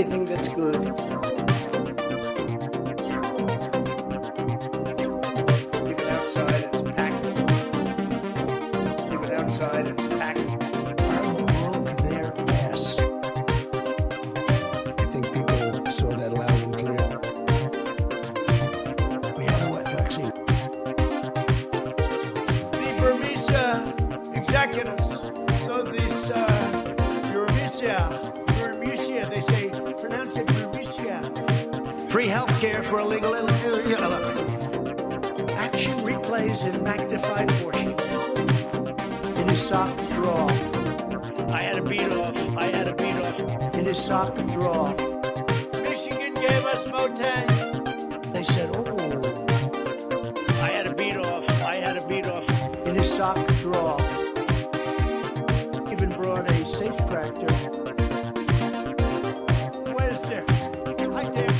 anything that's good. Even outside, it's packed. Even outside, it's packed. I broke their ass. I think people saw that loud and clear. We had a wet vaccine. The Burmese executives, so this Burmese, they say, pronounce it Burmese. Free health care for illegal action replays in magnified portion. In his sock drawer. I had a beat off. In his sock drawer. Michigan gave us Motan. They said, oh. I had a beat off. In his sock drawer. Even brought a safe tractor. Where's Dick? Hi, Dick.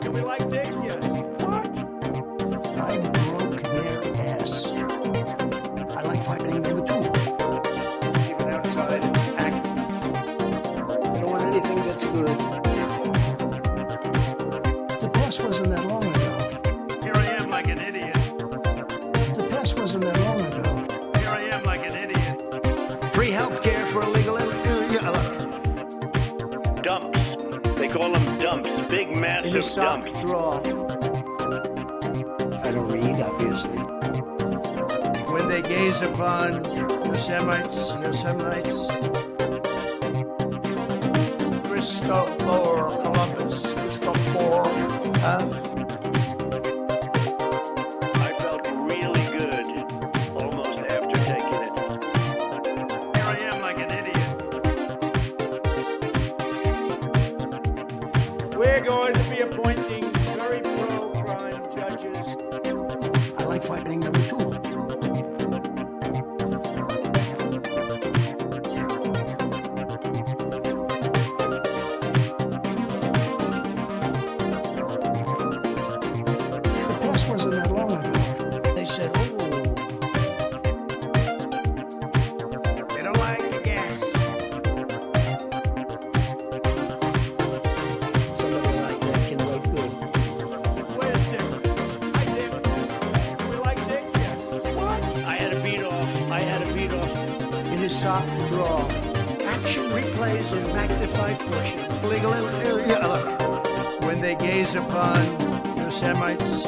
Do we like Dick? Yes. What? I broke their ass. I like fighting number two. Even outside, it's packed. I don't want anything that's good. The past wasn't that long ago. Here I am like an idiot. The past wasn't that long ago. Here I am like an idiot. Free health care for illegal Dumps. They call them dumps. Big, in massive his sock dumps. drawer. I don't read, obviously. When they gaze upon Yosemite, Christopher Columbus, I felt really good almost after taking it. Here I am like an idiot. We're going to be appointing very pro-crime judges. I like fighting number two. The past wasn't that long ago. They said, oh. They don't like the gas. Somebody like that can write good. Where's Dick? Hi, Dick. We like Dick? Yeah. What? I had a beat off. In his sock drawer. Action replays in magnified portion. Legal when they gaze upon Yosemites.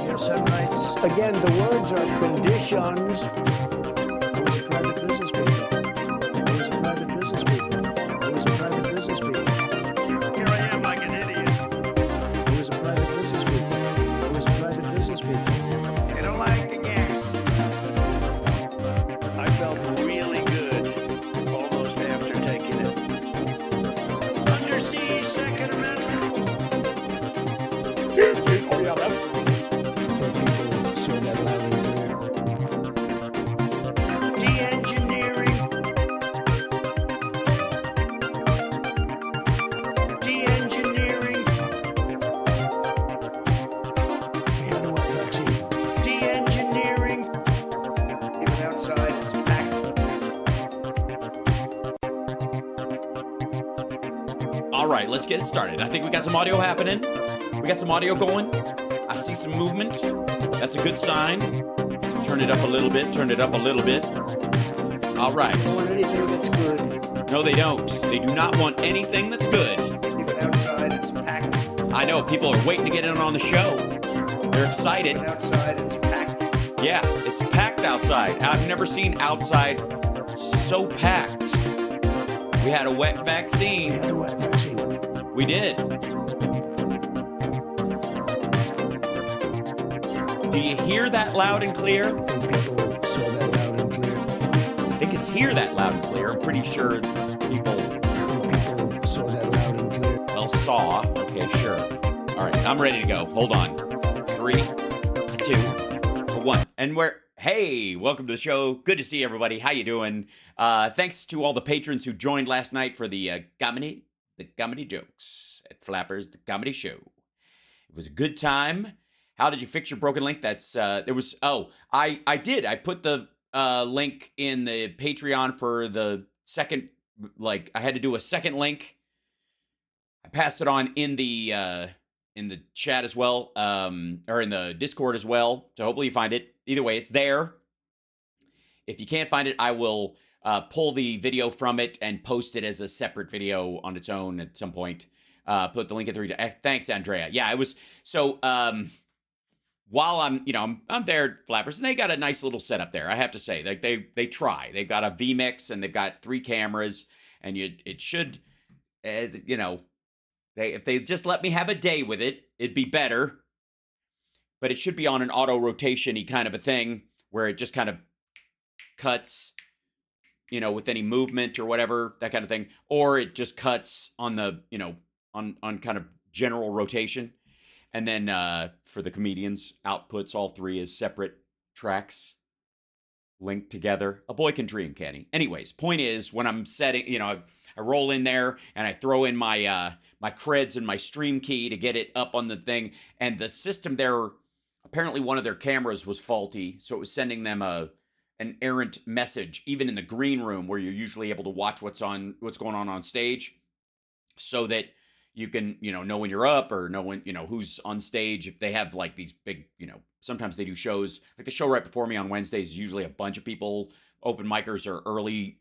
Again, the words are conditions. I was a private business people. Here I am like an idiot. I was a private business people. They don't like the gas. I felt really good almost after taking it. Undersea Second Amendment. Oh, yeah, that's People saw that loud and clear. De-engineering. We had a wet vaccine. De-engineering. Even outside, it's packed. All right, let's get it started. I think we got some audio happening. We got some audio going. I see some movement. That's a good sign. Turn it up a little bit. All right. Don't want anything that's good. No, they don't. They do not want anything that's good. Even outside, it's packed. I know. People are waiting to get in on the show. They're excited. Even outside, it's packed. Yeah, it's packed outside. I've never seen outside so packed. We had a wet We vaccine. had a wet vaccine. We did. Do you hear that loud and clear? I think people saw that loud and clear. I think it's hear that loud and clear. I'm pretty sure people, I think people saw that loud and clear. well, saw. Okay, sure. All right, I'm ready to go. Hold on. 3, 2, 1. And hey, welcome to the show. Good to see everybody. How you doing? Thanks to all the patrons who joined last night for the comedy jokes at Flappers, the comedy show. It was a good time. How did you fix your broken link? That's there was I did. I put the link in the Patreon for the second, like I had to do a second link I passed it on in the chat as well, or in the Discord as well. So hopefully you find it. Either way, it's there. If you can't find it, I will pull the video from it and post it as a separate video on its own at some point. Put the link in the thanks, Andrea. Yeah, it was so. While I'm there at Flappers, and they got a nice little setup there. I have to say, like they try. They've got a vMix and they've got 3 cameras, and it should, if they just let me have a day with it, it'd be better. But it should be on an auto rotation-y kind of a thing where it just kind of cuts, with any movement or whatever, that kind of thing, or it just cuts on the, on kind of general rotation. And then for the comedians, outputs all 3 as separate tracks linked together. A boy can dream, can he? Anyways, point is, when I'm setting, I roll in there and I throw in my my creds and my stream key to get it up on the thing. And the system there, apparently one of their cameras was faulty, so it was sending them an errant message, even in the green room where you're usually able to watch what's going on stage, so that you can, know when you're up, or know when, who's on stage. If they have like these big, sometimes they do shows, like the show right before me on Wednesdays is usually a bunch of people, open micers or early,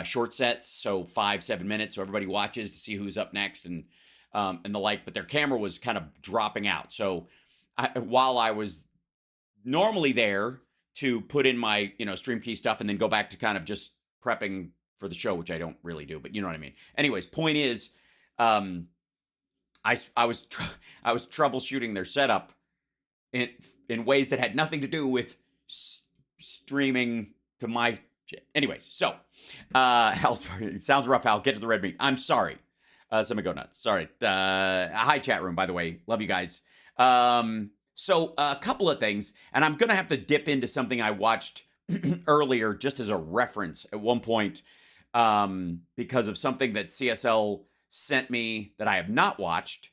short sets. So 5-7 minutes. So everybody watches to see who's up next and the like, but their camera was kind of dropping out. So while I was normally there to put in my, stream key stuff and then go back to kind of just prepping for the show, which I don't really do, but you know what I mean? Anyways, point is, I was troubleshooting their setup in ways that had nothing to do with streaming to my shit. Anyways, so it sounds rough, Hal. Get to the red meat. I'm sorry. Some go nuts. Sorry. Hi, chat room, by the way. Love you guys. So a couple of things, and I'm gonna have to dip into something I watched earlier just as a reference at one point, because of something that CSL sent me that I have not watched,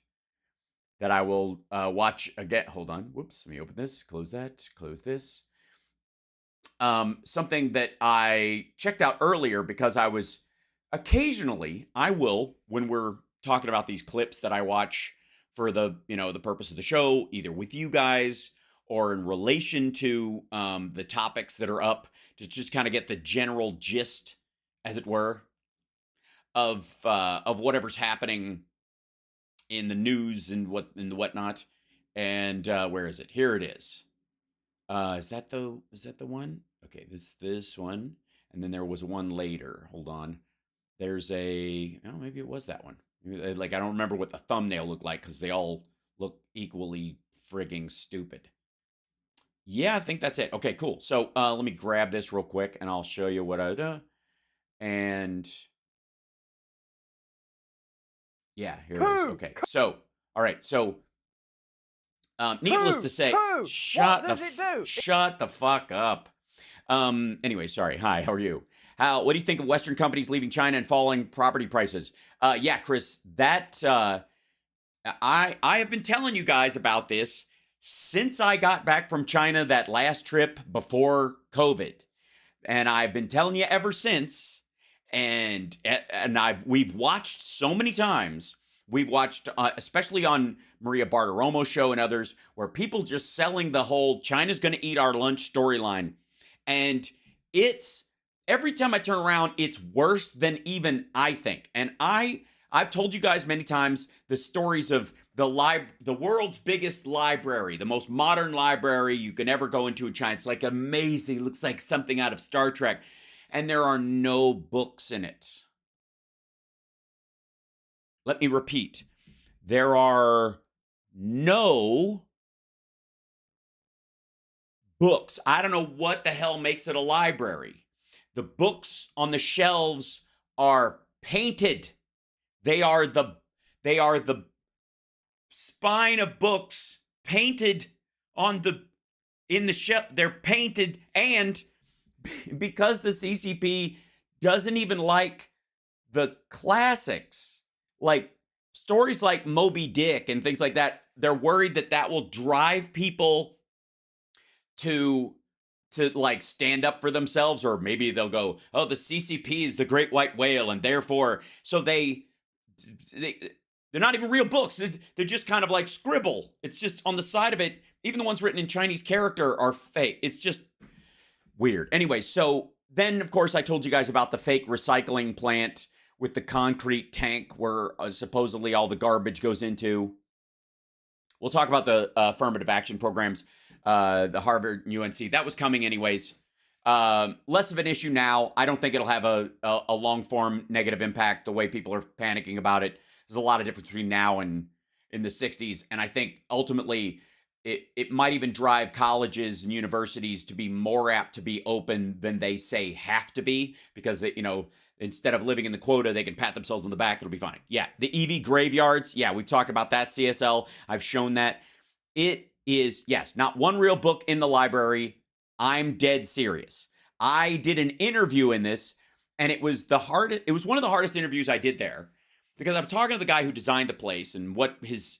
that I will watch again. Hold on. Whoops. Let me open this. Close that. Close this. Something that I checked out earlier because I was occasionally, I will, when we're talking about these clips that I watch for the, the purpose of the show, either with you guys or in relation to the topics that are up, to just kind of get the general gist, as it were, of whatever's happening in the news and whatnot. And where is it? Here it is. Is that the one? Okay, this one, and then there was one later. Hold on. There's maybe it was that one. Like, I don't remember what the thumbnail looked like because they all look equally frigging stupid. Yeah, I think that's it. Okay, cool. So let me grab this real quick and I'll show you what I do. And yeah, here it is. Okay, so all right, so needless to say, shut the fuck up. Anyway, sorry. Hi, how are you? What do you think of Western companies leaving China and falling property prices? Yeah, Chris, that I have been telling you guys about this since I got back from China that last trip before COVID, and I've been telling you ever since. And we've watched so many times. We've watched, especially on Maria Bartiromo's show and others, where people just selling the whole China's going to eat our lunch storyline. And it's, every time I turn around, it's worse than even I think. And I've told you guys many times the stories of the world's biggest library, the most modern library you can ever go into in China. It's like amazing. It looks like something out of Star Trek. And there are no books in it. Let me repeat. There are no books. I don't know what the hell makes it a library. The books on the shelves are painted. They are the spine of books painted in the shelf. They're painted, and because the CCP doesn't even like the classics, like stories like Moby Dick and things like that, they're worried that will drive people to like stand up for themselves, or maybe they'll go, oh, the CCP is the great white whale, and therefore, so they They're not even real books. They're just kind of like scribble. It's just on the side of it. Even the ones written in Chinese character are fake. It's just weird. Anyway, so then, of course, I told you guys about the fake recycling plant with the concrete tank where supposedly all the garbage goes into. We'll talk about the affirmative action programs, the Harvard and UNC. That was coming anyways. Less of an issue now. I don't think it'll have a long-form negative impact the way people are panicking about it. There's a lot of difference between now and in the 60s. And I think ultimately it might even drive colleges and universities to be more apt to be open than they say have to be, because they, instead of living in the quota, they can pat themselves on the back. It'll be fine. Yeah. The EV graveyards. Yeah. We've talked about that, CSL. I've shown that. It is, yes, not one real book in the library. I'm dead serious. I did an interview in this, and it was one of the hardest interviews I did there, because I'm talking to the guy who designed the place and what his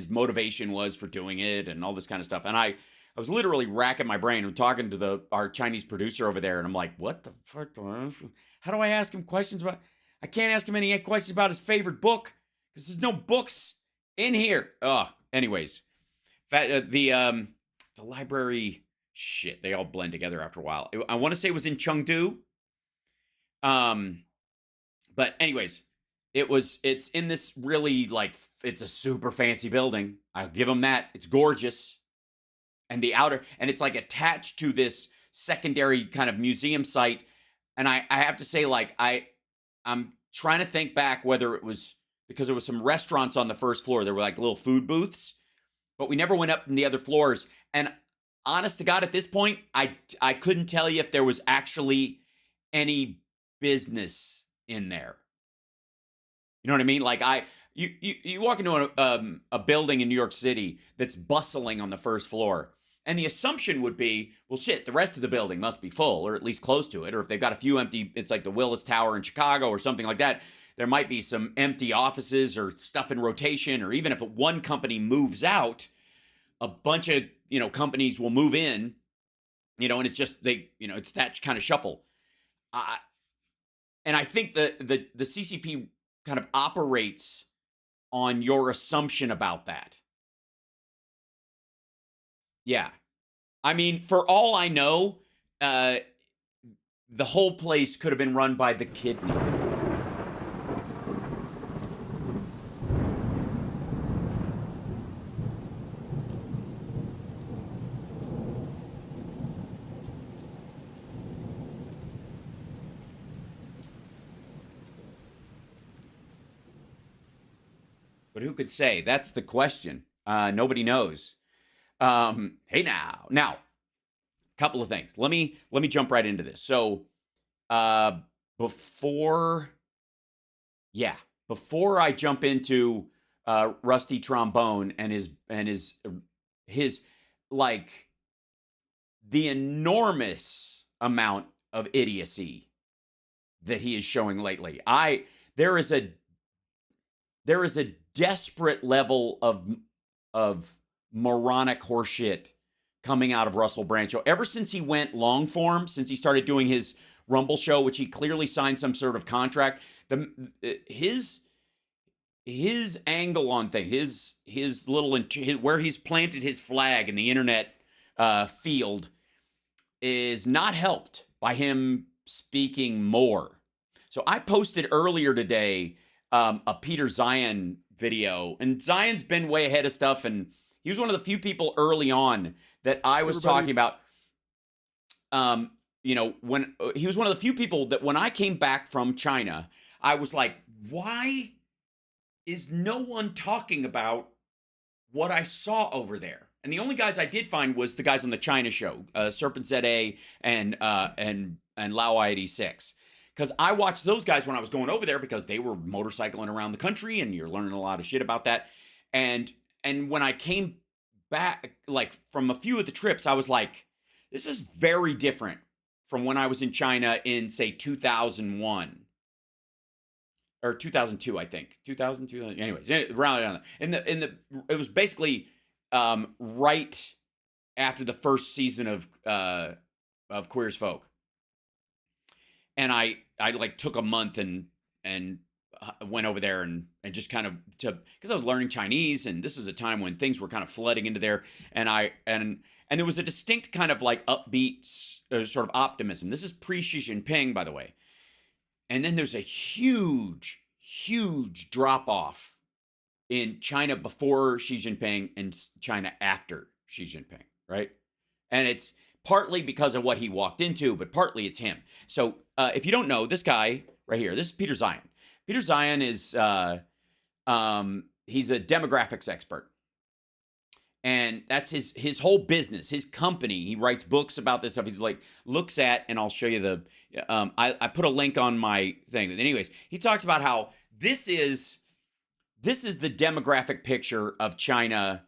motivation was for doing it and all this kind of stuff. And I was literally racking my brain and talking to our Chinese producer over there, and I'm like, what the fuck? How do I ask him questions about? I can't ask him any questions about his favorite book because there's no books in here. Anyways, the library, shit, they all blend together after a while. I want to say it was in Chengdu. But anyways, it's in this really, it's a super fancy building. I'll give them that. It's gorgeous. And and it's attached to this secondary kind of museum site. And I have to say, I'm trying to think back whether it was because there was some restaurants on the first floor. There were little food booths, but we never went up in the other floors. And honest to God, at this point, I couldn't tell you if there was actually any business in there. You know what I mean? You walk into a building in New York City that's bustling on the first floor, and the assumption would be, well, shit, the rest of the building must be full, or at least close to it. Or if they've got a few empty, it's like the Willis Tower in Chicago or something like that. There might be some empty offices or stuff in rotation, or even if one company moves out, a bunch of companies will move in, and it's just it's that kind of shuffle. And I think the CCP kind of operates on your assumption about that. Yeah. I mean, for all I know, the whole place could have been run by the kidney. But who could say? That's the question. Nobody knows. Hey now, a couple of things. Let me jump right into this. So, before I jump into Rusty Trombone and his the enormous amount of idiocy that he is showing lately, there is a desperate level of moronic horseshit coming out of Russell Brancho. Ever since he went long form, since he started doing his Rumble show, which he clearly signed some sort of contract, his angle on things, his little where he's planted his flag in the internet field is not helped by him speaking more. So I posted earlier today a Peter Zion video, and Zion's been way ahead of stuff, and he was one of the few people early on that I was talking about. When he was one of the few people that when I came back from China, I was like, why is no one talking about what I saw over there? And the only guys I did find was the guys on the China show, Serpent ZA and Lao 86. Because I watched those guys when I was going over there because they were motorcycling around the country and you're learning a lot of shit about that. And when I came back, from a few of the trips, I was like, this is very different from when I was in China in, say, 2001. Or 2002, I think. 2000. Anyways, around it was basically right after the first season of Queer as Folk. And I took a month and went over there and just kind of because I was learning Chinese, and this is a time when things were kind of flooding into there, and there was a distinct kind of like upbeat sort of optimism. This is pre Xi Jinping, by the way. And then there's a huge drop off in China before Xi Jinping and China after Xi Jinping, right? And it's partly because of what he walked into, but partly it's him. So if you don't know, this guy right here, this is Peter Zion. Peter Zion is, he's a demographics expert. And that's his whole business, his company. He writes books about this stuff. He's like, looks at, and I'll show you the, I put a link on my thing. Anyways, he talks about how this is the demographic picture of China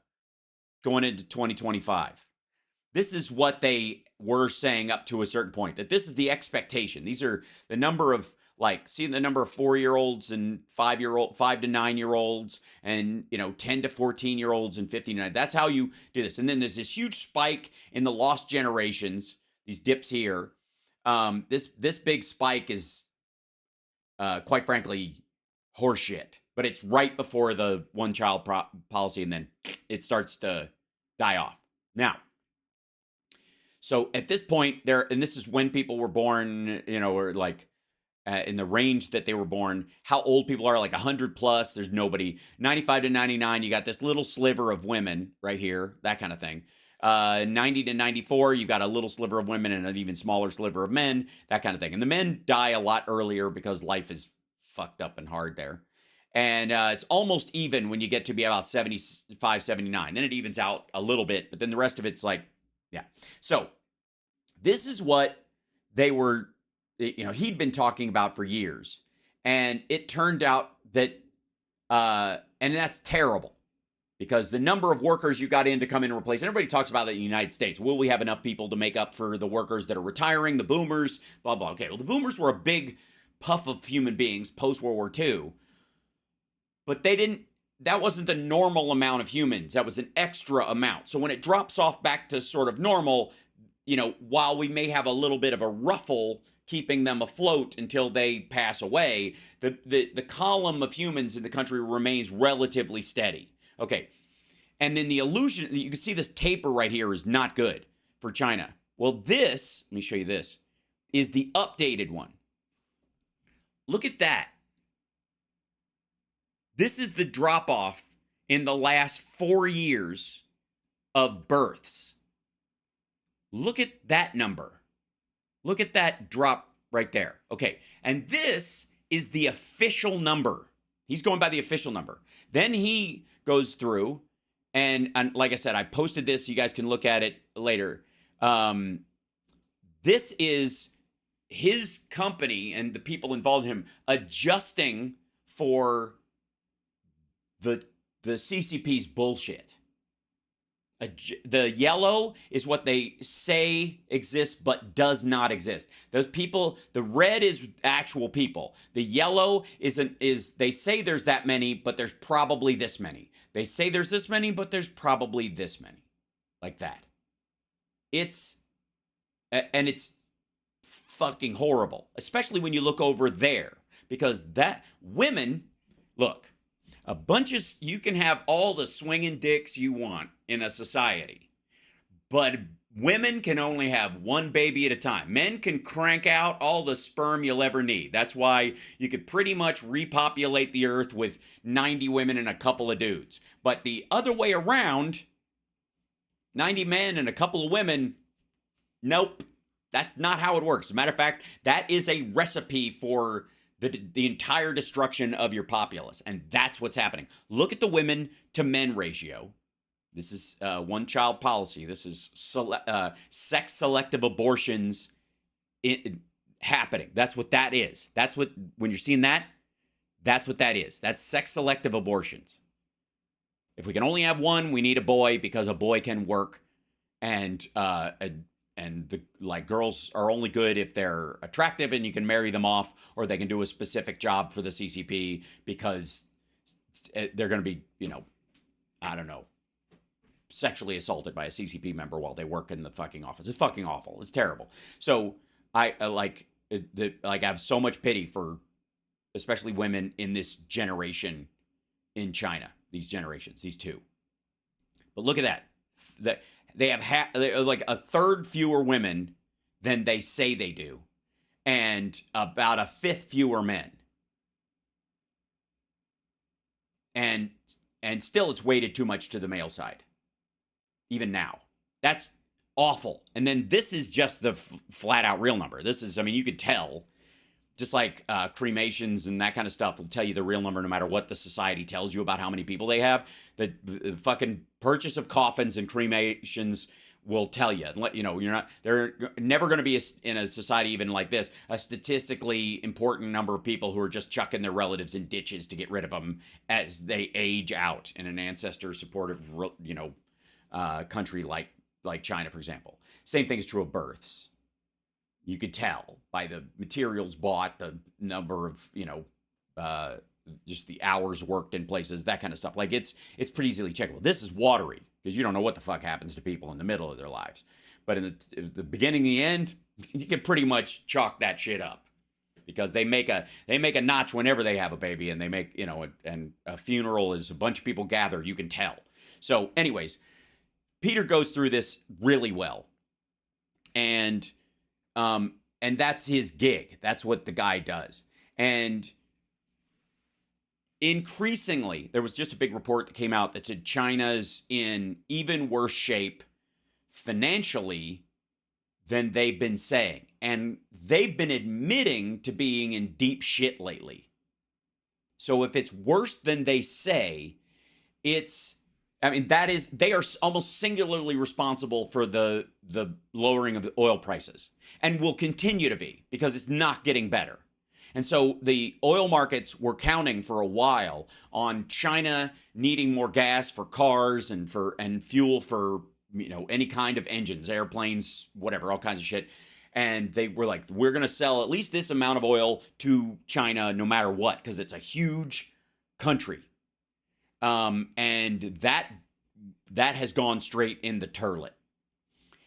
going into 2025. This is what they were saying up to a certain point, that this is the expectation. These are the number of, like, see the number of 4-year-olds and 5 to 9-year-olds and, 10 to 14-year-olds and 15 to 9. That's how you do this. And then there's this huge spike in the lost generations, these dips here. This big spike is, quite frankly, horseshit. But it's right before the one-child policy, and then it starts to die off. Now, so at this point, and this is when people were born, or like, in the range that they were born, how old people are, like 100 plus, there's nobody. 95 to 99, you got this little sliver of women right here, that kind of thing. 90 to 94, you got a little sliver of women and an even smaller sliver of men, that kind of thing. And the men die a lot earlier because life is fucked up and hard there. And it's almost even when you get to be about 75, 79. Then it evens out a little bit, but then the rest of it's like, yeah. So this is what they were, he'd been talking about for years. And it turned out that, and that's terrible, because the number of workers you got in to come in and replace, everybody talks about it in the United States. Will we have enough people to make up for the workers that are retiring, the boomers, blah, blah. Okay, well, the boomers were a big puff of human beings post-World War II, but that wasn't the normal amount of humans. That was an extra amount. So when it drops off back to sort of normal, while we may have a little bit of a ruffle keeping them afloat until they pass away, the column of humans in the country remains relatively steady. Okay. And then the illusion, you can see this taper right here is not good for China. Well, this, let me show you this, is the updated one. Look at that. This is the drop off in the last 4 years of births. Look at that number. Look at that drop right there. Okay. And this is the official number. He's going by the official number. Then he goes through and like I said, I posted this. You guys can look at it later. This is his company and the people involved in him adjusting for the CCP's bullshit. The yellow is what they say exists but does not exist. Those people, the red is actual people. The yellow is they say there's that many, but there's probably this many. They say there's this many, but there's probably this many. Like that. It's fucking horrible, especially when you look over there, because that women, look, you can have all the swinging dicks you want in a society, but women can only have one baby at a time. Men can crank out all the sperm you'll ever need. That's why you could pretty much repopulate the earth with 90 women and a couple of dudes. But the other way around, 90 men and a couple of women, nope. That's not how it works. As a matter of fact, that is a recipe for the entire destruction of your populace. And that's what's happening. Look at the women to men ratio. This is one-child policy. This is sex-selective abortions happening. That's what that is. That's what, when you're seeing that, that's what that is. That's sex-selective abortions. If we can only have one, we need a boy because a boy can work, and girls are only good if they're attractive and you can marry them off, or they can do a specific job for the CCP because they're going to be, I don't know, sexually assaulted by a CCP member while they work in the fucking office. It's fucking awful. It's terrible. So I have so much pity for especially women in this generation in China, these generations, these two. But look at that. They have they're like a third fewer women than they say they do, and about a fifth fewer men. And still it's weighted too much to the male side, even now. That's awful. And then this is just the flat out real number. This is, I mean, you could tell, just like cremations and that kind of stuff will tell you the real number no matter what the society tells you about how many people they have. The fucking purchase of coffins and cremations will tell you. You know, they're never going to be in a society even like this, a statistically important number of people who are just chucking their relatives in ditches to get rid of them as they age out in an ancestor supportive, you know, country like China, for example. Same thing is true of births. You could tell by the materials bought, the number of, you know, just the hours worked in places, that kind of stuff. Like it's pretty easily checkable. This is watery because you don't know what the fuck happens to people in the middle of their lives. But in the beginning, the end, you can pretty much chalk that shit up because they make a notch whenever they have a baby, and they make, you know, and a funeral is a bunch of people gather. You can tell. So, anyways, Peter goes through this really well, and that's his gig. That's what the guy does. And increasingly, there was just a big report that came out that said China's in even worse shape financially than they've been saying. And they've been admitting to being in deep shit lately. So if it's worse than they say, they are almost singularly responsible for the lowering of the oil prices, and will continue to be because it's not getting better. And so the oil markets were counting for a while on China needing more gas for cars and fuel for, you know, any kind of engines, airplanes, whatever, all kinds of shit. And they were like, we're going to sell at least this amount of oil to China no matter what, because it's a huge country. And that has gone straight in the turlet.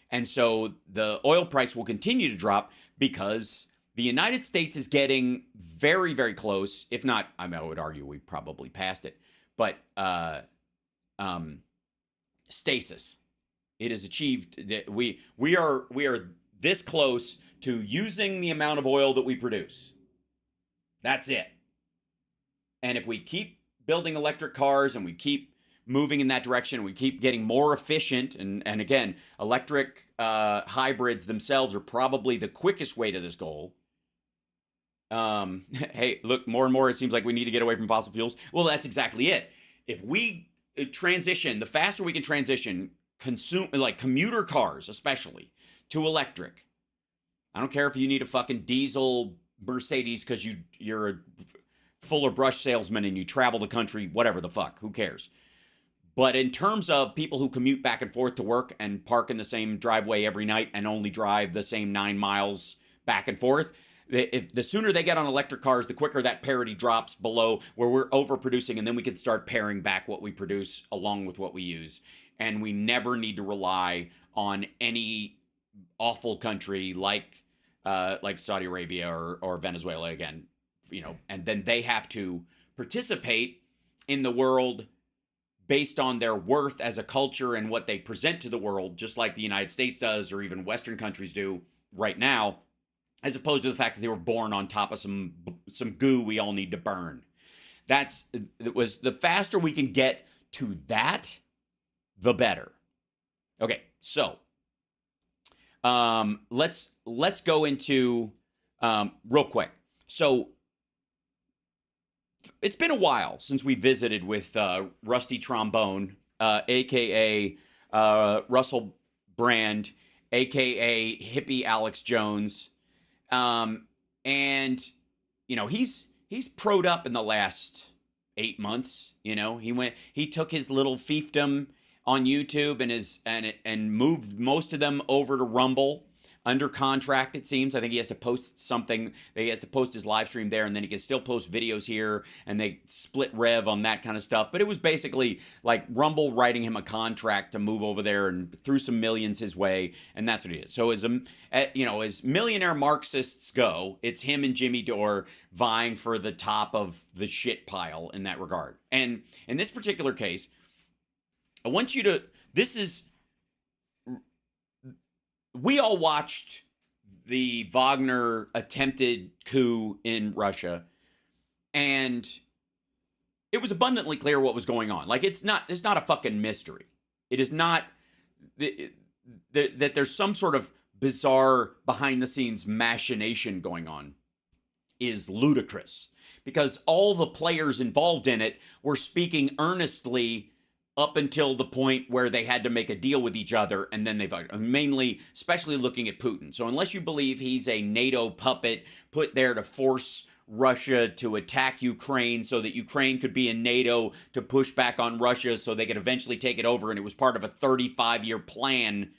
And so the oil price will continue to drop because the United States is getting very, very close. If not, I mean, I would argue we probably passed it. But stasis. It is achieved that we are this close to using the amount of oil that we produce. That's it. And if we keep building electric cars and we keep moving in that direction, we keep getting more efficient, and again, electric hybrids themselves are probably the quickest way to this goal. Hey, look, more and more it seems like we need to get away from fossil fuels. Well, that's exactly it. If we transition, the faster we can transition like commuter cars especially to electric. I don't care if you need a fucking diesel Mercedes because you're a Fuller Brush salesman and you travel the country, whatever the fuck, who cares? But in terms of people who commute back and forth to work and park in the same driveway every night and only drive the same 9 miles back and forth, if the sooner they get on electric cars, the quicker that parity drops below where we're overproducing, and then we can start paring back what we produce along with what we use. And we never need to rely on any awful country like Saudi Arabia or Venezuela again, you know, and then they have to participate in the world based on their worth as a culture and what they present to the world, just like the United States does, or even Western countries do right now, as opposed to the fact that they were born on top of some goo we all need to burn. It was the faster we can get to that, the better. Okay, so let's go into real quick. So it's been a while since we visited with Rusty Trombone, aka Russel Brand, aka Hippie Alex Jones, and you know he's pro'd up in the last 8 months. You know, he took his little fiefdom on YouTube and moved most of them over to Rumble. under contract, it seems. I think he has to post something. He has to post his live stream there, and then he can still post videos here, and they split rev on that kind of stuff. But it was basically like Rumble writing him a contract to move over there and threw some millions his way, and that's what he is. So as as millionaire Marxists go, it's him and Jimmy Dore vying for the top of the shit pile in that regard. And in this particular case, I want you to, we all watched the Wagner attempted coup in Russia, and it was abundantly clear what was going on. Like, it's not a fucking mystery. It is not that there's some sort of bizarre behind-the-scenes machination going on is ludicrous, because all the players involved in it were speaking earnestly up until the point where they had to make a deal with each other, and then especially looking at Putin. So unless you believe he's a NATO puppet put there to force Russia to attack Ukraine so that Ukraine could be in NATO to push back on Russia so they could eventually take it over, and it was part of a 35-year plan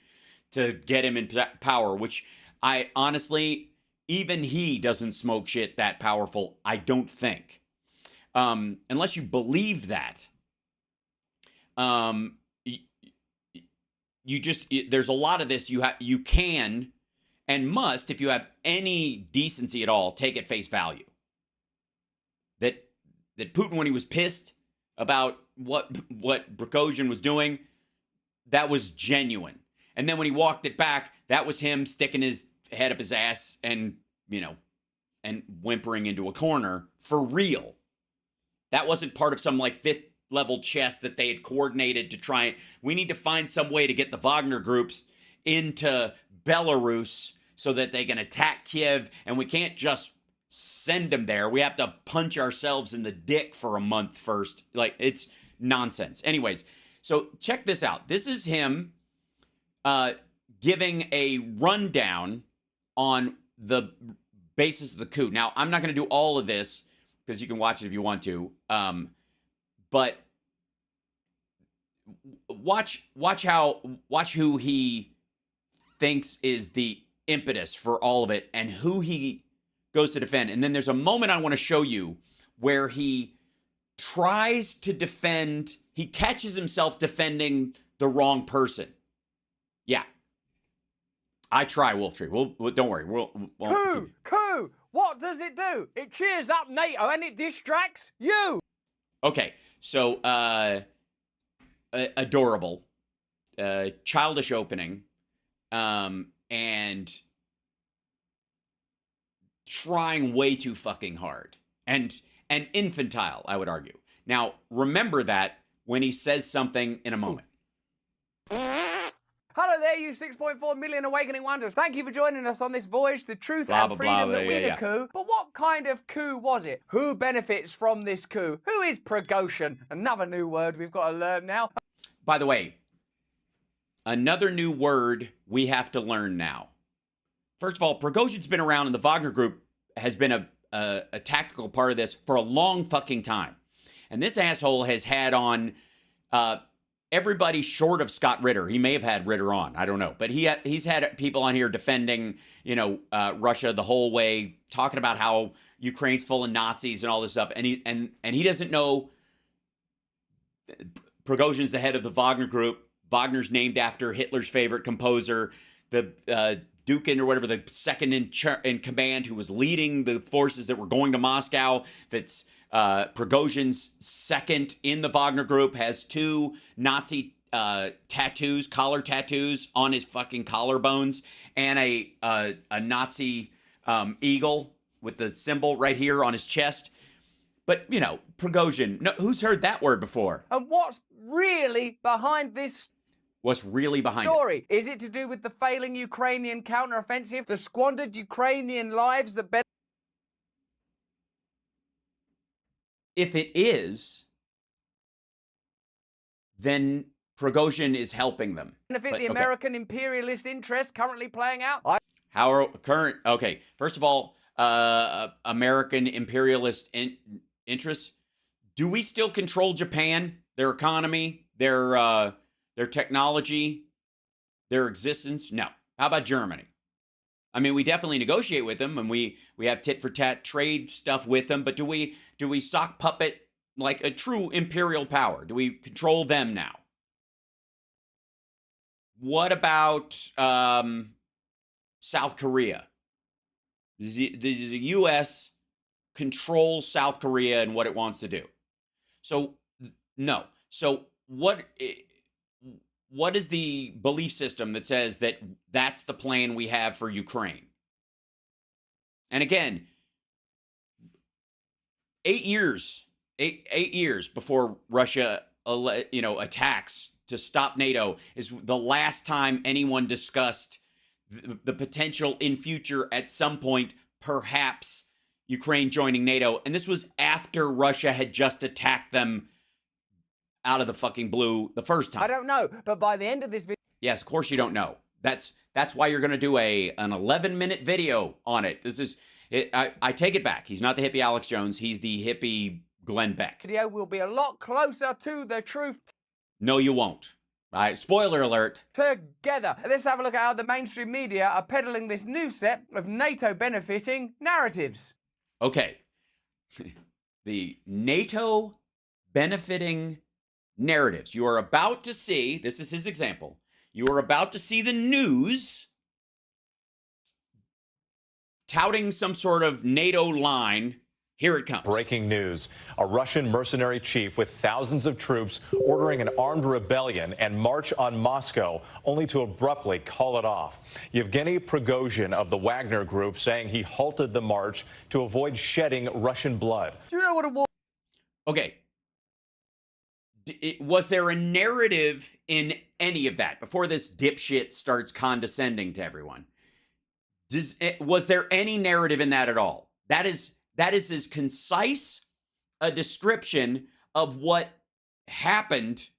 to get him in power, which I honestly, even he doesn't smoke shit that powerful, I don't think. Unless you believe that. There's a lot of this you can and must, if you have any decency at all, take at face value. That Putin, when he was pissed about what Prigozhin was doing, that was genuine. And then when he walked it back, that was him sticking his head up his ass and whimpering into a corner for real. That wasn't part of some like fifth level chess that they had coordinated to try. We need to find some way to get the Wagner groups into Belarus so that they can attack Kiev, and we can't just send them there. We have to punch ourselves in the dick for a month first. Like, it's nonsense. Anyways, so check this out. This is him giving a rundown on the basis of the coup. Now, I'm not going to do all of this because you can watch it if you want to. But watch who he thinks is the impetus for all of it and who he goes to defend. And then there's a moment I want to show you where he tries to defend, he catches himself defending the wrong person. Yeah. I try, Wolf Tree. Don't worry. Coup! What does it do? It cheers up NATO and it distracts you! Okay, so adorable, childish opening, and trying way too fucking hard, and infantile, I would argue. Now, remember that when he says something in a moment. Hello there, you 6.4 million awakening wonders. Thank you for joining us on this voyage to truth and freedom that we the coup. But what kind of coup was it? Who benefits from this coup? Who is Prigozhin? Another new word we've got to learn now. By the way, another new word we have to learn now. First of all, Prigozhin's been around, and the Wagner Group has been a tactical part of this for a long fucking time. And this asshole has had on everybody short of Scott Ritter. He may have had Ritter on, I don't know, but he's had people on here defending, Russia the whole way, talking about how Ukraine's full of Nazis and all this stuff, and he doesn't know Prigozhin's the head of the Wagner Group. Wagner's named after Hitler's favorite composer, the Dukin or whatever, the second in command who was leading the forces that were going to Moscow. That's Prigozhin's second in the Wagner Group, has two Nazi tattoos, collar tattoos on his fucking collarbones, and a Nazi eagle with the symbol right here on his chest. But, Prigozhin, no, who's heard that word before? And what's really behind this What's really behind story? Is it to do with the failing Ukrainian counteroffensive, the squandered Ukrainian lives, the If it is, then Prigozhin is helping them. benefit the American imperialist interests currently playing out? Okay, first of all, American imperialist interests. Do we still control Japan, their economy, their technology, their existence? No. How about Germany? I mean, we definitely negotiate with them, and we have tit for tat trade stuff with them. But do we sock puppet like a true imperial power? Do we control them now? What about South Korea? Does the U.S. control South Korea and what it wants to do? So no. So what is the belief system that says that that's the plan we have for Ukraine? And again, 8 years before Russia, attacks to stop NATO is the last time anyone discussed the potential in future at some point, perhaps Ukraine joining NATO. And this was after Russia had just attacked them out of the fucking blue the first time. I don't know, but by the end of this video... Yes, of course you don't know. That's why you're going to do an 11-minute video on it. This is... I take it back. He's not the hippie Alex Jones. He's the hippie Glenn Beck. Video will be a lot closer to the truth. No, you won't. All right, spoiler alert. Together. Let's have a look at how the mainstream media are peddling this new set of NATO benefiting narratives. Okay. The NATO benefiting narratives. You are about to see, this is his example, you are about to see the news touting some sort of NATO line. Here it comes. Breaking news. A Russian mercenary chief with thousands of troops ordering an armed rebellion and march on Moscow, only to abruptly call it off. Yevgeny Prigozhin of the Wagner Group saying he halted the march to avoid shedding Russian blood. Do you know what a war... Okay. Was there a narrative in any of that before this dipshit starts condescending to everyone? Was there any narrative in that at all? That is as concise a description of what happened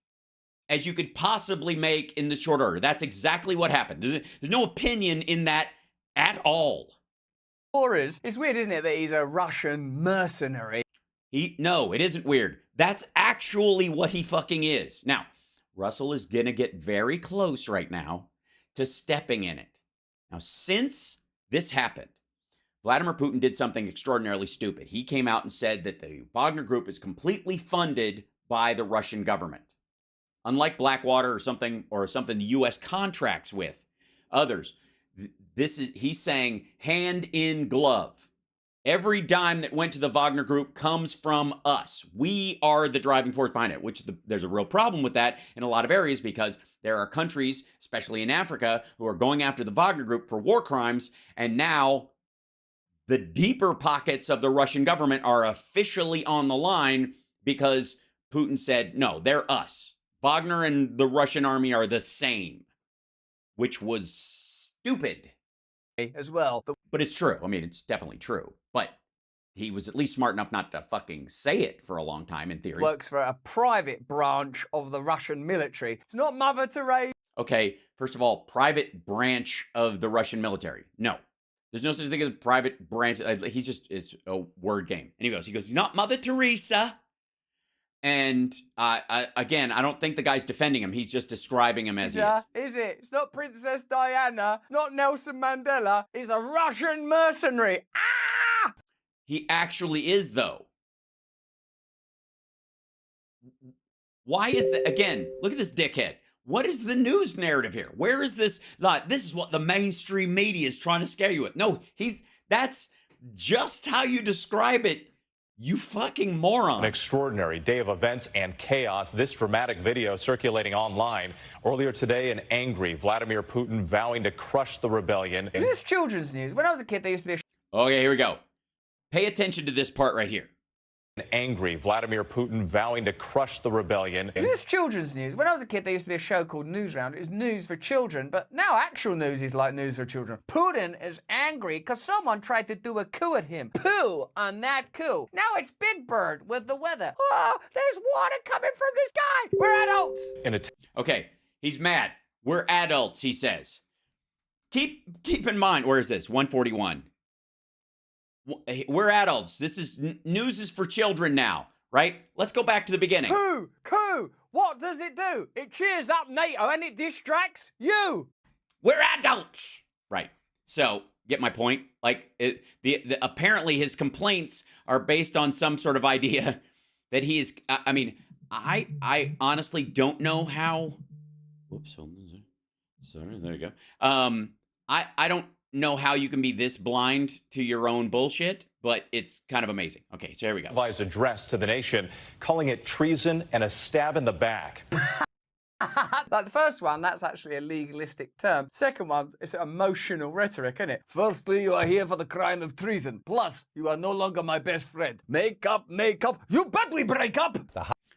as you could possibly make in the short order. That's exactly what happened. There's no opinion in that at all. It's weird, isn't it, that he's a Russian mercenary? No, it isn't weird. That's actually what he fucking is. Now, Russell is going to get very close right now to stepping in it. Now, since this happened, Vladimir Putin did something extraordinarily stupid. He came out and said that the Wagner Group is completely funded by the Russian government. Unlike Blackwater or something the U.S. contracts with others, he's saying hand in glove. Every dime that went to the Wagner Group comes from us. We are the driving force behind it, which there's a real problem with that in a lot of areas because there are countries, especially in Africa, who are going after the Wagner Group for war crimes, and now the deeper pockets of the Russian government are officially on the line because Putin said, no, they're us. Wagner and the Russian army are the same, which was stupid. As well. But it's true. I mean, it's definitely true. But he was at least smart enough not to fucking say it for a long time, in theory. Works for a private branch of the Russian military. It's not Mother Teresa. Okay, first of all, private branch of the Russian military. No. There's no such thing as a private branch. It's a word game. And he goes, he's not Mother Teresa. And again, I don't think the guy's defending him. He's just describing him as he is. Is it? It's not Princess Diana. It's not Nelson Mandela. He's a Russian mercenary. Ah! He actually is, though. Why is that? Again, look at this dickhead. What is the news narrative here? Where is this? Like, this is what the mainstream media is trying to scare you with. No, that's just how you describe it, you fucking moron. An extraordinary day of events and chaos. This dramatic video circulating online. Earlier today, an angry Vladimir Putin vowing to crush the rebellion. This is children's news. When I was a kid, there used to be a... Okay, here we go. Pay attention to this part right here. An angry Vladimir Putin vowing to crush the rebellion. This is children's news. When I was a kid, there used to be a show called Newsround. It was news for children, but now actual news is like news for children. Putin is angry because someone tried to do a coup at him. Pooh on that coup. Now it's Big Bird with the weather. Oh, there's water coming from this guy. We're adults. Okay, he's mad. We're adults, he says. Keep in mind, where is this? 141. We're adults. This is news is for children now, right? Let's go back to the beginning. Coup. What does it do? It cheers up NATO and it distracts you. We're adults. Right. So Get my point? Like, apparently his complaints are based on some sort of idea that he is. I mean, I honestly don't know how. Whoops, hold on. Sorry, there you go. I don't know how you can be this blind to your own bullshit, but it's kind of amazing. Okay, so here we go. Televised address to the nation, calling it treason and a stab in the back. Like the first one, that's actually a legalistic term. Second one, it's emotional rhetoric, isn't it? Firstly, you are here for the crime of treason. Plus, you are no longer my best friend. Make up, make up. You bet we break up.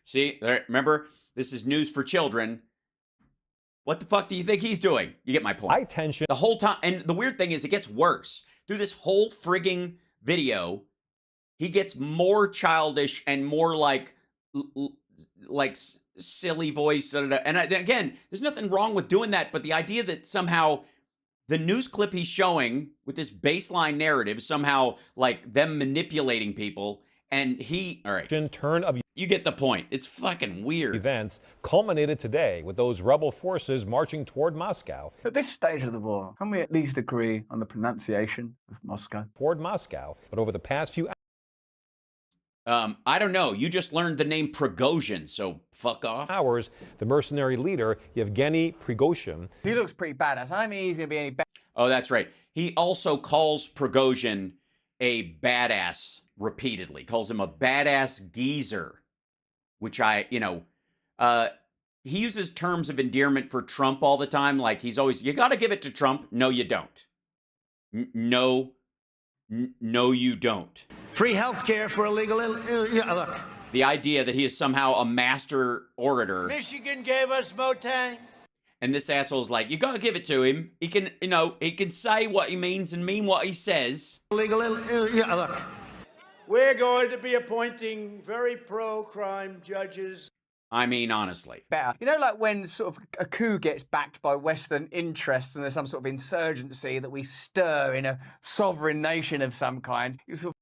See, remember, this is news for children. What the fuck do you think he's doing? You get my point. High tension. The whole time. And the weird thing is it gets worse. Through this whole frigging video, he gets more childish and more like silly voice. And again, there's nothing wrong with doing that. But the idea that somehow the news clip he's showing with this baseline narrative, somehow like them manipulating people. And all right. Turn of You get the point. It's fucking weird. events culminated today with those rebel forces marching toward Moscow. At this stage of the war, can we at least agree on the pronunciation of Moscow? But over the past few I don't know. You just learned the name Prigozhin, so fuck off. hours, the mercenary leader, Yevgeny Prigozhin, He looks pretty badass. I don't think he's going to be any better. Oh, that's right. He also calls Prigozhin a badass repeatedly. Calls him a badass geezer, which he uses terms of endearment for Trump all the time. Like he's always, you got to give it to Trump. No, you don't. No, you don't. Free health care for illegal. Look. The idea that he is somehow a master orator. Michigan gave us Motang. And this asshole's like, you gotta give it to him. He can, he can say what he means and mean what he says. Illegal. Look. We're going to be appointing very pro-crime judges. I mean, honestly. Better. You know, like when sort of a coup gets backed by Western interests and there's some sort of insurgency that we stir in a sovereign nation of some kind. You sort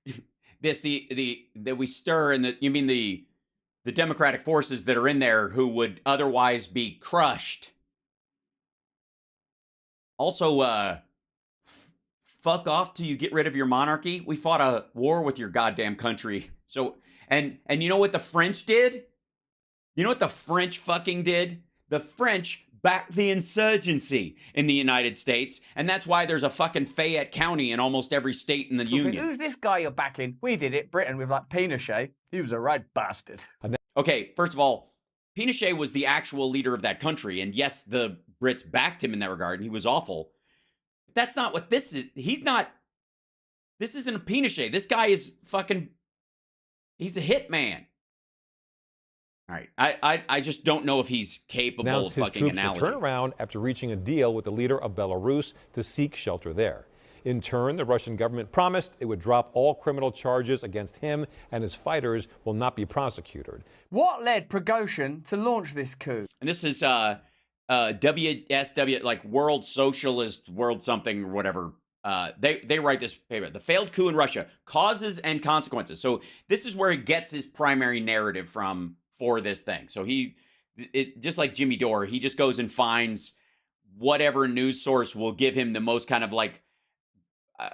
of... that we stir in you mean the democratic forces that are in there who would otherwise be crushed. Also, fuck off till you get rid of your monarchy. We fought a war with your goddamn country. So, and you know what the French did? You know what the French fucking did? The French backed the insurgency in the United States, and that's why there's a fucking Fayette County in almost every state in the Union. Who's this guy you're backing? We did it, Britain, with like Pinochet. He was a right bastard. Okay, first of all, Pinochet was the actual leader of that country, and yes, the Brits backed him in that regard, and he was awful. But that's not what this is. This isn't a Pinochet. This guy is he's a hitman. All right, I just don't know if he's capable of fucking analogy. Turn around after reaching a deal with the leader of Belarus to seek shelter there. In turn, the Russian government promised it would drop all criminal charges against him, and his fighters will not be prosecuted. What led Prigozhin to launch this coup? And this is WSW, like World Socialist, World something or whatever. They write this paper, The Failed Coup in Russia, Causes and Consequences. So this is where he gets his primary narrative from for this thing. So just like Jimmy Dore, he just goes and finds whatever news source will give him the most kind of like,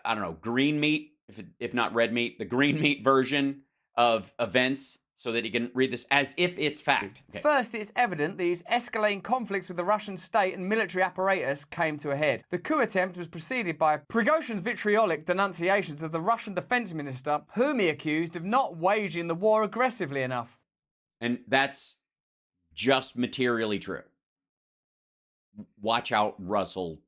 I don't know, green meat, if not red meat, the green meat version of events so that he can read this as if it's fact. Okay. First, it's evident these escalating conflicts with the Russian state and military apparatus came to a head. The coup attempt was preceded by Prigozhin's vitriolic denunciations of the Russian defense minister, whom he accused of not waging the war aggressively enough. And that's just materially true. Watch out, Russell.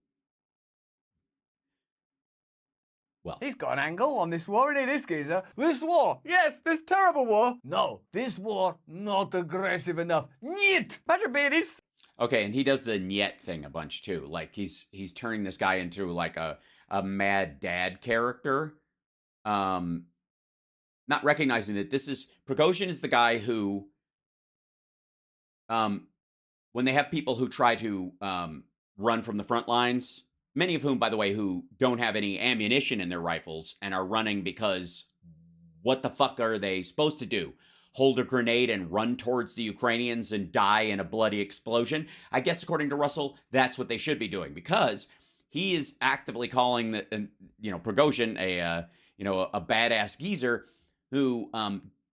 Well, he's got an angle on this war, isn't he, this geezer? This war, yes, this terrible war. No, this war, not aggressive enough. Niet! Imagine being his... Okay, and he does the niet thing a bunch too. Like he's turning this guy into like a mad dad character. Not recognizing that Prigozhin is the guy who, when they have people who try to run from the front lines, many of whom, by the way, who don't have any ammunition in their rifles and are running because what the fuck are they supposed to do? Hold a grenade and run towards the Ukrainians and die in a bloody explosion? I guess according to Russell, that's what they should be doing, because he is actively calling Prigozhin a badass geezer who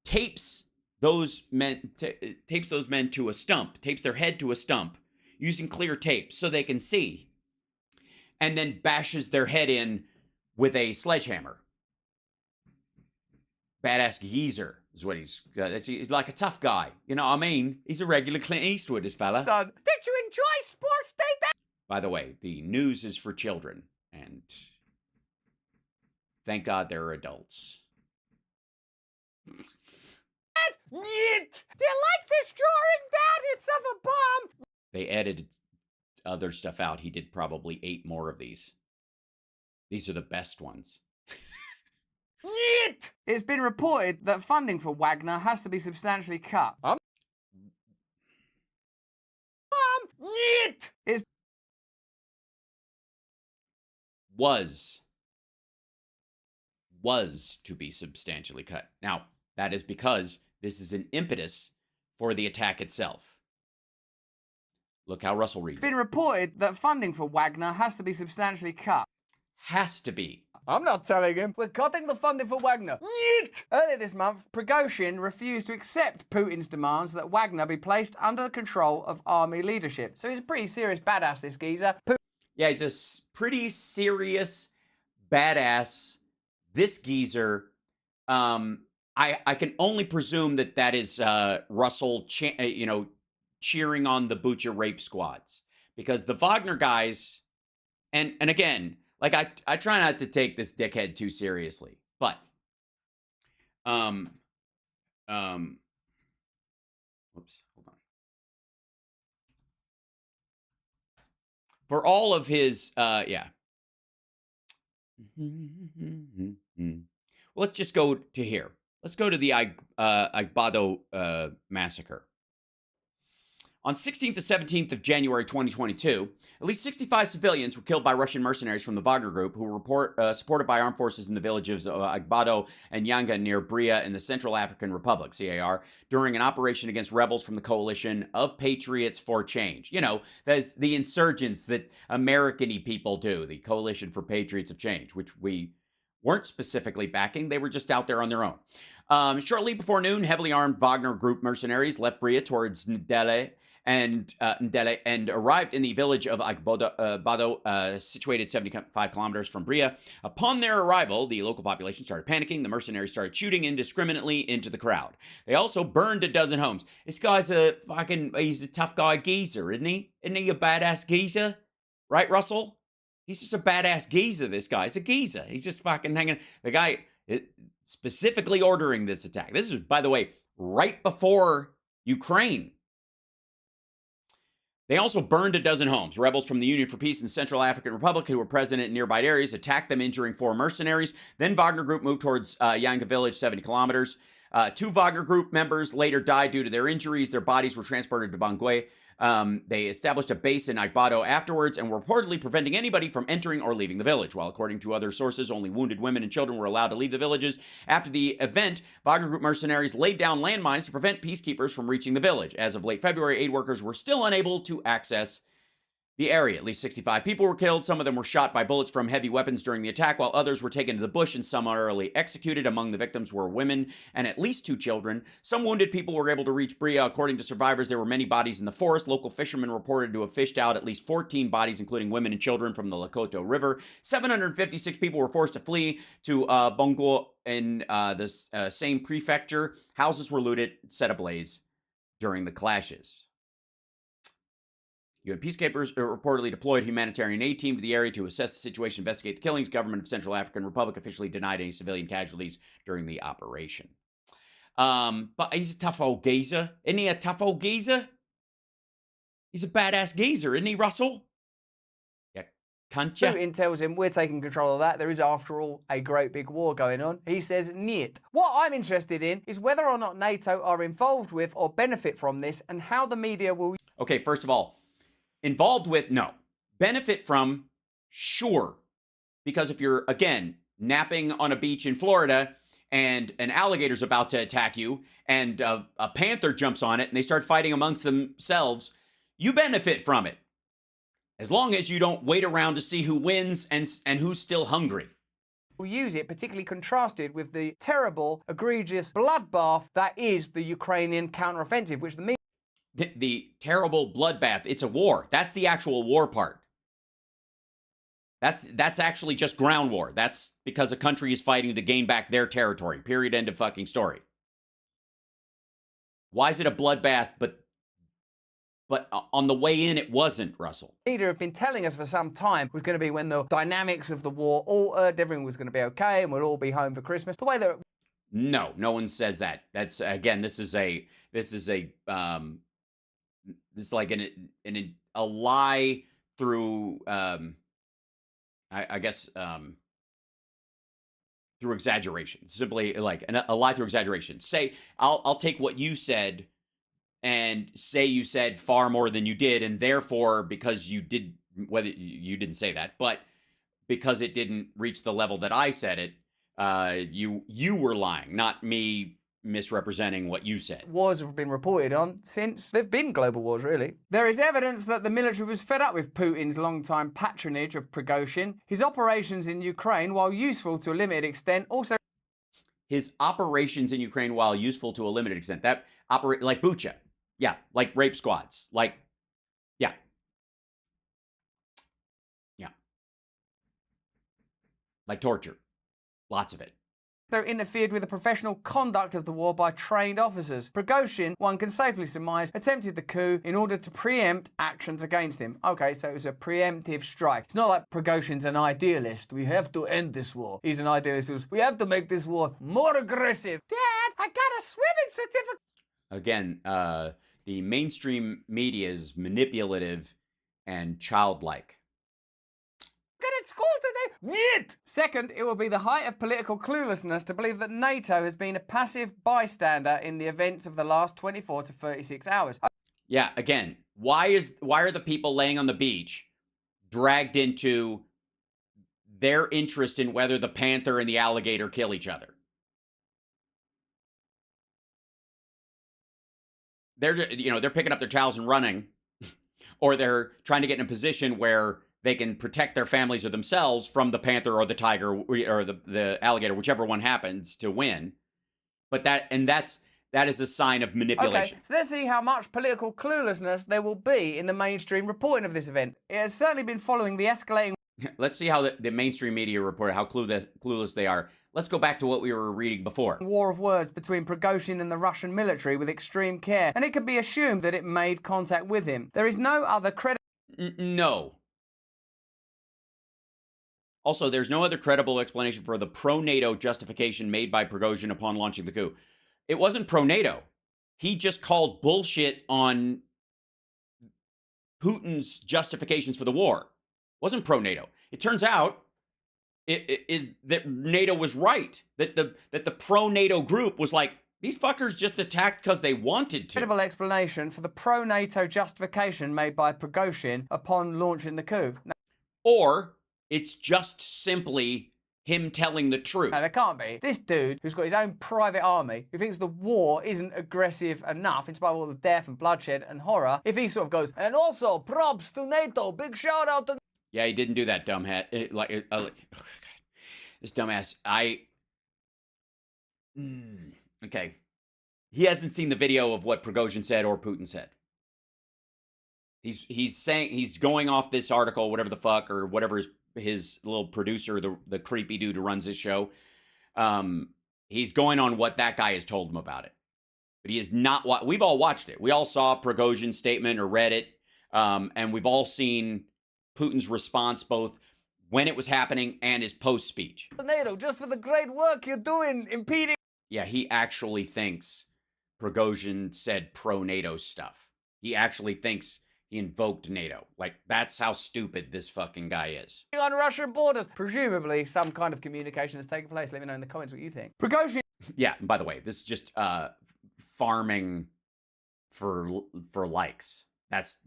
tapes those men to a stump, tapes their head to a stump using clear tape so they can see, and then bashes their head in with a sledgehammer. Badass geezer is what he's like, a tough guy. You know what I mean? He's a regular Clint Eastwood, this fella. Son, did you enjoy Sports Day? By the way, the news is for children, and thank God they're adults. Do you like this drawing, Dad? It's of a bomb. They edited other stuff out. He did probably 8 more of these. These are the best ones. It's been reported that funding for Wagner has to be substantially cut. It's was to be substantially cut. Now, that is because this is an impetus for the attack itself. Look how Russell reads. It's been reported that funding for Wagner has to be substantially cut. Has to be. I'm not telling him. We're cutting the funding for Wagner. Earlier this month, Prigozhin refused to accept Putin's demands that Wagner be placed under the control of army leadership. So he's a pretty serious badass, this geezer. Yeah, he's a pretty serious badass. This geezer, I can only presume that is Russell, cheering on the Bucha rape squads, because the Wagner guys, and again, like I try not to take this dickhead too seriously, but whoops, hold on. For all of his yeah. Well, let's just go to here. Let's go to the Iboko Massacre. On 16th to 17th of January 2022, at least 65 civilians were killed by Russian mercenaries from the Wagner Group, who were supported by armed forces in the villages of Iboko and Yanga near Bria in the Central African Republic, CAR, during an operation against rebels from the Coalition of Patriots for Change. You know, that's the insurgents that American-y people do, the Coalition for Patriots of Change, which we weren't specifically backing. They were just out there on their own. Shortly before noon, heavily armed Wagner Group mercenaries left Bria towards Ndele and arrived in the village of Iboko, situated 75 kilometers from Bria. Upon their arrival, the local population started panicking. The mercenaries started shooting indiscriminately into the crowd. They also burned a dozen homes. This guy's he's a tough guy geezer, isn't he? Isn't he a badass geezer? Right, Russell? He's just a badass geezer, this guy. He's a geezer. He's just fucking hanging. The guy specifically ordering this attack. This is, by the way, right before Ukraine. They also burned a dozen homes. Rebels from the Union for Peace in the Central African Republic, who were present in nearby areas, attacked them, injuring 4 mercenaries. Then Wagner Group moved towards Yanga village, 70 kilometers. 2 Wagner Group members later died due to their injuries. Their bodies were transported to Bangui. They established a base in Iboko afterwards and were reportedly preventing anybody from entering or leaving the village, while according to other sources, only wounded women and children were allowed to leave the villages. After the event, Wagner Group mercenaries laid down landmines to prevent peacekeepers from reaching the village. As of late February, aid workers were still unable to access the area. At least 65 people were killed. Some of them were shot by bullets from heavy weapons during the attack, while others were taken to the bush and summarily executed. Among the victims were women and at least 2 children. Some wounded people were able to reach Bria. According to survivors, there were many bodies in the forest. Local fishermen reported to have fished out at least 14 bodies, including women and children, from the Lakoto River. 756 people were forced to flee to Bongo in this same prefecture. Houses were looted, set ablaze during the clashes. UN peacekeepers reportedly deployed a humanitarian aid team to the area to assess the situation, investigate the killings. Government of Central African Republic officially denied any civilian casualties during the operation. But he's a tough old geezer. Isn't he a tough old geezer? He's a badass geezer, isn't he, Russell? Yeah, can't ya? Putin tells him we're taking control of that. There is, after all, a great big war going on. He says, niet. What I'm interested in is whether or not NATO are involved with or benefit from this, and how the media will... Okay, first of all, involved with, no. Benefit from, sure. Because if you're, again, napping on a beach in Florida and an alligator's about to attack you and a panther jumps on it and they start fighting amongst themselves, you benefit from it. As long as you don't wait around to see who wins and who's still hungry. Will use it, particularly contrasted with the terrible, egregious bloodbath that is the Ukrainian counteroffensive, which the media... The terrible bloodbath, it's a war. That's the actual war part. That's actually just ground war. That's because a country is fighting to gain back their territory. Period, end of fucking story. Why is it a bloodbath, but on the way in, it wasn't, Russell? Media have been telling us for some time was going to be when the dynamics of the war altered, everything was going to be okay, and we'll all be home for Christmas. The way that... No one says that. That's, again, this is like a lie through, I guess, through exaggeration. Simply like a lie through exaggeration. Say, I'll take what you said and say you said far more than you did, and therefore, because you did, whether you didn't say that, but because it didn't reach the level that I said it, you were lying, not me misrepresenting what you said. Wars have been reported on since there've been global wars, really. There is evidence that the military was fed up with Putin's long-time patronage of Prigozhin. His operations in Ukraine, while useful to a limited extent, also... His operations in Ukraine, while useful to a limited extent, that operate like Bucha. Yeah, like rape squads. Like, yeah. Yeah. Like torture. Lots of it. So interfered with the professional conduct of the war by trained officers. Prigozhin, one can safely surmise, attempted the coup in order to preempt actions against him. Okay, so it was a preemptive strike. It's not like Prigozhin's an idealist. We have to end this war. He's an idealist who's, we have to make this war more aggressive. Dad, I got a swimming certificate. Again, the mainstream media is manipulative and childlike. At school today. Yet. Second, it will be the height of political cluelessness to believe that NATO has been a passive bystander in the events of the last 24 to 36 hours. Yeah, again, why are the people laying on the beach dragged into their interest in whether the panther and the alligator kill each other? They're picking up their towels and running, or they're trying to get in a position where they can protect their families or themselves from the panther or the tiger or the alligator, whichever one happens to win. But that is a sign of manipulation. Okay, so let's see how much political cluelessness there will be in the mainstream reporting of this event. It has certainly been following the escalating... Let's see how the mainstream media report, how clueless they are. Let's go back to what we were reading before. War of words between Prigozhin and the Russian military with extreme care, and it can be assumed that it made contact with him. There is no other No. Also, there's no other credible explanation for the pro-NATO justification made by Prigozhin upon launching the coup. It wasn't pro-NATO. He just called bullshit on Putin's justifications for the war. It wasn't pro-NATO. It turns out it is that NATO was right. That the pro-NATO group was like, these fuckers just attacked because they wanted to. Credible explanation for the pro-NATO justification made by Prigozhin upon launching the coup. Or it's just simply him telling the truth. No, there can't be. This dude, who's got his own private army, who thinks the war isn't aggressive enough, in spite of all the death and bloodshed and horror, if he sort of goes, and also, props to NATO, big shout out to... Yeah, he didn't do that, dumbhead. This dumbass, okay. He hasn't seen the video of what Prigozhin said or Putin said. He's saying, he's going off this article, whatever the fuck, or whatever his little producer, the creepy dude who runs his show. He's going on what that guy has told him about it. But he is not, we've all watched it. We all saw Prigozhin's statement or read it. And we've all seen Putin's response, both when it was happening and his post speech. NATO, just for the great work you're doing, impeding... Yeah, he actually thinks Prigozhin said pro-NATO stuff. He actually thinks he invoked NATO. Like, that's how stupid this fucking guy is. On Russian borders. Presumably, some kind of communication has taken place. Let me know in the comments what you think. Prigozhin... Yeah, and by the way, this is just farming for likes. That's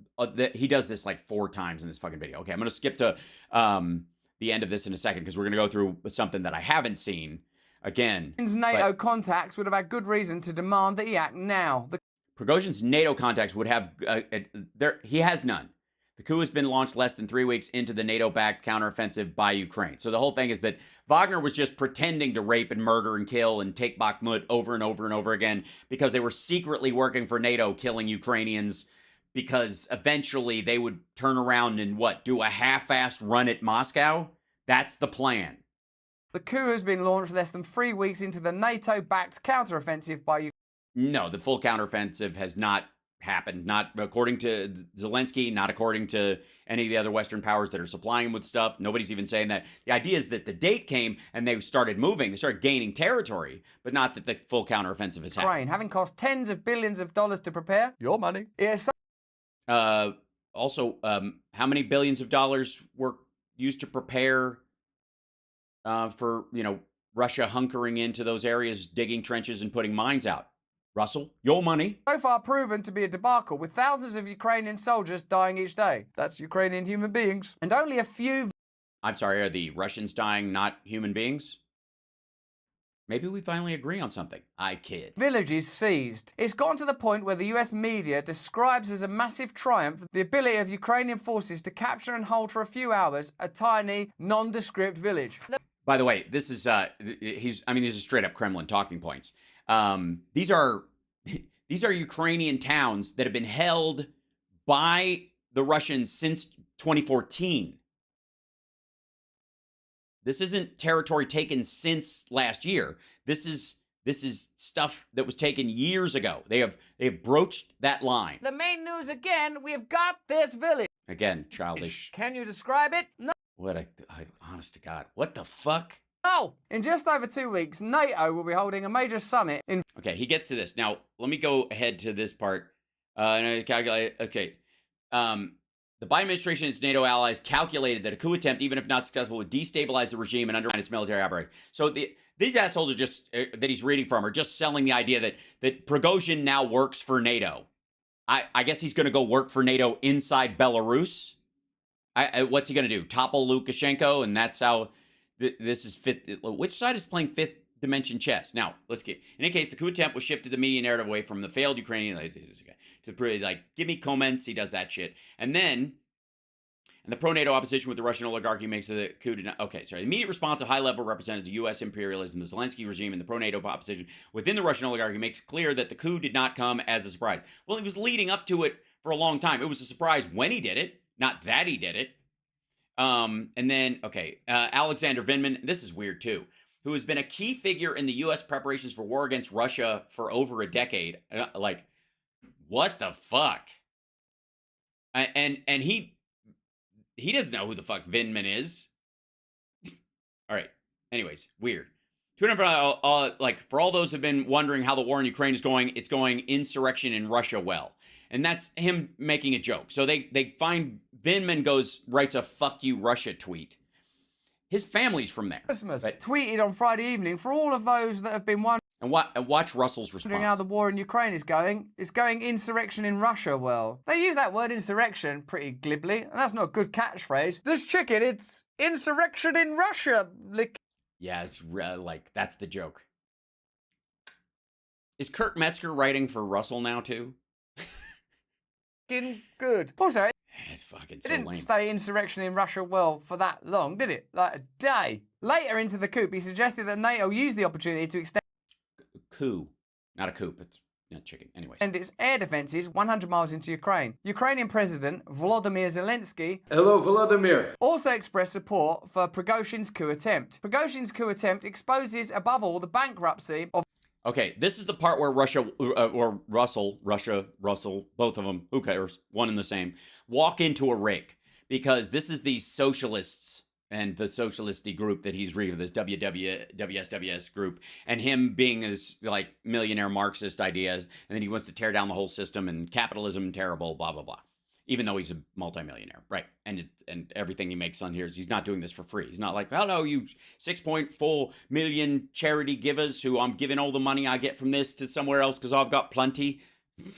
he does this like 4 times in this fucking video. Okay, I'm going to skip to the end of this in a second because we're going to go through something that I haven't seen. Again, NATO contacts would have had good reason to demand that he act now. Prigozhin's NATO contacts would have, he has none. The coup has been launched less than 3 weeks into the NATO-backed counteroffensive by Ukraine. So the whole thing is that Wagner was just pretending to rape and murder and kill and take Bakhmut over and over and over again because they were secretly working for NATO, killing Ukrainians, because eventually they would turn around and do a half-assed run at Moscow? That's the plan. The coup has been launched less than 3 weeks into the NATO-backed counteroffensive by Ukraine. No, the full counteroffensive has not happened. Not according to Zelensky, not according to any of the other Western powers that are supplying him with stuff. Nobody's even saying that. The idea is that the date came and they started moving. They started gaining territory, but not that the full counteroffensive has happened. Ukraine, having cost tens of billions of dollars to prepare. Your money. Yes. Also, how many billions of dollars were used to prepare for, Russia hunkering into those areas, digging trenches and putting mines out? Russell, your money. So far proven to be a debacle, with thousands of Ukrainian soldiers dying each day. That's Ukrainian human beings. And only a few... I'm sorry, are the Russians dying, not human beings? Maybe we finally agree on something. I kid. Villages seized. It's gotten to the point where the US media describes as a massive triumph the ability of Ukrainian forces to capture and hold for a few hours a tiny, nondescript village. By the way, this is these are straight up Kremlin talking points. These are Ukrainian towns that have been held by the Russians since 2014. This isn't territory taken since last year. This is stuff that was taken years ago. They have broached that line. The main news again, we've got this village. Again, childish. Can you describe it? No. Honest to God, what the fuck? No. In just over 2 weeks, NATO will be holding a major summit in... Okay, he gets to this. Now, let me go ahead to this part. And I calculate, okay. The Biden administration and its NATO allies calculated that a coup attempt, even if not successful, would destabilize the regime and undermine its military operation. So these assholes are just, that he's reading from, are just selling the idea that Prigozhin now works for NATO. I guess he's going to go work for NATO inside Belarus. What's he going to do? Topple Lukashenko? And that's how this is fifth. Which side is playing fifth dimension chess? Now, let's get. In any case, the coup attempt was shifted the media narrative away from the failed Ukrainian to give me comments. He does that shit. And the pro-NATO opposition with the Russian oligarchy makes the coup did not. Okay, sorry. The immediate response of high-level representatives of U.S. imperialism, the Zelensky regime, and the pro-NATO opposition within the Russian oligarchy makes clear that the coup did not come as a surprise. Well, it was leading up to it for a long time. It was a surprise when he did it, not that he did it. And then, Alexander Vindman, this is weird too, who has been a key figure in the U.S. preparations for war against Russia for over a decade. What the fuck? And he doesn't know who the fuck Vindman is. All right. Anyways, weird. For all those who've been wondering how the war in Ukraine is going, it's going insurrection in Russia well. And that's him making a joke. So they find Vindman writes a fuck you Russia tweet. His family's from there. Christmas tweeted on Friday evening for all of those that have been wondering. And watch Russell's response. How the war in Ukraine is going. It's going insurrection in Russia well. They use that word insurrection pretty glibly, and that's not a good catchphrase. This chicken, it's insurrection in Russia. Yeah, it's that's the joke. Is Kurt Metzger writing for Russell now too? Good. Also, it's fucking so lame. It didn't stay insurrection in Russia well for that long, did it? Like a day. Later into the coup, he suggested that NATO use the opportunity to extend... Coup. Not a coup, it's not chicken. Anyways. And its air defenses 100 miles into Ukraine. Ukrainian President Volodymyr Zelensky... Hello, Volodymyr. ...also expressed support for Prigozhin's coup attempt. Prigozhin's coup attempt exposes, above all, the bankruptcy of... Okay, this is the part where Russell, both of them, who cares, one and the same, walk into a rig. Because this is the socialists and the socialisty group that he's reading, this WSWS group, and him being his, millionaire Marxist ideas, and then he wants to tear down the whole system, and capitalism terrible, blah, blah, blah. Even though he's a multimillionaire, right? And everything he makes on here is he's not doing this for free. He's not like, hello, you 6.4 million charity givers who I'm giving all the money I get from this to somewhere else because I've got plenty.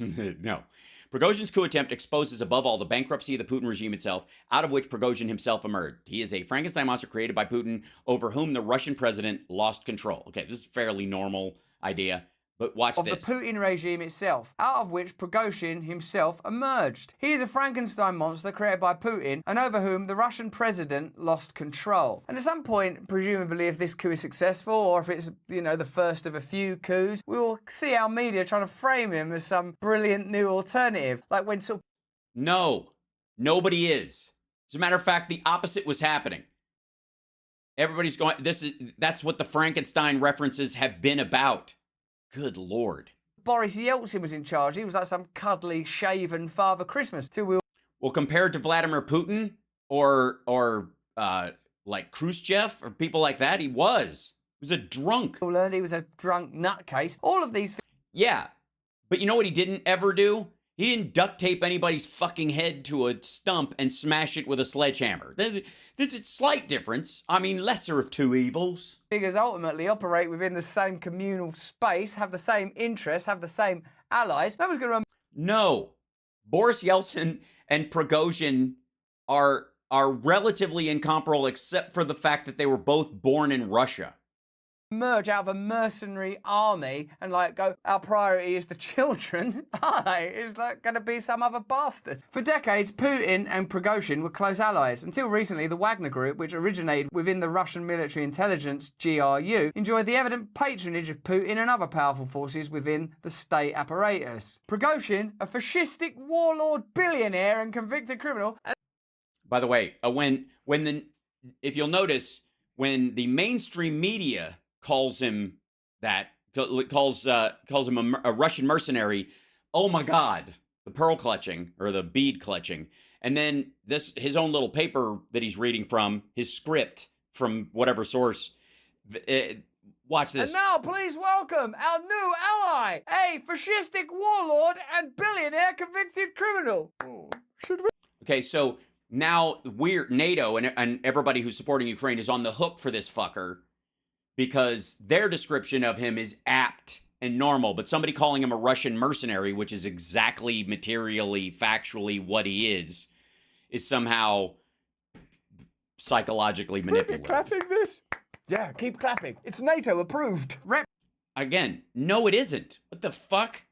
No. Prigozhin's coup attempt exposes above all the bankruptcy of the Putin regime itself, out of which Prigozhin himself emerged. He is a Frankenstein monster created by Putin over whom the Russian president lost control. Okay, this is a fairly normal idea. But watch of this. the Putin regime itself, out of which Prigozhin himself emerged. He is a Frankenstein monster created by Putin and over whom the Russian president lost control. And at some point, presumably if this coup is successful or if it's, the first of a few coups, we will see our media trying to frame him as some brilliant new alternative. Like when sort of... No, nobody is. As a matter of fact, the opposite was happening. Everybody's going, that's what the Frankenstein references have been about. Good Lord. Boris Yeltsin was in charge. He was like some cuddly, shaven Father Christmas. Well, compared to Vladimir Putin or like Khrushchev or people like that, he was a drunk. He was a drunk nutcase. All of these... Yeah, but you know what he didn't ever do? He didn't duct tape anybody's fucking head to a stump and smash it with a sledgehammer. There's a slight difference. I mean, lesser of two evils. Figures ultimately operate within the same communal space, have the same interests, have the same allies. No one's going to... No. Boris Yeltsin and Prigozhin are relatively incomparable except for the fact that they were both born in Russia. Emerge out of a mercenary army and go, our priority is the children. It's going to be some other bastard. For decades, Putin and Prigozhin were close allies. Until recently, the Wagner Group, which originated within the Russian military intelligence, GRU, enjoyed the evident patronage of Putin and other powerful forces within the state apparatus. Prigozhin, a fascistic warlord billionaire and convicted criminal... By the way, if you'll notice, when the mainstream media calls him a Russian mercenary, oh my God, the pearl clutching or the bead clutching. And then his own little paper that he's reading from, his script from whatever source. Watch this. And now please welcome our new ally, a fascistic warlord and billionaire convicted criminal. Okay, so now NATO and everybody who's supporting Ukraine is on the hook for this fucker, because their description of him is apt and normal, but somebody calling him a Russian mercenary, which is exactly materially, factually what he is somehow psychologically manipulative. Clapping this? Yeah, keep clapping. It's NATO approved. Again, no it isn't. What the fuck?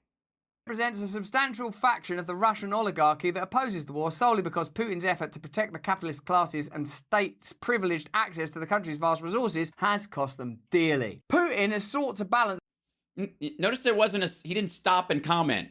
Represents a substantial faction of the Russian oligarchy that opposes the war solely because Putin's effort to protect the capitalist classes and states' privileged access to the country's vast resources has cost them dearly. Putin has sought to balance... Notice he didn't stop and comment.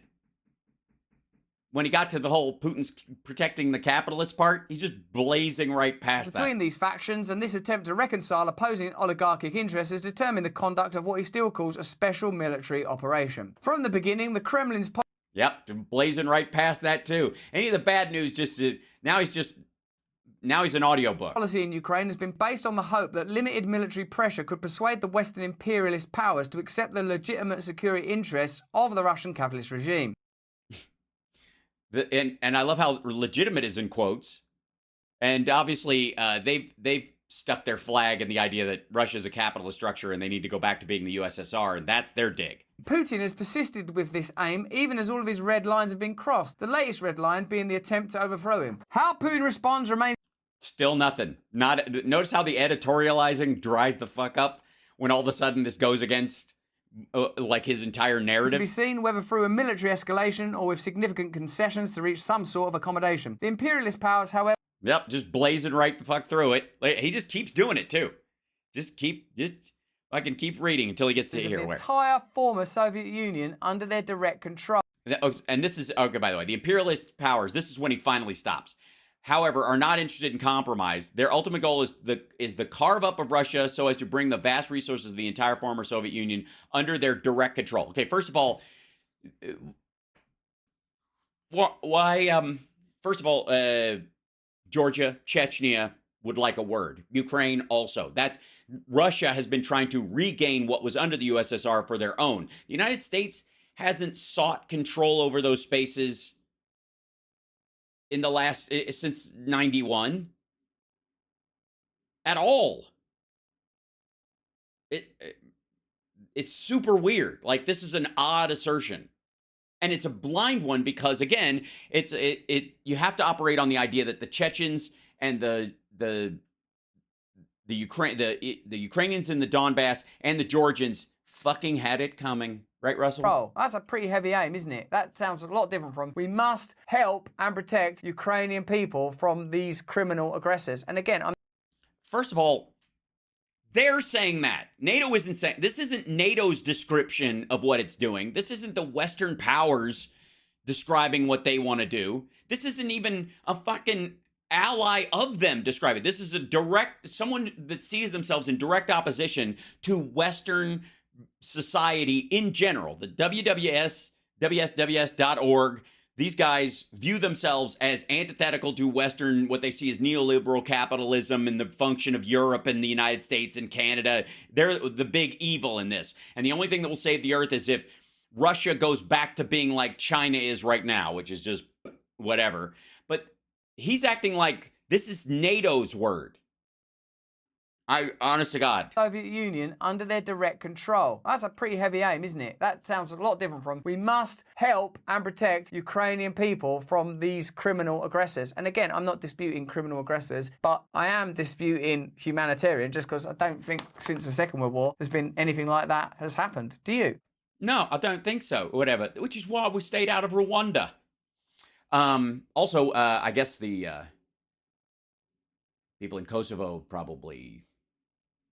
When he got to the whole Putin's protecting the capitalist part, he's just blazing right past that. Between these factions, and this attempt to reconcile opposing oligarchic interests has determined the conduct of what he still calls a special military operation. From the beginning, the Kremlin's... Yep, blazing right past that too. Any of the bad news now he's an audiobook. Policy in Ukraine has been based on the hope that limited military pressure could persuade the Western imperialist powers to accept the legitimate security interests of the Russian capitalist regime. And I love how legitimate is in quotes. And obviously, they've stuck their flag in the idea that Russia is a capitalist structure and they need to go back to being the USSR, and that's their dig. Putin has persisted with this aim even as all of his red lines have been crossed, the latest red line being the attempt to overthrow him. How Putin responds remains... Still nothing. Notice how the editorializing dries the fuck up when all of a sudden this goes against... like his entire narrative. To be seen whether through a military escalation or with significant concessions to reach some sort of accommodation. The imperialist powers, however... Yep, just blazing right the fuck through it. He just keeps doing it too. I can keep reading until he gets to here. The entire former Soviet Union under their direct control. And this is, okay, by the way, the imperialist powers, this is when he finally stops. However, are not interested in compromise. Their ultimate goal is the carve up of Russia so as to bring the vast resources of the entire former Soviet Union under their direct control. Okay, first of all, why? First of all, Georgia, Chechnya would like a word. Ukraine also. That Russia has been trying to regain what was under the USSR for their own. The United States hasn't sought control over those spaces in the last, since 91 at all. It's super weird. Like, this is an odd assertion. And it's a blind one because, again, you have to operate on the idea that the Chechens and the Ukrainians in the Donbass and the Georgians fucking had it coming. Right, Russell? Oh, that's a pretty heavy aim, isn't it? That sounds a lot different from, we must help and protect Ukrainian people from these criminal aggressors. And again, First of all, they're saying that. NATO isn't saying, this isn't NATO's description of what it's doing. This isn't the Western powers describing what they want to do. This isn't even a fucking ally of them describing. This is someone that sees themselves in direct opposition to Western society in general. The WSWS.org, these guys view themselves as antithetical to Western, what they see as neoliberal capitalism and the function of Europe and the United States and Canada. They're the big evil in this. And the only thing that will save the earth is if Russia goes back to being like China is right now, which is just whatever. But he's acting like this is NATO's word. Honest to God. Soviet Union under their direct control. That's a pretty heavy aim, isn't it? That sounds a lot different from, we must help and protect Ukrainian people from these criminal aggressors. And again, I'm not disputing criminal aggressors, but I am disputing humanitarian, just because I don't think since the Second World War there's been anything like that has happened. Do you? No, I don't think so. Whatever. Which is why we stayed out of Rwanda. Also, I guess the people in Kosovo probably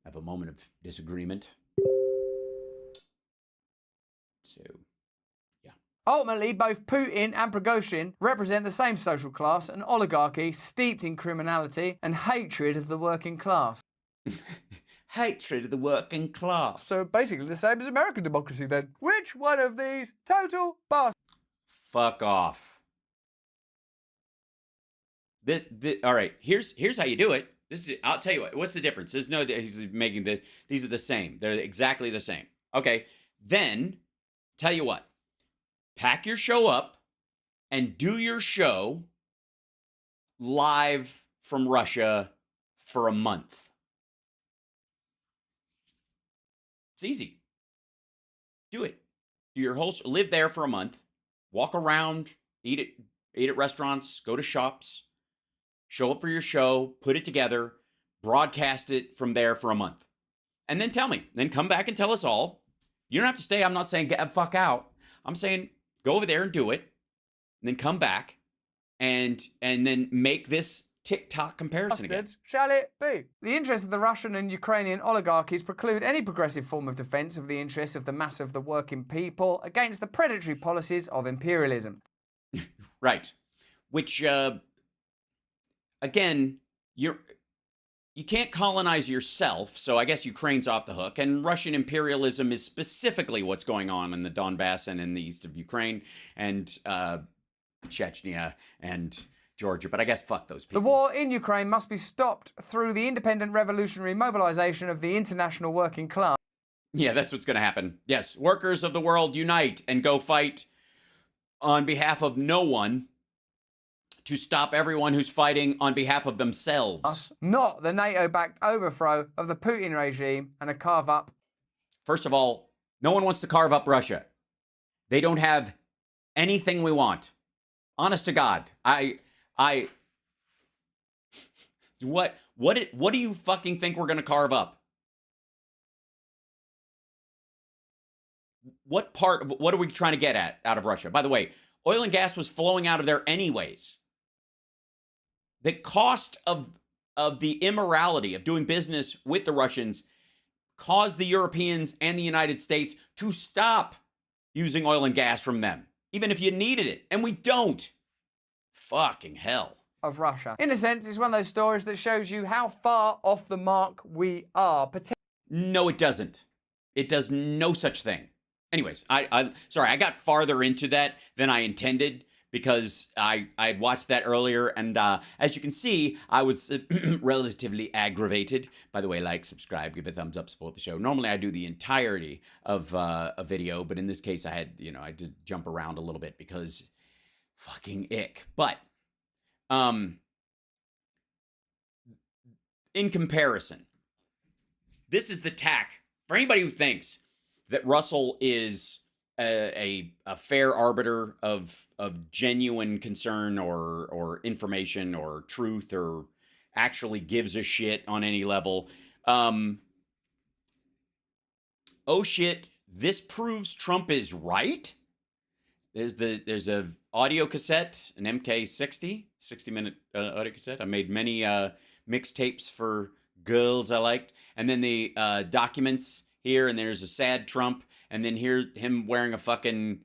have a moment of disagreement. So, yeah. Ultimately, both Putin and Prigozhin represent the same social class, an oligarchy steeped in criminality and hatred of the working class. Hatred of the working class. So basically the same as American democracy then. Which one of these total bastards? Fuck off. All right, here's how you do it. I'll tell you what's the difference? He's making these are the same. They're exactly the same. Okay, then tell you what. Pack your show up and do your show live from Russia for a month. It's easy. Do it. Do your whole live there for a month. Walk around, eat at restaurants, go to shops. Show up for your show, put it together, broadcast it from there for a month. And then tell me. Then come back and tell us all. You don't have to stay. I'm not saying get the fuck out. I'm saying go over there and do it. And then come back and then make this TikTok comparison again. Shall it be? The interests of the Russian and Ukrainian oligarchies preclude any progressive form of defense of the interests of the mass of the working people against the predatory policies of imperialism. Right. Which, again, you can't colonize yourself, so I guess Ukraine's off the hook. And Russian imperialism is specifically what's going on in the Donbass and in the east of Ukraine and Chechnya and Georgia. But I guess fuck those people. The war in Ukraine must be stopped through the independent revolutionary mobilization of the international working class. Yeah, that's what's going to happen. Yes, workers of the world unite and go fight on behalf of no one, to stop everyone who's fighting on behalf of themselves. Not the NATO-backed overthrow of the Putin regime and a carve-up. First of all, no one wants to carve up Russia. They don't have anything we want. Honest to God. What do you fucking think we're going to carve up? What are we trying to get out of Russia? By the way, oil and gas was flowing out of there anyways. The cost of the immorality of doing business with the Russians caused the Europeans and the United States to stop using oil and gas from them, even if you needed it. And we don't. Fucking hell. Of Russia. In a sense, it's one of those stories that shows you how far off the mark we are. No, it doesn't. It does no such thing. Anyways, sorry, I got farther into that than I intended, because I had watched that earlier, and as you can see, I was relatively aggravated. By the way, like, subscribe, give a thumbs up, support the show. Normally, I do the entirety of a video, but in this case, I had to jump around a little bit because fucking ick. But in comparison, this is the tack for anybody who thinks that Russell is a fair arbiter of genuine concern or information or truth or actually gives a shit on any level. Oh shit, this proves Trump is right. There's a audio cassette, an MK60, 60-minute audio cassette. I made many mixtapes for girls I liked. And then the documents here, and there's a sad Trump. And then here, him wearing a fucking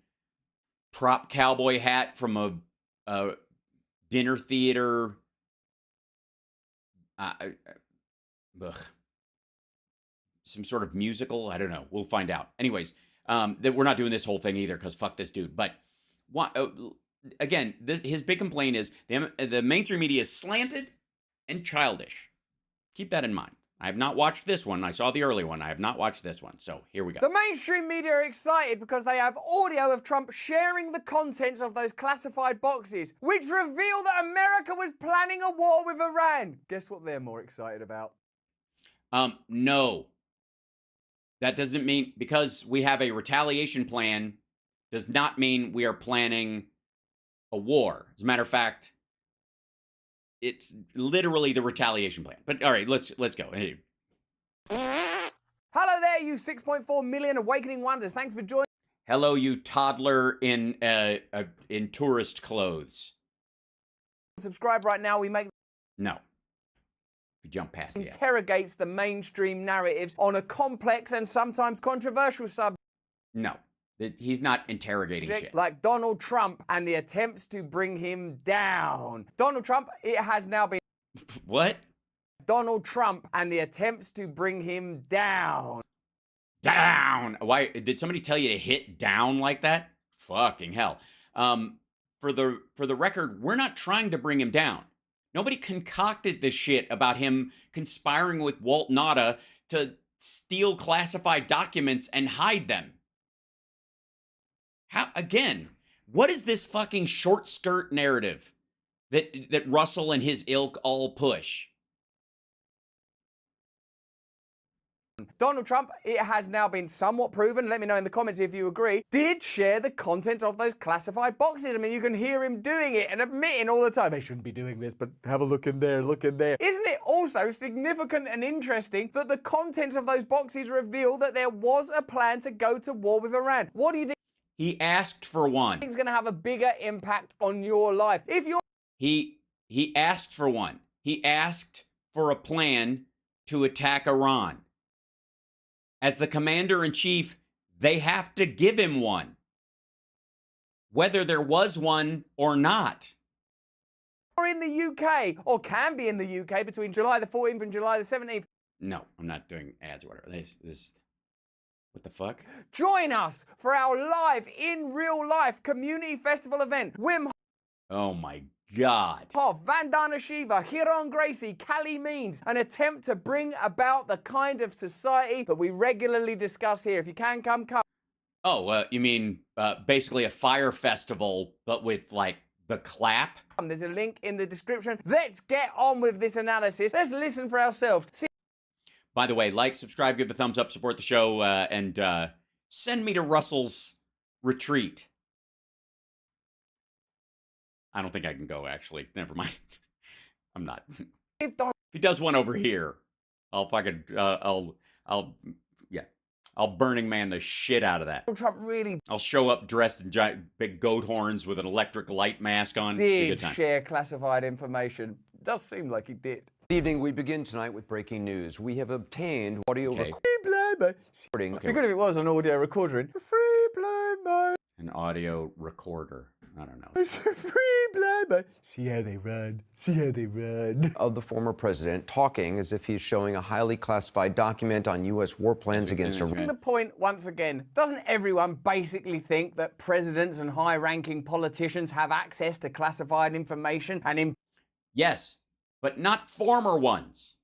prop cowboy hat from a dinner theater. Some sort of musical. I don't know. We'll find out. Anyways, that we're not doing this whole thing either because fuck this dude. But again, his big complaint is the mainstream media is slanted and childish. Keep that in mind. I have not watched this one. I saw the early one. I have not watched this one. So here we go. The mainstream media are excited because they have audio of Trump sharing the contents of those classified boxes, which reveal that America was planning a war with Iran. Guess what they're more excited about? No. That doesn't mean, because we have a retaliation plan, does not mean we are planning a war. As a matter of fact, it's literally the retaliation plan. But all right, let's go. Hey. Hello there, you 6.4 million awakening wonders. Thanks for joining. Hello, you toddler in tourist clothes. Subscribe right now. We make No. If you jump past the ad. interrogates the mainstream narratives on a complex and sometimes controversial subject. No. He's not interrogating shit. Like Donald Trump and the attempts to bring him down. Donald Trump, it has now been. What? Donald Trump and the attempts to bring him down. Down. Why did somebody tell you to hit down like that? Fucking hell. For the record, we're not trying to bring him down. Nobody concocted this shit about him conspiring with Walt Nauta to steal classified documents and hide them. How, again, what is this fucking short skirt narrative that Russell and his ilk all push? Donald Trump, it has now been somewhat proven, let me know in the comments if you agree, did share the content of those classified boxes. I mean, you can hear him doing it and admitting all the time, they shouldn't be doing this, but have a look in there, look in there. Isn't it also significant and interesting that the contents of those boxes reveal that there was a plan to go to war with Iran? What do you think? He asked for one. It's going to have a bigger impact on your life. If you're... He asked for one. He asked for a plan to attack Iran. As the commander-in-chief, they have to give him one, whether there was one or not. Or in the UK, or can be in the UK between July the 14th and July the 17th. No, I'm not doing ads or whatever. This what the fuck? Join us for our live, in real life community festival event. Wim Oh my God. Hof, Vandana Shiva, Hiron Gracie, Callie Means, an attempt to bring about the kind of society that we regularly discuss here. If you can come. Oh, you mean basically a fire festival, but with like the clap? There's a link in the description. Let's get on with this analysis. Let's listen for ourselves. By the way, like, subscribe, give a thumbs up, support the show, and send me to Russell's retreat. I don't think I can go, actually. Never mind. I'm not. If he does one over here, I'll fucking, I'll Burning Man the shit out of that. Trump really I'll show up dressed in giant, big goat horns with an electric light mask on. did share classified information. Does seem like he did. Good evening. We begin tonight with breaking news. We have obtained audio recording. It'd be good if it was an audio recorder. Free play, An audio recorder. I don't know. it's a free play, See how they run. See how they run. Of the former president talking as if he's showing a highly classified document on U.S. war plans against Iran. The point, once again, doesn't everyone basically think that presidents and high-ranking politicians have access to classified information and Yes, but not former ones.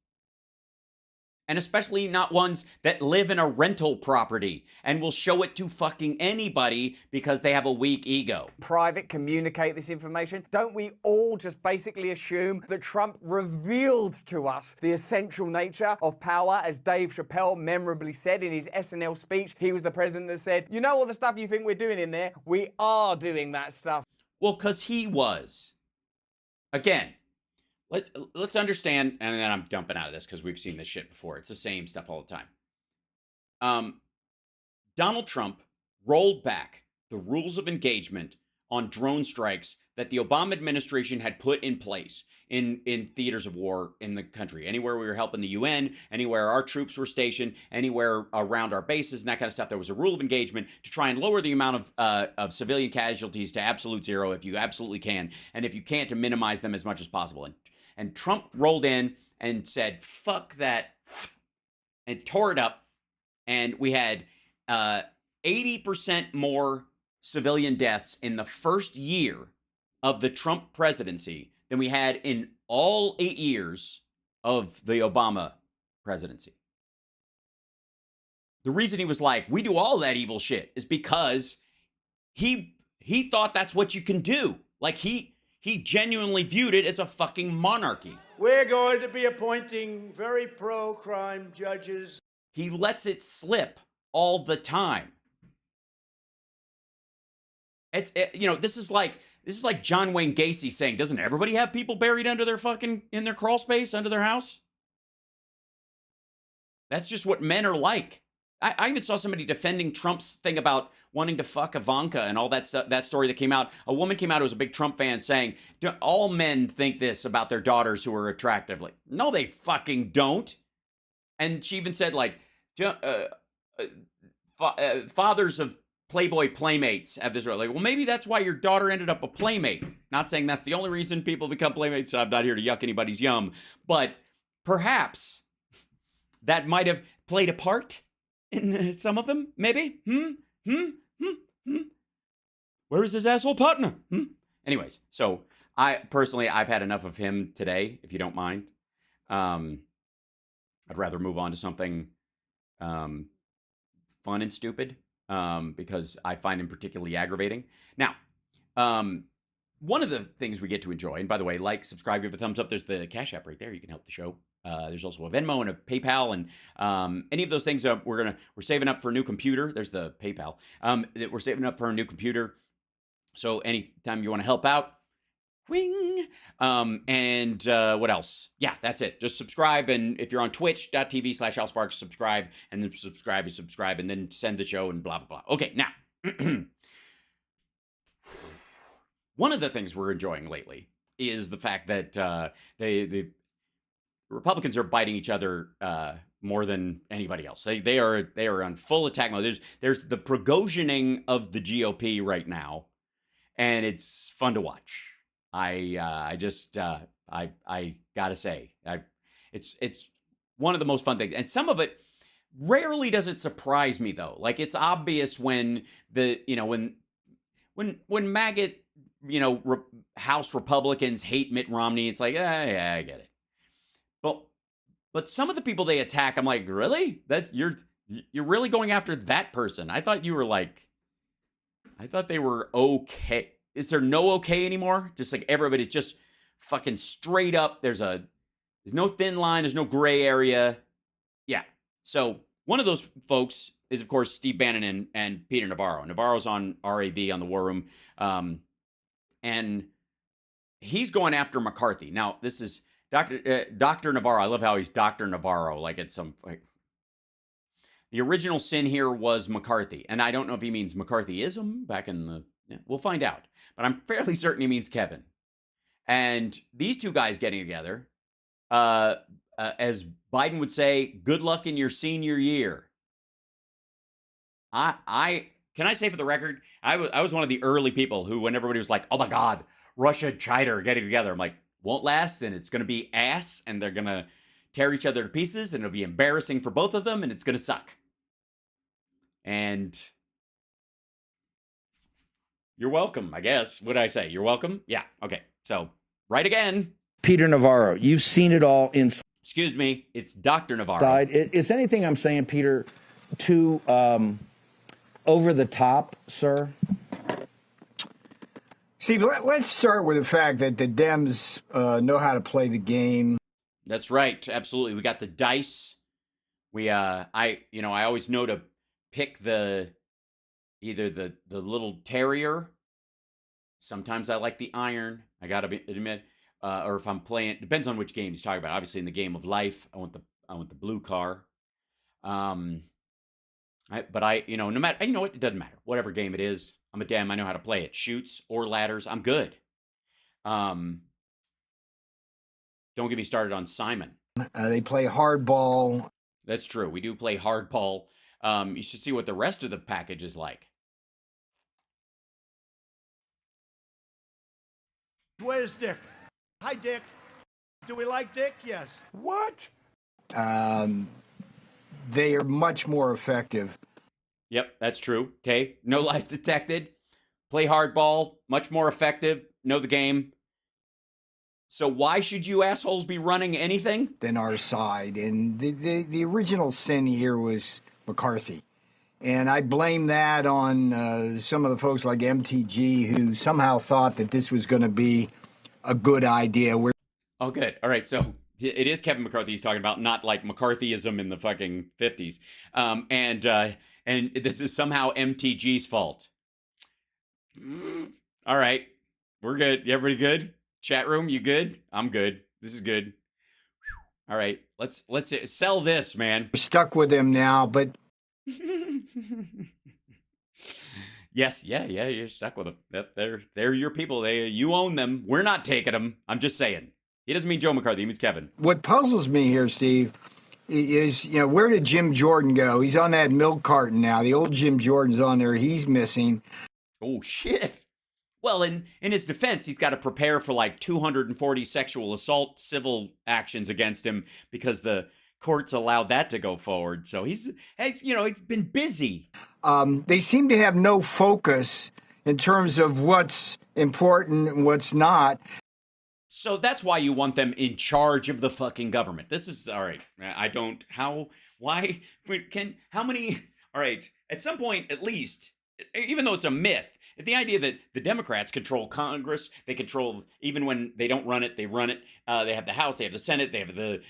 And especially not ones that live in a rental property and will show it to fucking anybody because they have a weak ego. private communicate this information? Don't we all just basically assume that Trump revealed to us the essential nature of power, as Dave Chappelle memorably said in his SNL speech? He was the president that said, you know all the stuff you think we're doing in there? We are doing that stuff. Well, because he was. Again, let's understand, and then I'm dumping out of this because we've seen this shit before. It's the same stuff all the time. Donald Trump rolled back the rules of engagement on drone strikes that the Obama administration had put in place in theaters of war in the country. Anywhere we were helping the UN, anywhere our troops were stationed, anywhere around our bases and that kind of stuff, there was a rule of engagement to try and lower the amount of civilian casualties to absolute zero if you absolutely can, and if you can't, to minimize them as much as possible. And Trump rolled in and said, fuck that, and tore it up, and we had 80% more civilian deaths in the first year of the Trump presidency than we had in all 8 years of the Obama presidency. The reason he was like, we do all that evil shit, is because he thought that's what you can do. Like, he genuinely viewed it as a fucking monarchy. We're going to be appointing very pro-crime judges. He lets it slip all the time. This is like John Wayne Gacy saying, doesn't everybody have people buried under their in their crawl space under their house? That's just what men are like. I even saw somebody defending Trump's thing about wanting to fuck Ivanka and all that stuff, that story that came out. A woman came out who was a big Trump fan saying, all men think this about their daughters who are attractive. Like, no, they fucking don't. And she even said, like, fathers of Playboy playmates have this right. Like, well, maybe that's why your daughter ended up a playmate. Not saying that's the only reason people become playmates. I'm not here to yuck anybody's yum. But perhaps that might have played a part in some of them, maybe? Where is his asshole partner? Anyways, so I've had enough of him today, if you don't mind. I'd rather move on to something fun and stupid, because I find him particularly aggravating. Now, one of the things we get to enjoy, and by the way, like, subscribe, give a thumbs up. There's the Cash App right there. You can help the show. There's also a Venmo and a PayPal, and any of those things. We're saving up for a new computer. There's the PayPal. We're saving up for a new computer. So anytime you want to help out, wing. And what else? Yeah, that's it. Just subscribe, and if you're on twitch.tv/AlSparks, subscribe, and then subscribe, and then send the show and blah blah blah. Okay, now. One of the things we're enjoying lately is the fact that the Republicans are biting each other more than anybody else. They are on full attack mode. There's the Prigozhining of the GOP right now, and it's fun to watch. I gotta say, it's one of the most fun things, and some of it rarely does it surprise me though. Like, it's obvious when when maggot House Republicans hate Mitt Romney. It's like, yeah, I get it. But some of the people they attack, I'm like, really? You're really going after that person? I thought they were okay. Is there no okay anymore? Just like everybody's just fucking straight up. There's no thin line. There's no gray area. Yeah. So one of those folks is, of course, Steve Bannon and Peter Navarro. Navarro's on RAV on the War Room. And he's going after McCarthy. Now, this is Dr. Navarro. I love how he's Dr. Navarro. Like, it's the original sin here was McCarthy. And I don't know if he means McCarthyism back in the... Yeah, we'll find out. But I'm fairly certain he means Kevin. And these two guys getting together, as Biden would say, good luck in your senior year. Can I say for the record, I was one of the early people who, when everybody was like, oh my God, Russia and China are getting together, I'm like, won't last, and it's going to be ass, and they're going to tear each other to pieces, and it'll be embarrassing for both of them, and it's going to suck. And you're welcome, I guess. What did I say? You're welcome? Yeah, okay. So, right again. Peter Navarro, you've seen it all in... Excuse me, it's Dr. Navarro. Is anything I'm saying, Peter, too over the top, sir? Steve, let's start with the fact that the Dems know how to play the game. That's right, absolutely. We got the dice. I always know to pick either the little terrier. Sometimes I like the iron. I gotta admit, or if I'm playing, depends on which game he's talking about. Obviously, in the game of life, I want the blue car. No matter, you know what? It doesn't matter. Whatever game it is, I'm a damn. I know how to play it. Shoots or ladders, I'm good. Don't get me started on Simon. They play hardball. That's true. We do play hardball. You should see what the rest of the package is like. Where's Dick? Hi, Dick. Do we like Dick? Yes. What? They are much more effective. Yep, that's true. Okay, no lies detected. Play hardball, much more effective. Know the game. So why should you assholes be running anything? Than our side. And the original sin here was McCarthy. And I blame that on some of the folks like MTG who somehow thought that this was going to be a good idea. Oh, good. All right, so it is Kevin McCarthy he's talking about, not like McCarthyism in the fucking 50s. And this is somehow MTG's fault. All right, we're good. Everybody good? Chat room, you good? I'm good. This is good. All right, let's sell this, man. We're stuck with them now, but yes, yeah, you're stuck with them. They're your people. You own them. We're not taking them. I'm just saying. He doesn't mean Joe McCarthy. He means Kevin. What puzzles me here, Steve, is, where did Jim Jordan go? He's on that milk carton now. The old Jim Jordan's on there. He's missing. Oh, shit. Well, in his defense, he's got to prepare for like 240 sexual assault civil actions against him because the courts allowed that to go forward. So he's been busy. They seem to have no focus in terms of what's important and what's not. So that's why you want them in charge of the fucking government. This is, all right, all right, at some point, at least, even though it's a myth, the idea that the Democrats control Congress, they control, even when they don't run it, they run it. They have the House, they have the Senate, they have the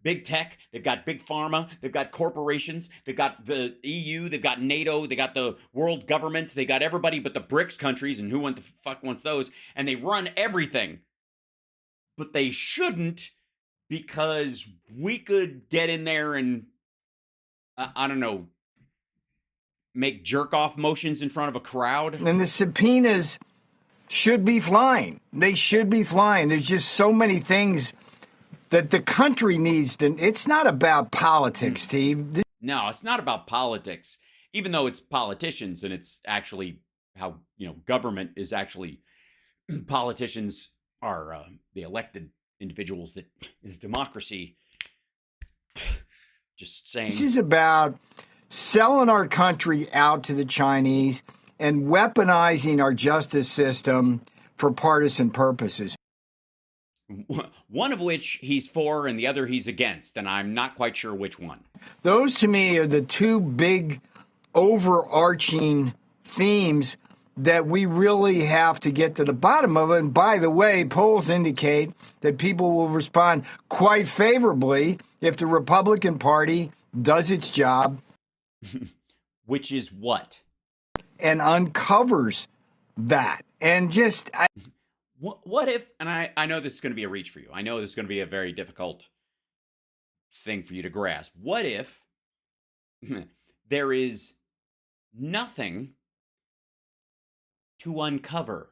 big tech, they've got big pharma, they've got corporations, they've got the EU, they've got NATO, they got the world government, they got everybody but the BRICS countries, and who the fuck wants those? And they run everything. But they shouldn't, because we could get in there and, I don't know, make jerk-off motions in front of a crowd. And the subpoenas should be flying. They should be flying. There's just so many things that the country needs to... It's not about politics, Steve. No, it's not about politics, even though it's politicians, and it's actually how, government is actually... Politicians are the elected individuals that, in a democracy, just saying... This is about selling our country out to the Chinese and weaponizing our justice system for partisan purposes. One of which he's for and the other he's against, and I'm not quite sure which one. Those, to me, are the two big overarching themes that we really have to get to the bottom of it. And by the way, polls indicate that people will respond quite favorably if the Republican Party does its job. Which is what? And uncovers that. And just... What if, and I know this is going to be a reach for you. I know this is going to be a very difficult thing for you to grasp. What if there is nothing to uncover?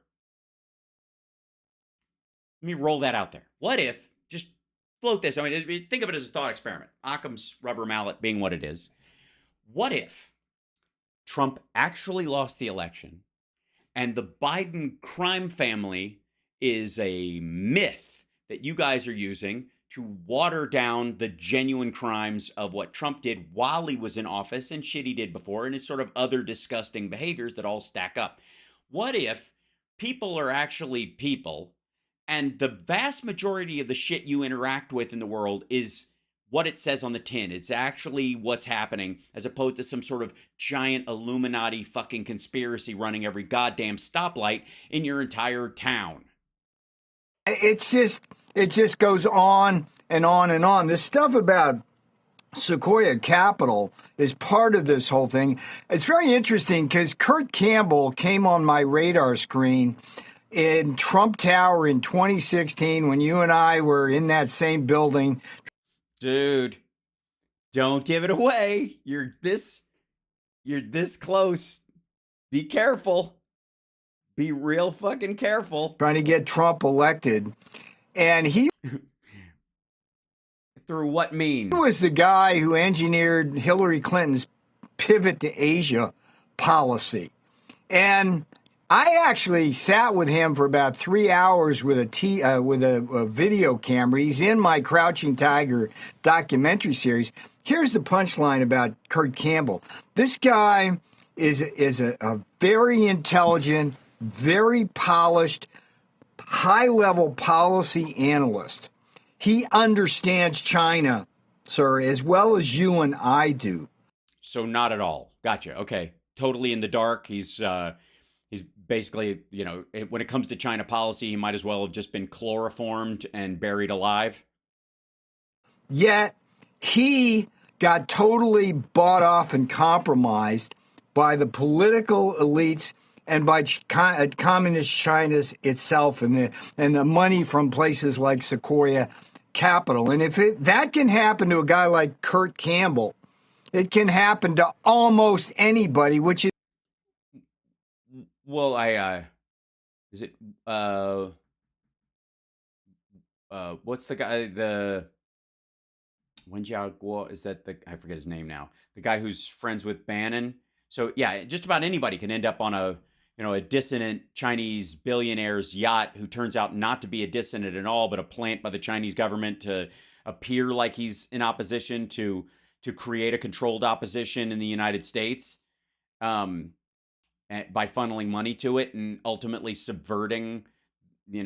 Let me roll that out there. What if, just float this, think of it as a thought experiment. Occam's rubber mallet being what it is. What if Trump actually lost the election and the Biden crime family is a myth that you guys are using to water down the genuine crimes of what Trump did while he was in office and shit he did before and his sort of other disgusting behaviors that all stack up? What if people are actually people and the vast majority of the shit you interact with in the world is what it says on the tin? It's actually what's happening, as opposed to some sort of giant Illuminati fucking conspiracy running every goddamn stoplight in your entire town. It just goes on and on and on. This stuff about Sequoia Capital is part of this whole thing. It's very interesting because Kurt Campbell came on my radar screen in Trump Tower in 2016 when you and I were in that same building. Dude, don't give it away. You're this close. Be careful. Be real fucking careful. Trying to get Trump elected. And he Through what means? was the guy who engineered Hillary Clinton's pivot to Asia policy. And I actually sat with him for about 3 hours with a video camera. He's in my Crouching Tiger documentary series. Here's the punchline about Kurt Campbell. This guy is a very intelligent, very polished, high-level policy analyst. He understands China, sir, as well as you and I do. So not at all. Gotcha. Okay. Totally in the dark. He's basically, you know, when it comes to China policy, he might as well have just been chloroformed and buried alive. Yet he got totally bought off and compromised by the political elites and by communist China itself and the money from places like Sequoia Capital. And if that can happen to a guy like Kurt Campbell, it can happen to almost anybody, which is... Well, is it, what's the guy, Wenjiao, is that I forget his name now, the guy who's friends with Bannon. So yeah, just about anybody can end up on a dissonant Chinese billionaire's yacht who turns out not to be a dissonant at all, but a plant by the Chinese government to appear like he's in opposition to create a controlled opposition in the United States, by funneling money to it and ultimately subverting, I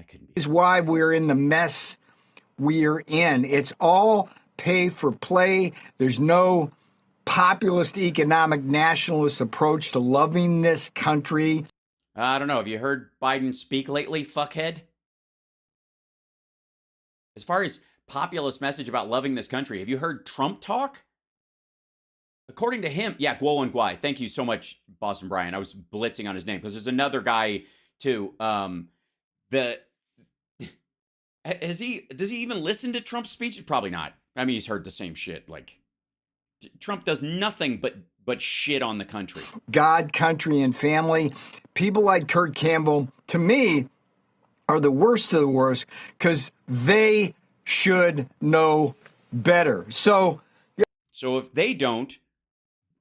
couldn't be. Is why we're in the mess we're in. It's all pay for play. There's no populist economic nationalist approach to loving this country. I don't know. Have you heard Biden speak lately, fuckhead? As far as populist message about loving this country, have you heard Trump talk? According to him, yeah, Guo and Guai. Thank you so much, Boston Brian. I was blitzing on his name because there's another guy too. Does he even listen to Trump's speeches? Probably not. I mean, he's heard the same shit. Like, Trump does nothing but shit on the country. God, country, and family. People like Kurt Campbell, to me, are the worst of the worst because they should know better. So if they don't,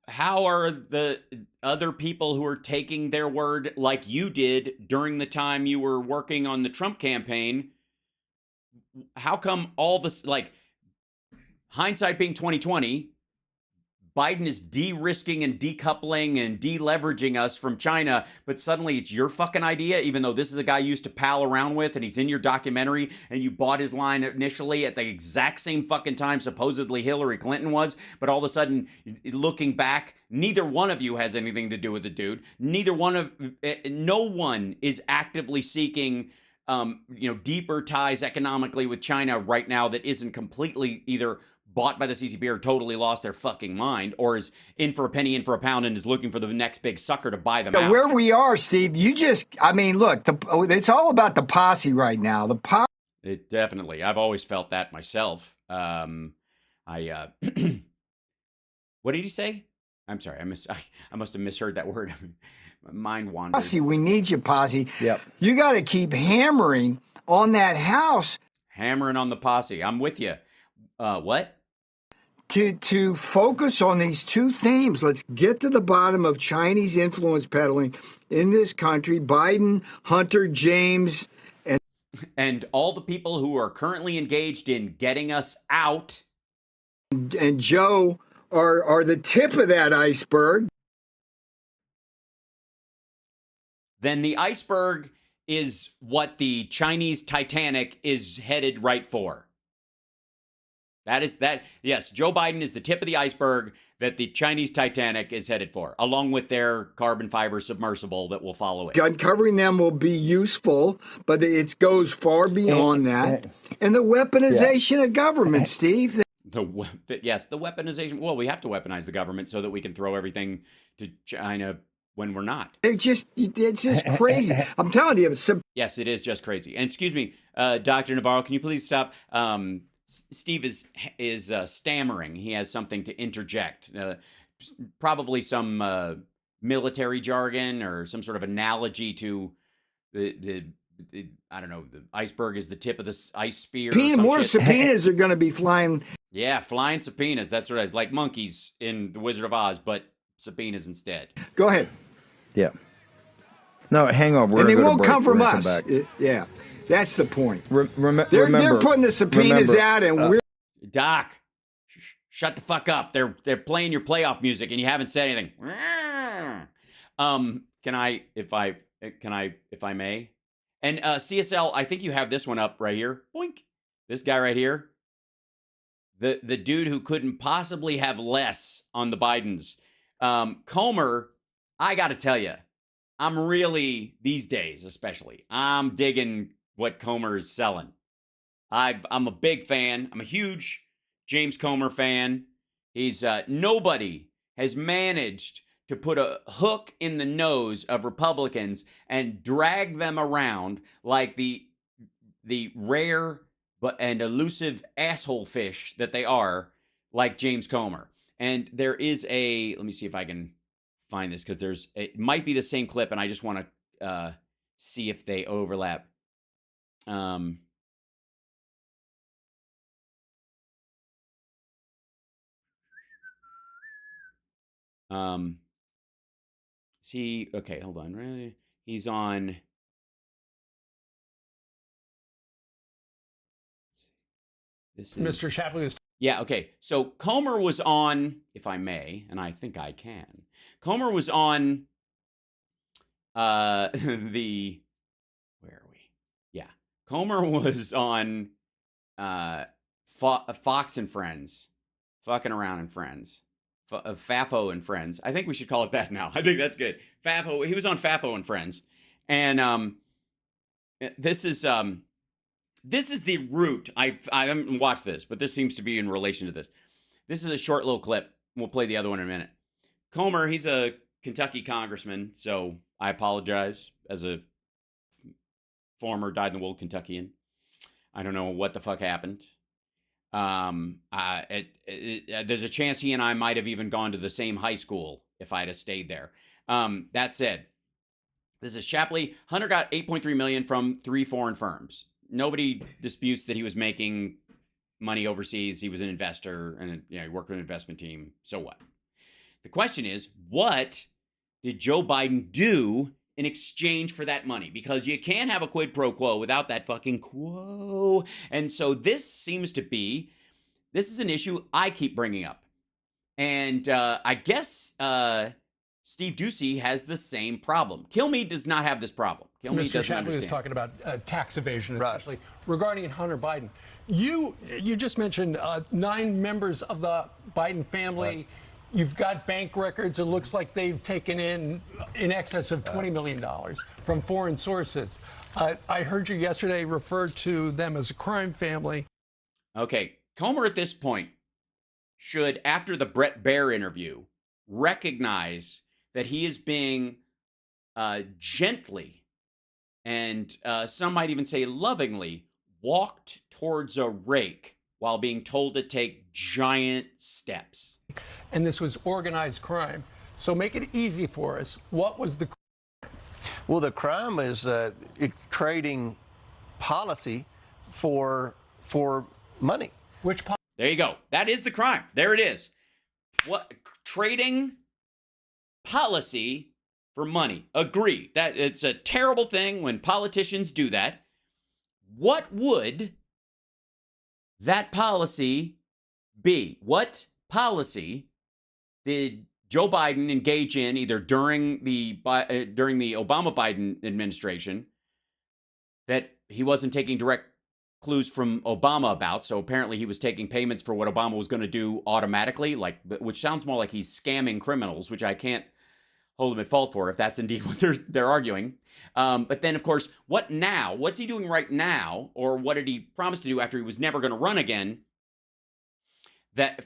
how are the other people who are taking their word like you did during the time you were working on the Trump campaign? How come all this, like, hindsight being 2020, Biden is de-risking and decoupling and deleveraging us from China, but suddenly it's your fucking idea, even though this is a guy you used to pal around with and he's in your documentary and you bought his line initially at the exact same fucking time supposedly Hillary Clinton was, but all of a sudden, looking back, neither one of you has anything to do with the dude. No one is actively seeking deeper ties economically with China right now that isn't completely either bought by the CCP or totally lost their fucking mind, or is in for a penny, in for a pound, and is looking for the next big sucker to buy them out. Where we are, Steve, look, it's all about the posse right now. It definitely. I've always felt that myself. What did he say? I'm sorry, I must have misheard that word. My mind wandered. Posse, we need you, posse. Yep. You got to keep hammering on that house. Hammering on the posse. I'm with you. What? To focus on these two themes. Let's get to the bottom of Chinese influence peddling in this country. Biden, Hunter, James, and all the people who are currently engaged in getting us out. And Joe are the tip of that iceberg. Then the iceberg is what the Chinese Titanic is headed right for. Yes, Joe Biden is the tip of the iceberg that the Chinese Titanic is headed for, along with their carbon fiber submersible that will follow it. Uncovering them will be useful, but it goes far beyond that. And the weaponization of government, Steve. Yes, the weaponization. Well, we have to weaponize the government so that we can throw everything to China when we're not. It's just crazy. I'm telling you. Yes, it is just crazy. And excuse me, Dr. Navarro, can you please stop Steve is stammering. He has something to interject. Probably some military jargon or some sort of analogy to the I don't know, the iceberg is the tip of the ice sphere. More subpoenas are going to be flying. Yeah, flying subpoenas. That's what it is. Like monkeys in The Wizard of Oz, but subpoenas instead. Go ahead. Yeah. No, hang on. And they won't come from us. Yeah, that's the point. They're putting the subpoenas out, and we're. Doc, shut the fuck up. They're playing your playoff music, and you haven't said anything. Can I, if I may? And CSL, I think you have this one up right here. Boink. This guy right here. The dude who couldn't possibly have less on the Bidens. Comer, I got to tell you, I'm really, these days especially, I'm digging what Comer is selling. I'm a big fan. I'm a huge James Comer fan. He's nobody has managed to put a hook in the nose of Republicans and drag them around like the rare and elusive asshole fish that they are, like James Comer. And there is let me see if I can find this, because it might be the same clip, and I just want to see if they overlap. See, okay, hold on. Really? He's on. This is Mr. Shapley was. Yeah, okay. So Comer was on, if I may, and I think I can. Comer was on where are we? Yeah. Comer was on Fox and Friends. Fucking Around and Friends. Fafo and Friends. I think we should call it that now. I think that's good. Fafo. He was on Fafo and Friends. And this is the root. I haven't watched this, but this seems to be in relation to this. This is a short little clip. We'll play the other one in a minute. Comer, he's a Kentucky congressman, so I apologize as a former dyed-in-the-wool Kentuckian. I don't know what the fuck happened. There's a chance he and I might have even gone to the same high school if I'd have stayed there. That said, this is Shapley. Hunter got $8.3 million from 3 foreign firms. Nobody disputes that he was making money overseas. He was an investor and he worked with an investment team. So what? The question is, what did Joe Biden do in exchange for that money? Because you can't have a quid pro quo without that fucking quo. And so this is an issue I keep bringing up. And I guess Steve Doocy has the same problem. Kilmeade does not have this problem. Kilmeade Mr. Shapley was talking about tax evasion, especially regarding Hunter Biden. You just mentioned 9 members of the Biden family. Right. You've got bank records. It looks like they've taken in excess of $20 million from foreign sources. I heard you yesterday refer to them as a crime family. Okay. Comer at this point should, after the Brett Baer interview, recognize that he is being gently and some might even say lovingly walked towards a rake while being told to take giant steps. And this was organized crime. So make it easy for us. What was the crime? Well, the crime is trading policy for money. Which policy? There you go. That is the crime. There it is. What trading policy for money. Agree. That it's a terrible thing when politicians do that. What would that policy be? What policy did Joe Biden engage in either during the Obama-Biden administration that he wasn't taking direct clues from Obama about? So apparently he was taking payments for what Obama was going to do automatically, which sounds more like he's scamming criminals, which I can't hold him at fault for if that's indeed what they're arguing. But then, of course, what now? What's he doing right now? Or what did he promise to do after he was never going to run again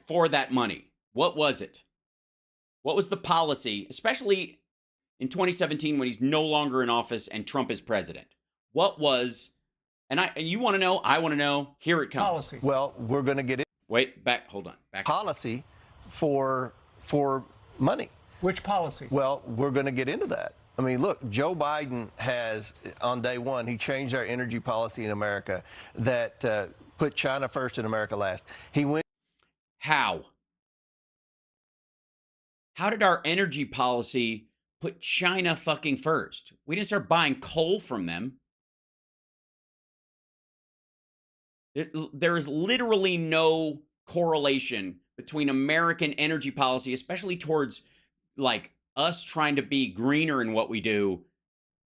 for that money? What was it? What was the policy, especially in 2017 when he's no longer in office and Trump is president? What was And you want to know, I want to know, here it comes. Policy. Well, we're going to get it. Wait, hold on. Policy for money. Which policy? Well, we're going to get into that. I mean, look, Joe Biden has, on day one, he changed our energy policy in America that put China first and America last. He went. How? How did our energy policy put China fucking first? We didn't start buying coal from them. There is literally no correlation between American energy policy, especially towards like us trying to be greener in what we do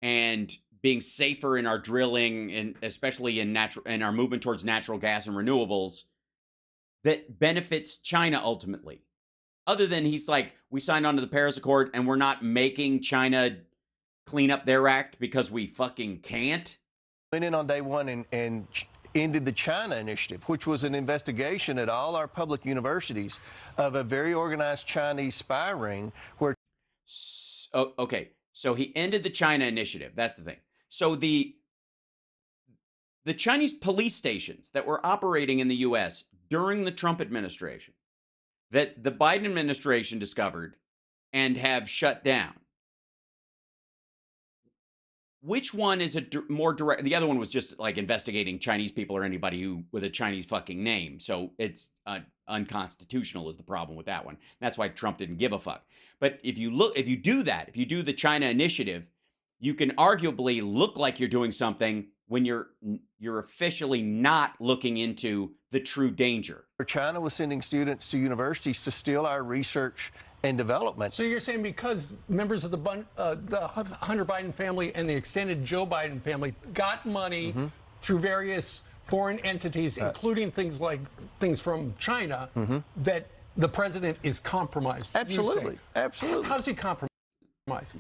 and being safer in our drilling, and especially in our movement towards natural gas and renewables, that benefits China ultimately. Other than he's like, we signed on to the Paris Accord and we're not making China clean up their act because we fucking can't. Went in on day one and ended the China Initiative, which was an investigation at all our public universities of a very organized Chinese spy ring where. Okay, so he ended the China Initiative. That's the thing. So the Chinese police stations that were operating in the U.S. during the Trump administration, that the Biden administration discovered and have shut down, which one is more direct? The other one was just like investigating Chinese people or anybody who with a Chinese fucking name. So it's unconstitutional is the problem with that one. That's why Trump didn't give a fuck. But if you do the China Initiative, you can arguably look like you're doing something when you're officially not looking into the true danger. China was sending students to universities to steal our research and development. So you're saying because members of the Hunter Biden family and the extended Joe Biden family got money through various foreign entities, including things from China, that the president is compromised? Absolutely, absolutely. How does he compromise?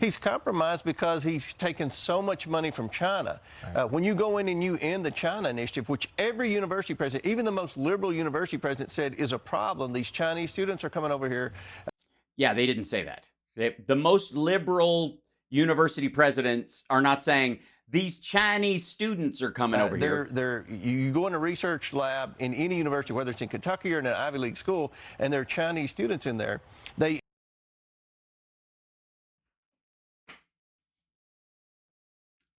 He's compromised because he's taken so much money from China. Right. When you go in and you end the China Initiative, which every university president, even the most liberal university president, said is a problem, these Chinese students are coming over here. Yeah, they didn't say that. The most liberal university presidents are not saying these Chinese students are coming over here. You go in a research lab in any university, whether it's in Kentucky or in an Ivy League school, and there are Chinese students in there.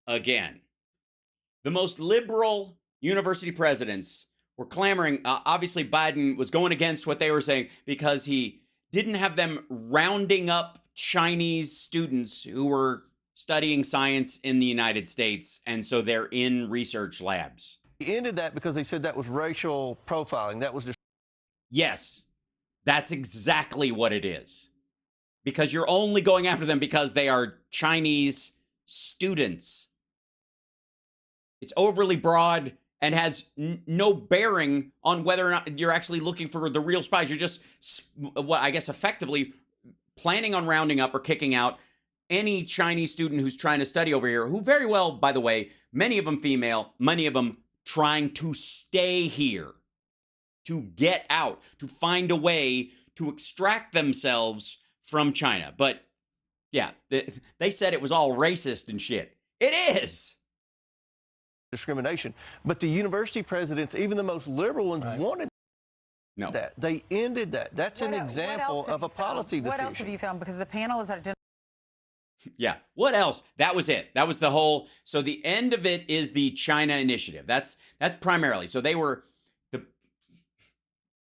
Again, the most liberal university presidents were clamoring. Obviously, Biden was going against what they were saying because he didn't have them rounding up Chinese students who were studying science in the United States, and so they're in research labs. He ended that because they said that was racial profiling. That was just. Yes, that's exactly what it is. Because you're only going after them because they are Chinese students. It's overly broad and has no bearing on whether or not you're actually looking for the real spies. You're just, I guess, effectively planning on rounding up or kicking out any Chinese student who's trying to study over here, who very well, by the way, many of them female, many of them trying to stay here, to get out, to find a way to extract themselves from China. But yeah, they said it was all racist and shit. It is. Discrimination. But the university presidents, even the most liberal ones, wanted that. They ended that. That's an example of a policy decision. What else have you found? Because the panel is at. Yeah. What else? That was it. That was the whole. So the end of it is the China Initiative. That's primarily. So they were all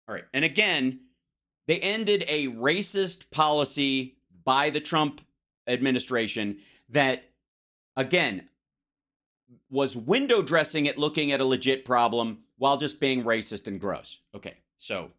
right. And again, they ended a racist policy by the Trump administration that, again, was window dressing it, looking at a legit problem while just being racist and gross. Okay, so.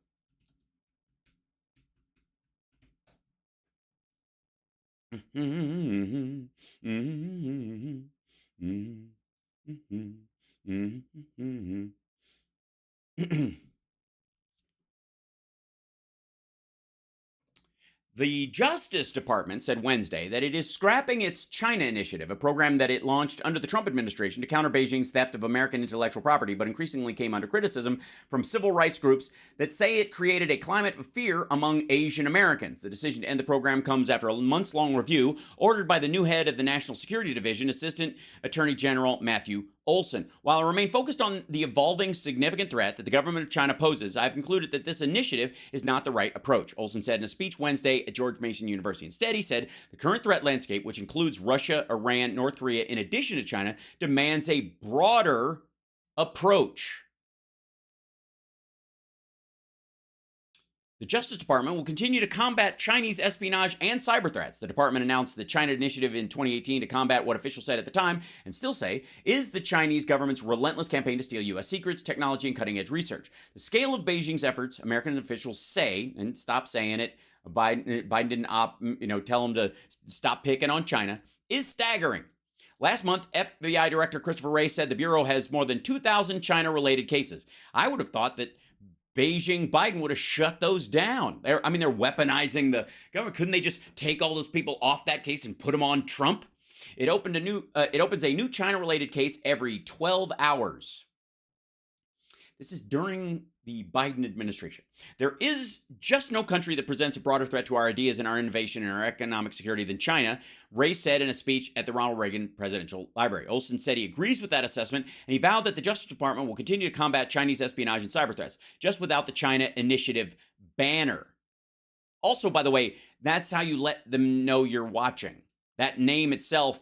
The Justice Department said Wednesday that it is scrapping its China Initiative, a program that it launched under the Trump administration to counter Beijing's theft of American intellectual property, but increasingly came under criticism from civil rights groups that say it created a climate of fear among Asian Americans. The decision to end the program comes after a months-long review ordered by the new head of the National Security Division, Assistant Attorney General Matthew Olson. While I remain focused on the evolving significant threat that the government of China poses, I've concluded that this initiative is not the right approach, Olson said in a speech Wednesday at George Mason University. Instead, he said, the current threat landscape, which includes Russia, Iran, North Korea, in addition to China, demands a broader approach. The Justice Department will continue to combat Chinese espionage and cyber threats. The department announced the China Initiative in 2018 to combat what officials said at the time, and still say, is the Chinese government's relentless campaign to steal U.S. secrets, technology, and cutting-edge research. The scale of Beijing's efforts, American officials say, and stop saying it, Biden didn't tell them to stop picking on China, is staggering. Last month, FBI Director Christopher Wray said the Bureau has more than 2,000 China-related cases. I would have thought that Biden would have shut those down. They're weaponizing the government. Couldn't they just take all those people off that case and put them on Trump? It opens a new China-related case every 12 hours. This is during the Biden administration. There is just no country that presents a broader threat to our ideas and our innovation and our economic security than China, Wray said in a speech at the Ronald Reagan Presidential Library. Olson said he agrees with that assessment, and he vowed that the Justice Department will continue to combat Chinese espionage and cyber threats, just without the China Initiative banner. Also, by the way, that's how you let them know you're watching. That name itself,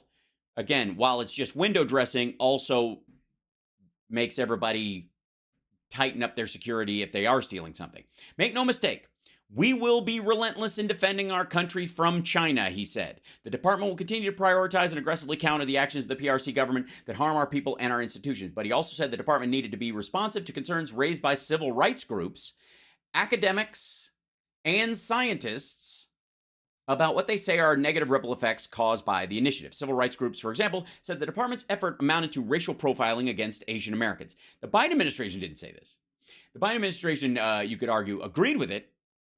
again, while it's just window dressing, also makes everybody tighten up their security if they are stealing something. Make no mistake, we will be relentless in defending our country from China, he said. The department will continue to prioritize and aggressively counter the actions of the PRC government that harm our people and our institutions. But he also said the department needed to be responsive to concerns raised by civil rights groups, academics, and scientists about what they say are negative ripple effects caused by the initiative. Civil rights groups, for example, said the department's effort amounted to racial profiling against Asian Americans. The Biden administration didn't say this. The Biden administration, you could argue, agreed with it,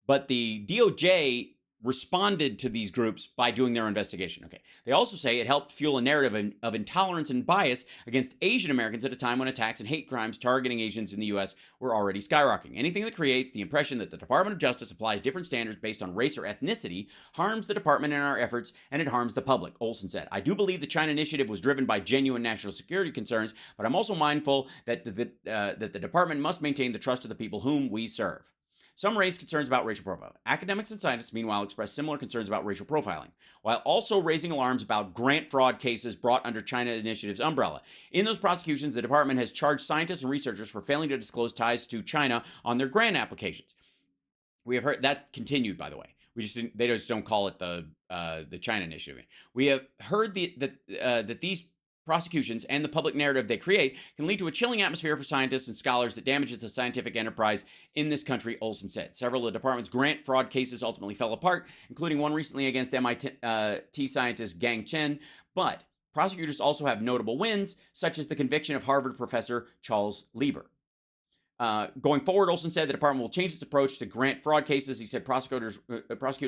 but the DOJ responded to these groups by doing their investigation. Okay. They also say it helped fuel a narrative of intolerance and bias against Asian Americans at a time when attacks and hate crimes targeting Asians in the U.S. were already skyrocketing. Anything that creates the impression that the Department of Justice applies different standards based on race or ethnicity harms the department and our efforts, and it harms the public, Olson said. I do believe the China Initiative was driven by genuine national security concerns, but I'm also mindful that the department must maintain the trust of the people whom we serve. Some raised concerns about racial profiling. Academics and scientists, meanwhile, expressed similar concerns about racial profiling, while also raising alarms about grant fraud cases brought under China Initiative's umbrella. In those prosecutions, the department has charged scientists and researchers for failing to disclose ties to China on their grant applications. We have heard that continued, by the way. They just don't call it the China Initiative. We have heard that these prosecutions and the public narrative they create can lead to a chilling atmosphere for scientists and scholars that damages the scientific enterprise in this country, Olson said. Several of the department's grant fraud cases ultimately fell apart, including one recently against MIT scientist Gang Chen, but prosecutors also have notable wins, such as the conviction of Harvard professor Charles Lieber. Going forward, Olson said the department will change its approach to grant fraud cases. He said prosecutors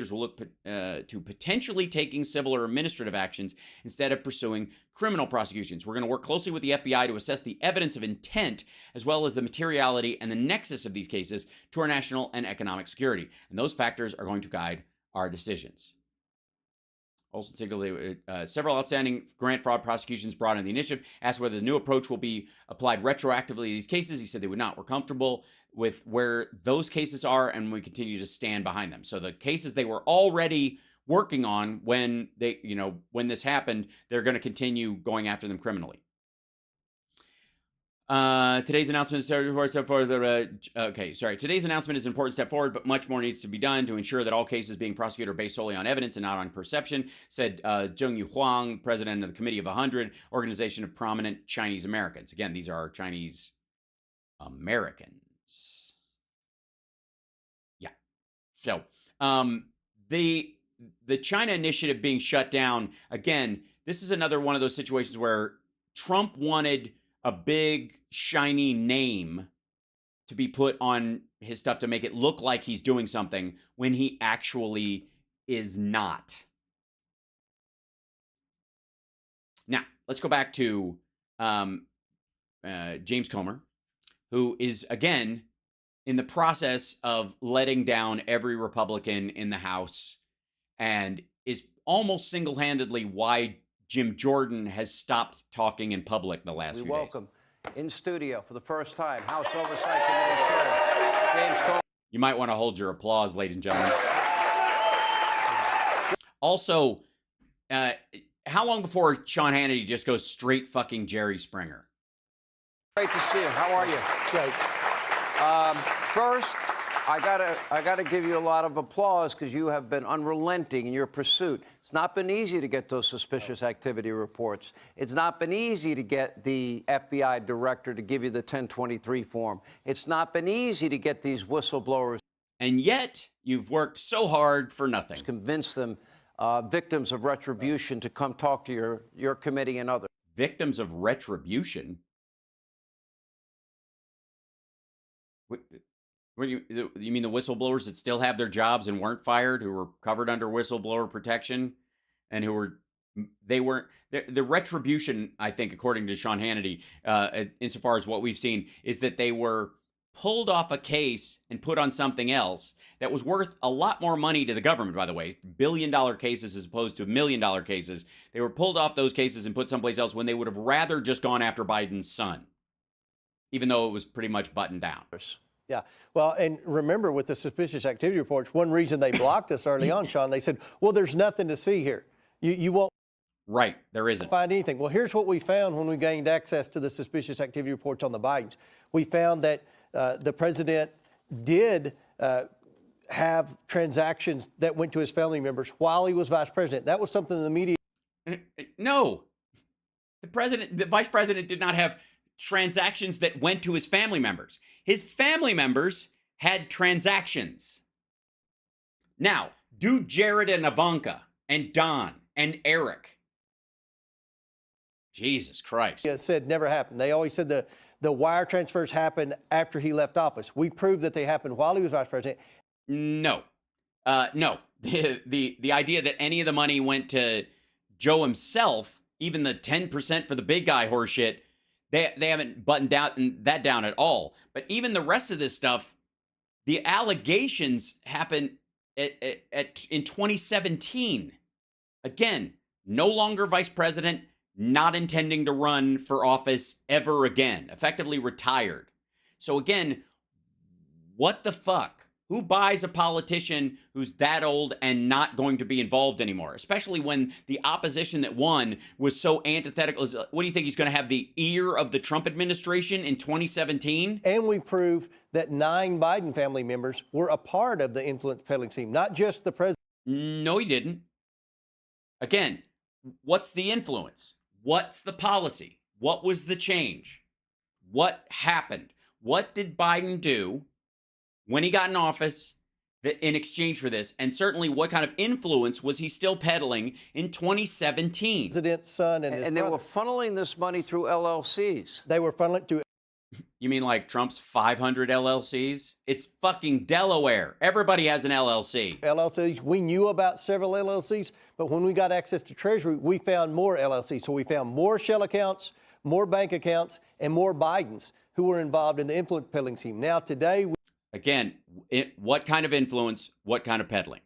will look to potentially taking civil or administrative actions instead of pursuing criminal prosecutions. We're going to work closely with the FBI to assess the evidence of intent as well as the materiality and the nexus of these cases to our national and economic security. And those factors are going to guide our decisions. Olson signaled several outstanding grant fraud prosecutions brought in the initiative, asked whether the new approach will be applied retroactively to these cases. He said they would not. We're comfortable with where those cases are, and we continue to stand behind them. So the cases they were already working on when this happened, they're going to continue going after them criminally. Today's announcement is an important step forward, but much more needs to be done to ensure that all cases being prosecuted are based solely on evidence and not on perception, said Zheng Yu Huang, president of the Committee of 100, organization of prominent Chinese Americans. Again, these are Chinese Americans. Yeah. So, the China Initiative being shut down, again, this is another one of those situations where Trump wanted a big, shiny name to be put on his stuff to make it look like he's doing something when he actually is not. Now, let's go back to James Comer, who is, again, in the process of letting down every Republican in the House and is almost single-handedly why Jim Jordan has stopped talking in public the last We few welcome in studio for the first time House Oversight Committee Chair James Comey. You might want to hold your applause, ladies and gentlemen. Also, how long before Sean Hannity just goes straight fucking Jerry Springer? Great to see you. How are you? Great. First, I gotta give you a lot of applause because you have been unrelenting in your pursuit. It's not been easy to get those suspicious activity reports. It's not been easy to get the FBI director to give you the 1023 form. It's not been easy to get these whistleblowers. And yet, you've worked so hard for nothing. Convince them, victims of retribution, to come talk to your committee and others. Victims of retribution? What do you mean the whistleblowers that still have their jobs and weren't fired, who were covered under whistleblower protection, and who were the retribution, I think, according to Sean Hannity, insofar as what we've seen, is that they were pulled off a case and put on something else that was worth a lot more money to the government, by the way, billion-dollar cases as opposed to million-dollar cases. They were pulled off those cases and put someplace else when they would have rather just gone after Biden's son, even though it was pretty much buttoned down. Yeah. Well, and remember with the suspicious activity reports, one reason they blocked us early on, Sean, they said, well, there's nothing to see here. You won't. Right. There isn't. Find anything. Well, here's what we found when we gained access to the suspicious activity reports on the Bidens. We found that the president did have transactions that went to his family members while he was vice president. That was something the media. No. The vice president did not have transactions that went to his family members. His family members had transactions. Now, do Jared and Ivanka and Don and Eric. Jesus Christ. Yeah, said never happened. They always said the wire transfers happened after he left office. We proved that they happened while he was vice president. No. No. The idea that any of the money went to Joe himself, even the 10% for the big guy horseshit, they haven't buttoned that down at all. But even the rest of this stuff, the allegations happened in 2017. Again, no longer vice president, not intending to run for office ever again, effectively retired. So again, what the fuck? Who buys a politician who's that old and not going to be involved anymore? Especially when the opposition that won was so antithetical. What do you think, he's going to have the ear of the Trump administration in 2017? And we proved that 9 Biden family members were a part of the influence peddling scheme, not just the president. No, he didn't. Again, what's the influence? What's the policy? What was the change? What happened? What did Biden do when he got in office in exchange for this? And certainly, what kind of influence was he still peddling in 2017? President's son and they were funneling this money through LLCs. They were funneling through. You mean like Trump's 500 LLCs? It's fucking Delaware. Everybody has an LLC. LLCs. We knew about several LLCs, but when we got access to Treasury, we found more LLCs. So we found more shell accounts, more bank accounts, and more Bidens who were involved in the influence peddling scheme. Now, today, again, what kind of influence, what kind of peddling?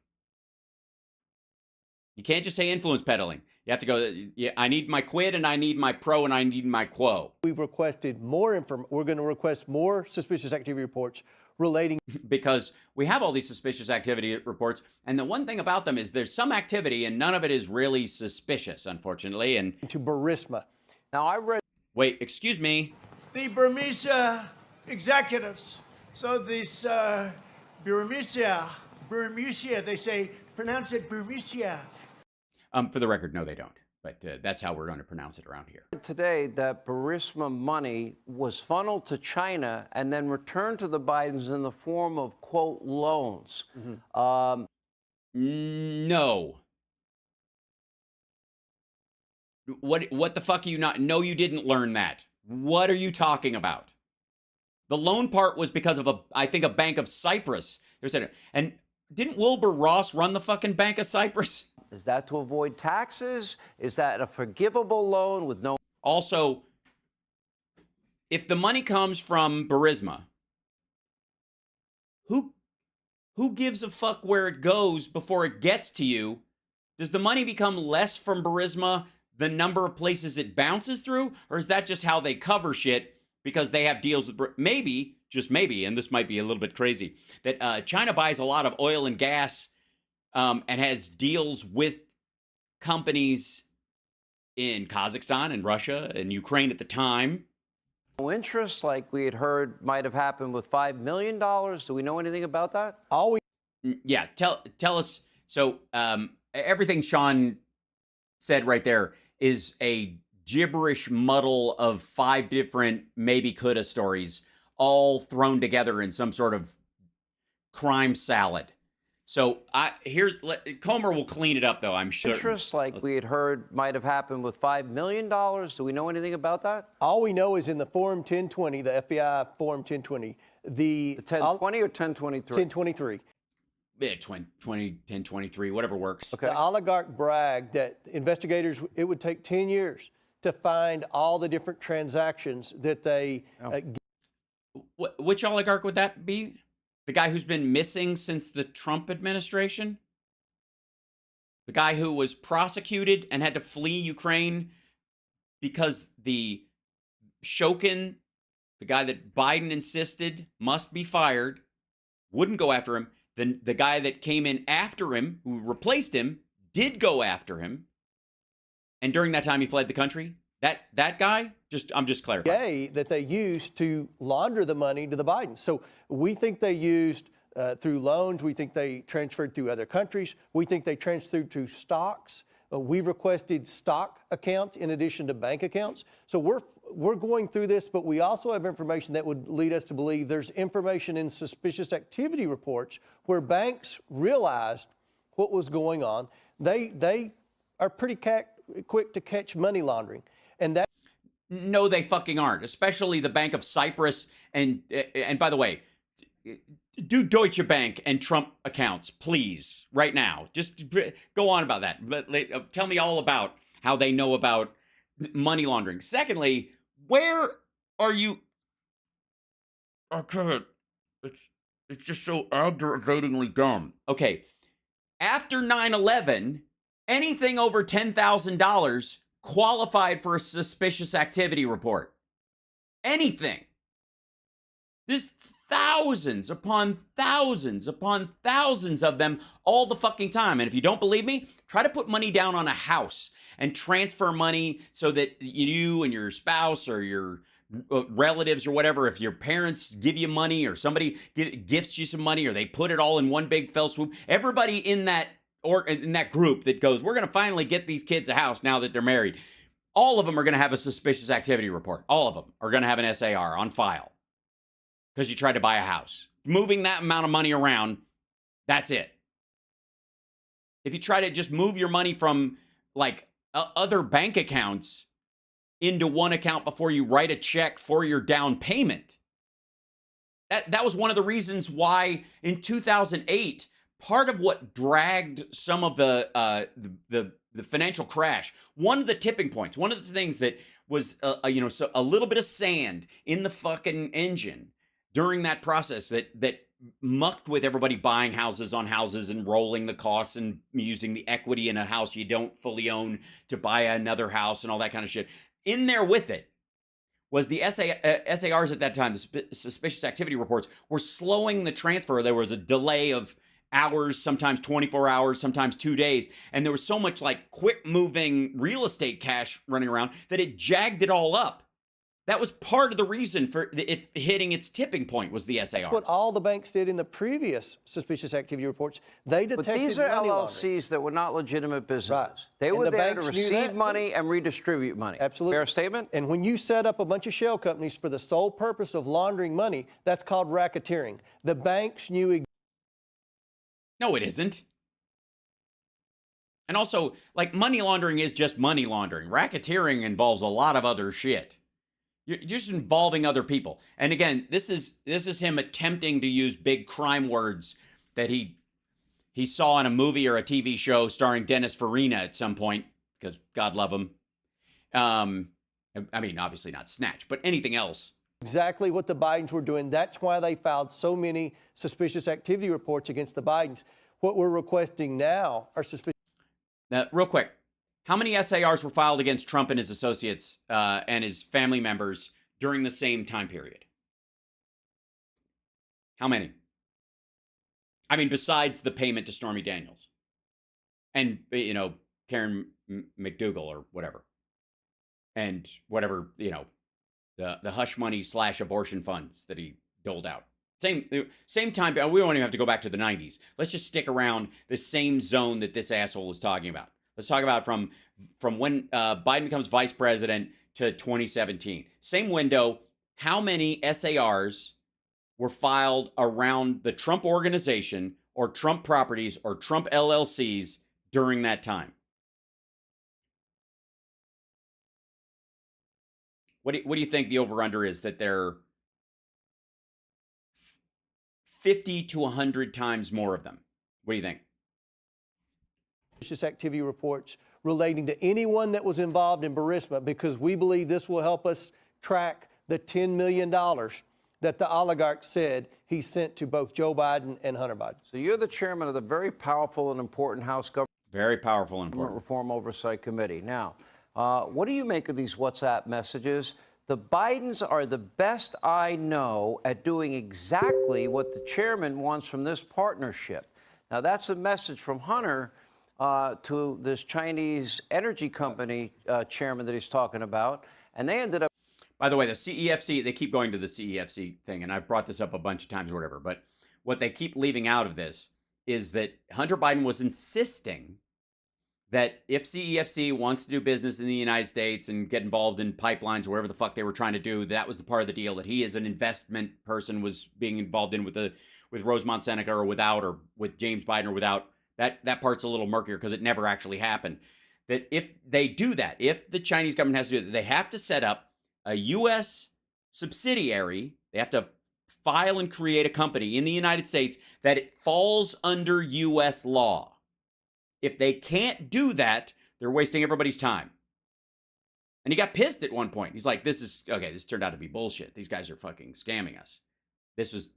You can't just say influence peddling. You have to go, yeah, I need my quid and I need my pro and I need my quo. We've requested more information. We're going to request more suspicious activity reports relating. Because we have all these suspicious activity reports. And the one thing about them is there's some activity and none of it is really suspicious, unfortunately. And to Burisma. Now, I read. Wait, excuse me. The Burmese executives. So this Burmese, they say, pronounce it Burmese. For the record, no, they don't. But that's how we're going to pronounce it around here. Today, that Burisma money was funneled to China and then returned to the Bidens in the form of, quote, loans. No. What the fuck are you not? No, you didn't learn that. What are you talking about? The loan part was because of I think a Bank of Cyprus. And didn't Wilbur Ross run the fucking Bank of Cyprus? Is that to avoid taxes? Is that a forgivable loan with no? Also, if the money comes from Burisma, who gives a fuck where it goes before it gets to you? Does the money become less from Burisma the number of places it bounces through, or is that just how they cover shit because they have deals with maybe, just maybe, and this might be a little bit crazy, that China buys a lot of oil and gas and has deals with companies in Kazakhstan and Russia and Ukraine at the time. No interest, like we had heard, might have happened with $5 million. Do we know anything about that? Yeah, tell us. So everything Sean said right there is a gibberish muddle of 5 different maybe coulda stories, all thrown together in some sort of crime salad. So Comer will clean it up, though, I'm sure. Interest, like we had heard, might have happened with $5 million. Do we know anything about that? All we know is in the Form 1020, the FBI Form 1020, the 1020 or 1023? 1023. Yeah, 1023, whatever works. Okay. The oligarch bragged that investigators, it would take 10 years to find all the different transactions that they... Which oligarch would that be? The guy who's been missing since the Trump administration? The guy who was prosecuted and had to flee Ukraine because the Shokin, the guy that Biden insisted must be fired, wouldn't go after him. Then the guy that came in after him, who replaced him, did go after him. And during that time, he fled the country. That guy, I'm just clarifying. That they used to launder the money to the Bidens. So we think they used through loans. We think they transferred through other countries. We think they transferred through stocks. We requested stock accounts in addition to bank accounts. So we're going through this, but we also have information that would lead us to believe there's information in suspicious activity reports where banks realized what was going on. They are pretty quick to catch money laundering. And that no, they fucking aren't, especially the Bank of Cyprus. And by the way, do Deutsche Bank and Trump accounts, please, right now. Just go on about that. Tell me all about how they know about money laundering. Secondly, where are you? Okay, it's just so aggravatingly dumb. Okay, after 9/11, anything over $10,000 qualified for a suspicious activity report. Anything. There's thousands upon thousands upon thousands of them all the fucking time. And if you don't believe me, try to put money down on a house and transfer money so that you and your spouse or your relatives or whatever, if your parents give you money or somebody gifts you some money or they put it all in one big fell swoop, everybody in that group that goes, we're going to finally get these kids a house now that they're married. All of them are going to have a suspicious activity report. All of them are going to have an SAR on file because you tried to buy a house. Moving that amount of money around, that's it. If you try to just move your money from like other bank accounts into one account before you write a check for your down payment, that was one of the reasons why in 2008, part of what dragged some of the financial crash, one of the tipping points, one of the things that was so a little bit of sand in the fucking engine during that process that mucked with everybody buying houses on houses and rolling the costs and using the equity in a house you don't fully own to buy another house and all that kind of shit. In there with it was the SARs at that time, the suspicious activity reports, were slowing the transfer. There was a delay of hours, sometimes 24 hours, sometimes 2 days. And there was so much like quick moving real estate cash running around that it jagged it all up. That was part of the reason for it hitting its tipping point was the SAR. That's what all the banks did in the previous suspicious activity reports. They detected But these are money LLCs laundering. that were not legitimate businesses. Right. They And were the there to banks knew receive that, money and redistribute money. Absolutely. Fair statement? And when you set up a bunch of shell companies for the sole purpose of laundering money, that's called racketeering. The banks knew. No, it isn't. And also, like, money laundering is just money laundering. Racketeering involves a lot of other shit. You're just involving other people. And again, this is him attempting to use big crime words that he saw in a movie or a TV show starring Dennis Farina at some point, because God love him. I mean, obviously not Snatch, but anything else. Exactly what the Bidens were doing. That's why they filed so many suspicious activity reports against the Bidens. What we're requesting now are suspicious. Now, real quick, How many SARs were filed against Trump and his associates and his family members during the same time period? How many? I mean, besides the payment to Stormy Daniels and, you know, Karen McDougal or whatever, and whatever, you know, the hush money / abortion funds that he doled out. Same time. We don't even have to go back to the 90s. Let's just stick around the same zone that this asshole is talking about. Let's talk about from when Biden becomes vice president to 2017. Same window. How many SARs were filed around the Trump organization or Trump properties or Trump LLCs during that time? What do you think the over-under is that they're 50 to 100 times more of them? What do you think? Activity reports relating to anyone that was involved in Burisma, because we believe this will help us track the $10 million that the oligarch said he sent to both Joe Biden and Hunter Biden. So you're the chairman of the very powerful and important House Government Very powerful and important Reform Oversight Committee. Now, what do you make of these WhatsApp messages? The Bidens are the best I know at doing exactly what the chairman wants from this partnership. Now, that's a message from Hunter to this Chinese energy company chairman that he's talking about, and they ended up. By the way, the CEFC, they keep going to the CEFC thing, and I've brought this up a bunch of times or whatever, but what they keep leaving out of this is that Hunter Biden was insisting that if CEFC wants to do business in the United States and get involved in pipelines or whatever the fuck they were trying to do, that was the part of the deal, that he as an investment person was being involved in with Rosemont Seneca or without, or with James Biden or without. That part's a little murkier because it never actually happened. That if they do that, if the Chinese government has to do that, they have to set up a U.S. subsidiary. They have to file and create a company in the United States that it falls under U.S. law. If they can't do that, they're wasting everybody's time. And he got pissed at one point. He's like, this turned out to be bullshit. These guys are fucking scamming us. This is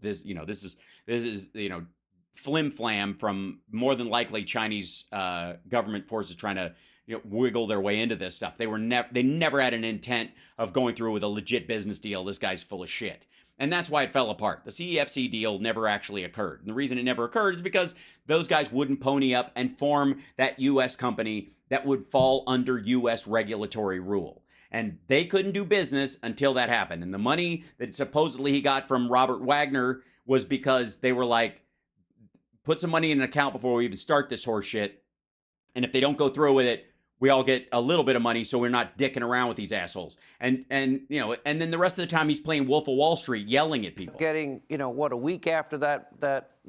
flim flam from more than likely Chinese government forces trying to wiggle their way into this stuff. They never had an intent of going through with a legit business deal. This guy's full of shit. And that's why it fell apart. The CEFC deal never actually occurred. And the reason it never occurred is because those guys wouldn't pony up and form that U.S. company that would fall under U.S. regulatory rule. And they couldn't do business until that happened. And the money that supposedly he got from Robert Wagner was because they were like, put some money in an account before we even start this horse shit. And if they don't go through with it, we all get a little bit of money, so we're not dicking around with these assholes. And then the rest of the time he's playing Wolf of Wall Street, yelling at people. Getting, a week after that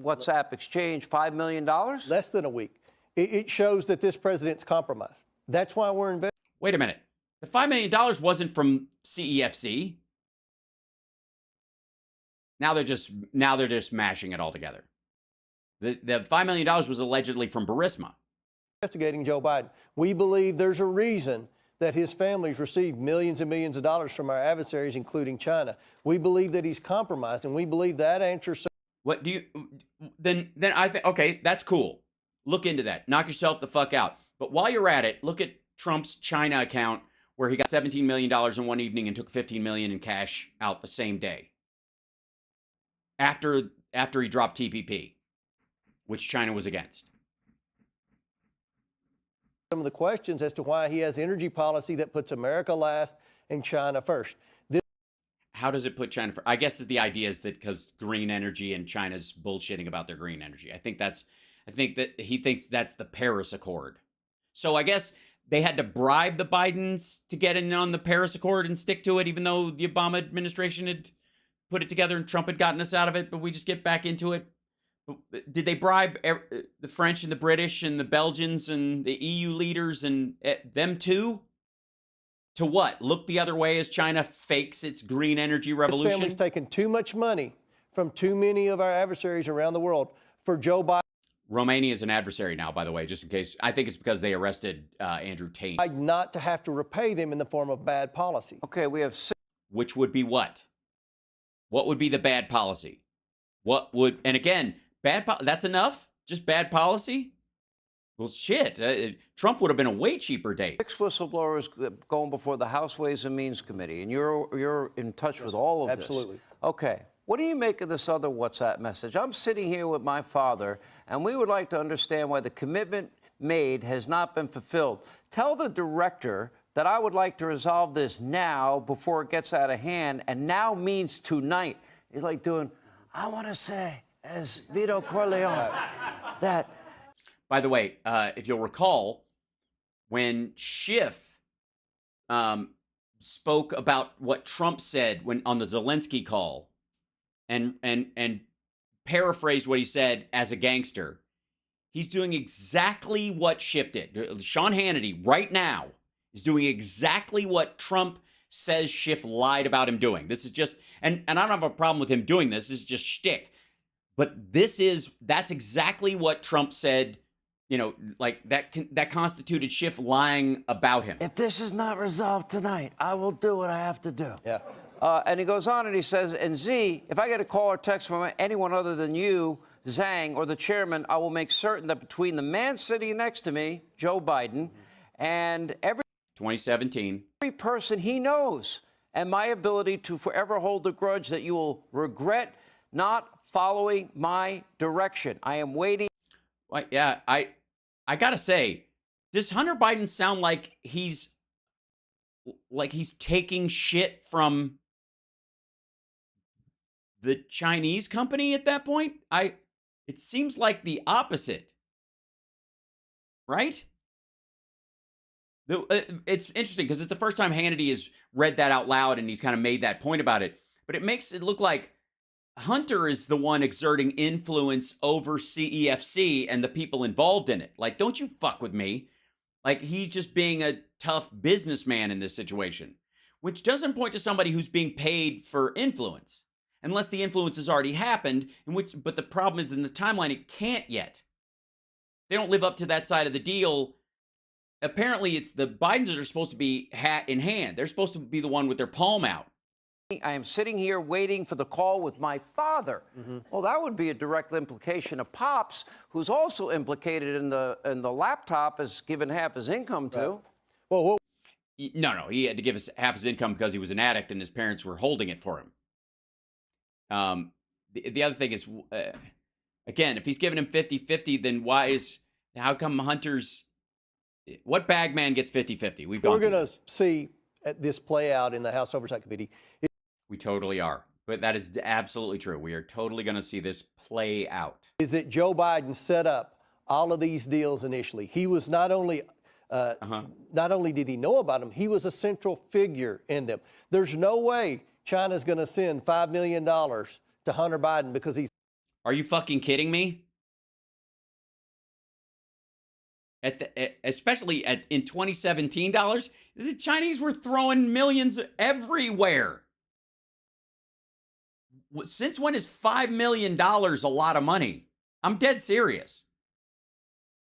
WhatsApp exchange, $5 million? Less than a week. It shows that this president's compromised. That's why we're investing. Wait a minute. The $5 million wasn't from CEFC. Now they're just mashing it all together. The $5 million was allegedly from Burisma. Investigating Joe Biden. We believe there's a reason that his family's received millions and millions of dollars from our adversaries, including China. We believe that he's compromised, and we believe that answers. What do you then I think, okay, that's cool. Look into that. Knock yourself the fuck out. But while you're at it, look at Trump's China account where he got $17 million in one evening and took $15 million in cash out the same day. After he dropped TPP, which China was against. Some of the questions as to why he has energy policy that puts America last and China first. How does it put China first? I guess the idea is that because green energy and China's bullshitting about their green energy. I think that he thinks that's the Paris Accord. So I guess they had to bribe the Bidens to get in on the Paris Accord and stick to it, even though the Obama administration had put it together and Trump had gotten us out of it, but we just get back into it. Did they bribe the French and the British and the Belgians and the EU leaders and them too? To what? Look the other way as China fakes its green energy revolution? This family's taken too much money from too many of our adversaries around the world for Joe Biden. Romania is an adversary now, by the way, just in case. I think it's because they arrested Andrew Tate. Not to have to repay them in the form of bad policy. Okay, we have which would be what? What would be the bad policy? And again, that's enough? Just bad policy? Well, shit. Trump would have been a way cheaper date. 6 whistleblowers going before the House Ways and Means Committee, and you're in touch with all of this. Absolutely. Okay. What do you make of this other WhatsApp message? I'm sitting here with my father, and we would like to understand why the commitment made has not been fulfilled. Tell the director that I would like to resolve this now before it gets out of hand, and now means tonight. He's like doing, I want to say, as Vito Corleone, that... By the way, if you'll recall, when Schiff spoke about what Trump said on the Zelensky call, and paraphrased what he said as a gangster, he's doing exactly what Schiff did. Sean Hannity right now is doing exactly what Trump says Schiff lied about him doing. This is just, and I don't have a problem with him doing this. This is just shtick. But that's exactly what Trump said. You know, like that constituted Schiff lying about him. If this is not resolved tonight, I will do what I have to do. Yeah. And he goes on and he says, and Z, if I get a call or text from anyone other than you, Zhang, or the chairman, I will make certain that between the man sitting next to me, Joe Biden, and every 2017, every person he knows, and my ability to forever hold a grudge that you will regret not following my direction. I am waiting. Well, yeah, I gotta say, does Hunter Biden sound like he's taking shit from the Chinese company at that point? It seems like the opposite, right? It's interesting because it's the first time Hannity has read that out loud and he's kind of made that point about it. But it makes it look like Hunter is the one exerting influence over CEFC and the people involved in it. Like, don't you fuck with me. Like, he's just being a tough businessman in this situation, which doesn't point to somebody who's being paid for influence, unless the influence has already happened, but the problem is in the timeline, it can't yet. They don't live up to that side of the deal. Apparently, it's the Bidens that are supposed to be hat in hand. They're supposed to be the one with their palm out. I am sitting here waiting for the call with my father. Well, that would be a direct implication of Pops, who's also implicated in the laptop, is given half his income to. Right. Well, no, he had to give us half his income because he was an addict and his parents were holding it for him. The other thing is, again, if he's giving him 50-50, then how come Hunter's, what bag man gets 50-50? We're going to see this play out in the House Oversight Committee. We totally are. But that is absolutely true. We are totally going to see this play out. Is that Joe Biden set up all of these deals initially? He was not only did he know about them, he was a central figure in them. There's no way China's going to send $5 million to Hunter Biden because he's... Are you fucking kidding me? Especially in 2017 dollars, the Chinese were throwing millions everywhere. Since when is $5 million a lot of money? I'm dead serious.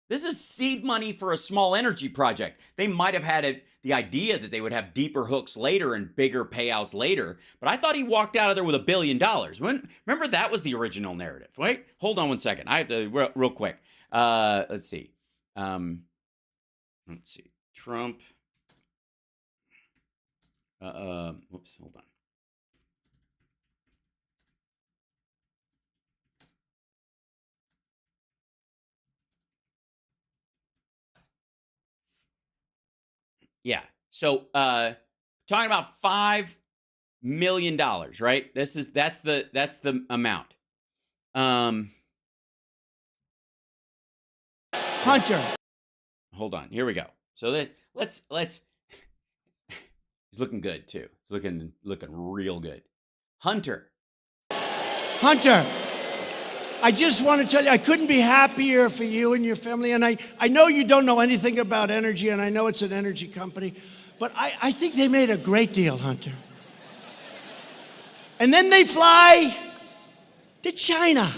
This is seed money for a small energy project. They might have had the idea that they would have deeper hooks later and bigger payouts later, but I thought he walked out of there with $1 billion. Remember, that was the original narrative. Wait, hold on one second. I have to, real quick. Let's see. Trump. Whoops, hold on. Yeah. So, talking about $5 million, right? That's the amount. Hunter. Hold on. Here we go. So let's. He's looking good too. He's looking real good. Hunter. I just want to tell you, I couldn't be happier for you and your family. And I know you don't know anything about energy, and I know it's an energy company, but I think they made a great deal, Hunter. And then they fly to China.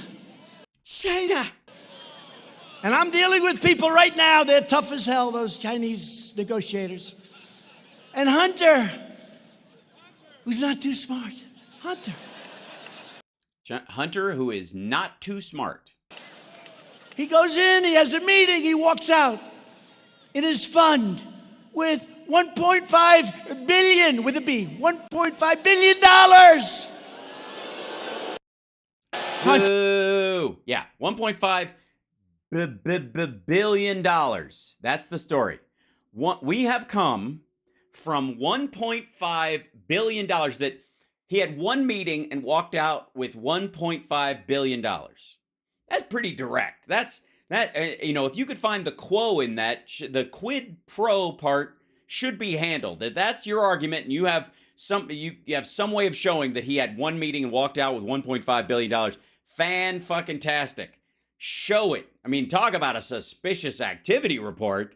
And I'm dealing with people right now, they're tough as hell, those Chinese negotiators. And Hunter, who's not too smart. Hunter, who is not too smart. He goes in, he has a meeting, he walks out in his fund with 1.5 billion, with a B, $1.5 billion. Boo! Yeah, $1.5 billion. That's the story. We have come from $1.5 billion that he had one meeting and walked out with $1.5 billion. That's pretty direct. If you could find the quo in that, the quid pro part should be handled. If that's your argument and you have some way of showing that he had one meeting and walked out with $1.5 billion, fan-fucking-tastic. Show it. I mean, talk about a suspicious activity report.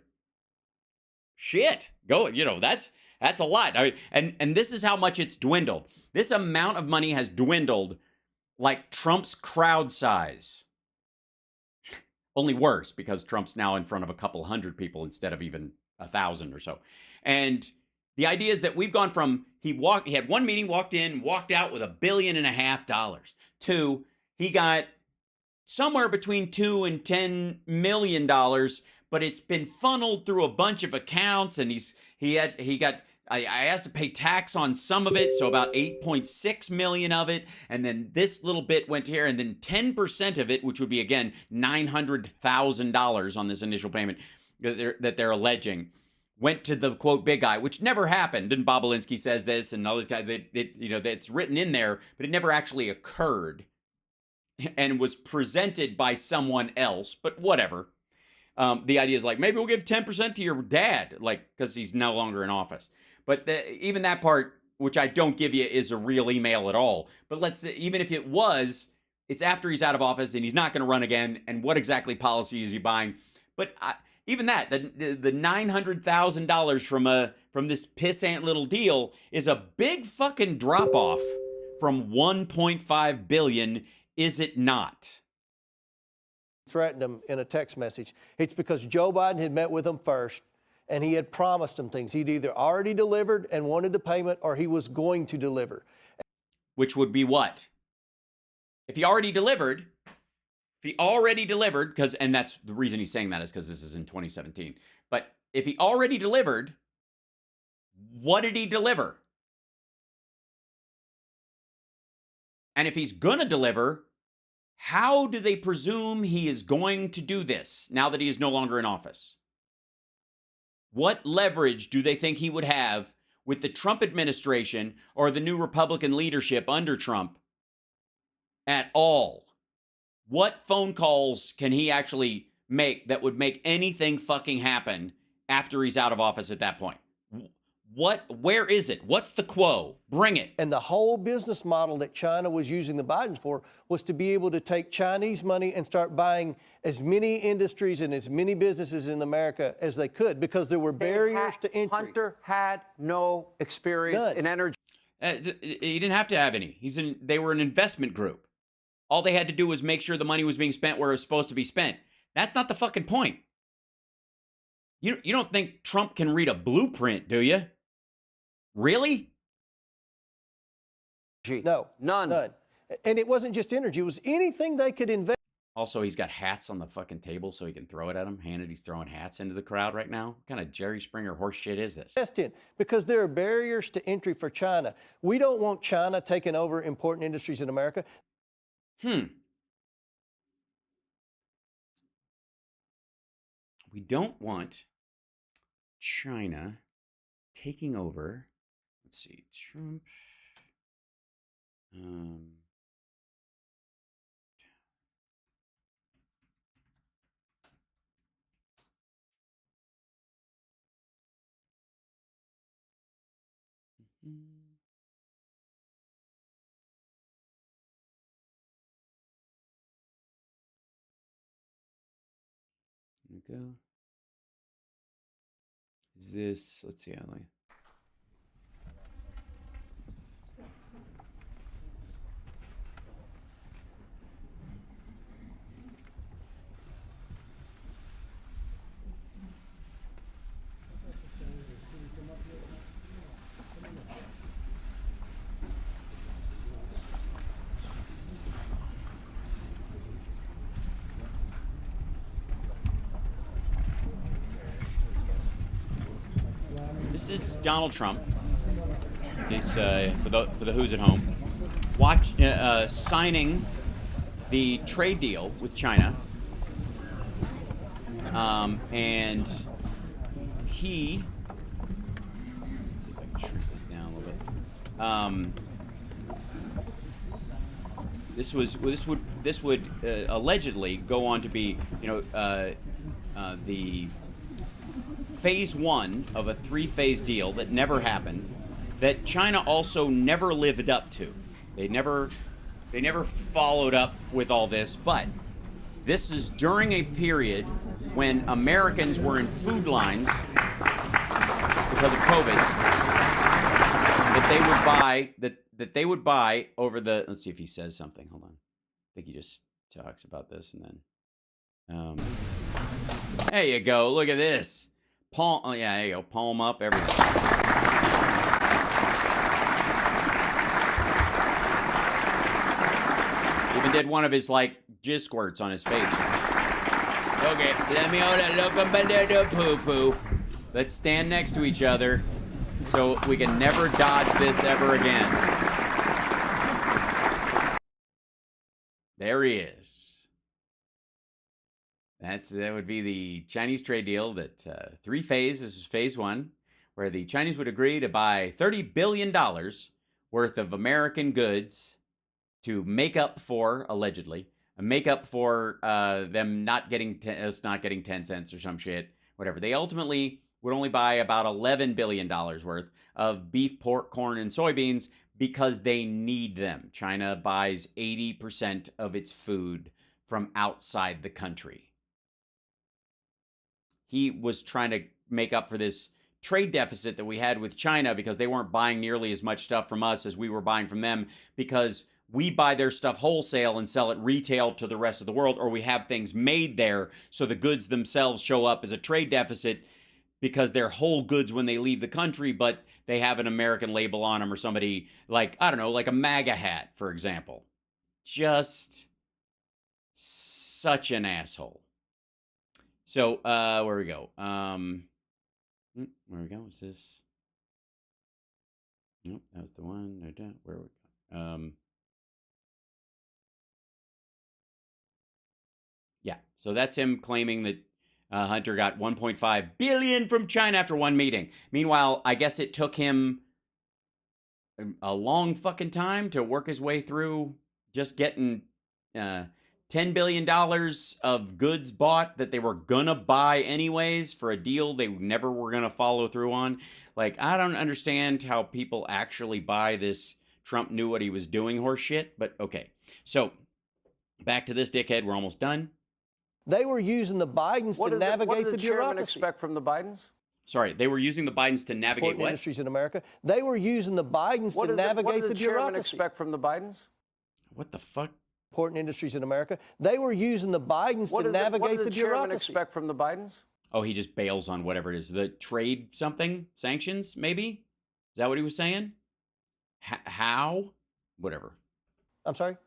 Shit. Go, that's a lot. And this is how much it's dwindled. This amount of money has dwindled like Trump's crowd size. Only worse, because Trump's now in front of a couple hundred people instead of even 1,000 or so. And the idea is that we've gone from he had one meeting, walked in, walked out with $1.5 billion, to he got somewhere between $2 and $10 million, but it's been funneled through a bunch of accounts, and I asked to pay tax on some of it, so about 8.6 million of it, and then this little bit went here, and then 10% of it, which would be again $900,000 on this initial payment that they're alleging, went to the quote big guy, which never happened. And Bobulinski says this, and all this guy that's written in there, but it never actually occurred, and was presented by someone else. But whatever. The idea is like, maybe we'll give 10% to your dad, because he's no longer in office. But even that part, which I don't give you, is a real email at all. But let's say, even if it was, it's after he's out of office and he's not going to run again. And what exactly policy is he buying? But even that, the $900,000 from this pissant little deal is a big fucking drop off from $1.5 billion, is it not? Threatened him in a text message. It's because Joe Biden had met with him first, and he had promised him things. He'd either already delivered and wanted the payment, or he was going to deliver. Which would be what? If he already delivered, and that's the reason he's saying that is because this is in 2017. But if he already delivered, what did he deliver? And if he's going to deliver, how do they presume he is going to do this now that he is no longer in office? What leverage do they think he would have with the Trump administration or the new Republican leadership under Trump at all? What phone calls can he actually make that would make anything fucking happen after he's out of office at that point? Where is it? What's the quo? Bring it. And the whole business model that China was using the Bidens for was to be able to take Chinese money and start buying as many industries and as many businesses in America as they could, because there were barriers to entry. Hunter had no experience in energy. He didn't have to have any. They were an investment group. All they had to do was make sure the money was being spent where it was supposed to be spent. That's not the fucking point. You don't think Trump can read a blueprint, do you? Really? No, none. And it wasn't just energy. It was anything they could invest. Also, he's got hats on the fucking table so he can throw it at him. Hannity's throwing hats into the crowd right now. What kind of Jerry Springer horse shit is this? Because there are barriers to entry for China. We don't want China taking over important industries in America. We don't want China taking over. Let's see, Trump. There we go. Is this, let's see, Emily. This is Donald Trump. This for the who's at home. Signing the trade deal with China. And he. Let's see if I can shrink this down a little bit. This would allegedly go on to be, the phase 1 of a 3-phase deal that never happened, that China also never lived up to. They never followed up with all this, but this is during a period when Americans were in food lines because of COVID that they would buy over the. Let's see if he says something. Hold on. I think he just talks about this and then. There you go. Look at this. Palm. Oh yeah, there you go. Palm up. Everything. Even did one of his jizz squirts on his face. Okay, let me look up the poo-poo. Let's stand next to each other so we can never dodge this ever again. There he is. That would be the Chinese trade deal that 3 phase. This is phase 1, where the Chinese would agree to buy $30 billion worth of American goods to make up for, allegedly, them not getting 10 cents or some shit, whatever. They ultimately would only buy about $11 billion worth of beef, pork, corn, and soybeans because they need them. China buys 80% of its food from outside the country. He was trying to make up for this trade deficit that we had with China because they weren't buying nearly as much stuff from us as we were buying from them, because we buy their stuff wholesale and sell it retail to the rest of the world, or we have things made there so the goods themselves show up as a trade deficit because they're whole goods when they leave the country, but they have an American label on them, or somebody like a MAGA hat, for example. Just such an asshole. So, where we go? Where we go? What's this? Nope, that was the one. Where we go? Yeah, so that's him claiming that Hunter got $1.5 billion from China after one meeting. Meanwhile, I guess it took him a long fucking time to work his way through just getting $10 billion of goods bought that they were gonna buy anyways for a deal they never were gonna follow through on. I don't understand how people actually buy this Trump knew what he was doing horse shit, but okay. So, back to this dickhead. We're almost done. They were using the Bidens to navigate the bureaucracy. What did the chairman expect from the Bidens? Sorry, they were using the Bidens to navigate Important what? industries in America. They were using the Bidens to navigate what did the the bureaucracy. chairman expect from the Bidens? What the fuck? Important industries in America. They were using the Bidens to navigate the bureaucracy. What did the chairman expect from the Bidens? Oh, he just bails on whatever it is. The trade something? Sanctions, maybe? Is that what he was saying? How? Whatever. I'm sorry?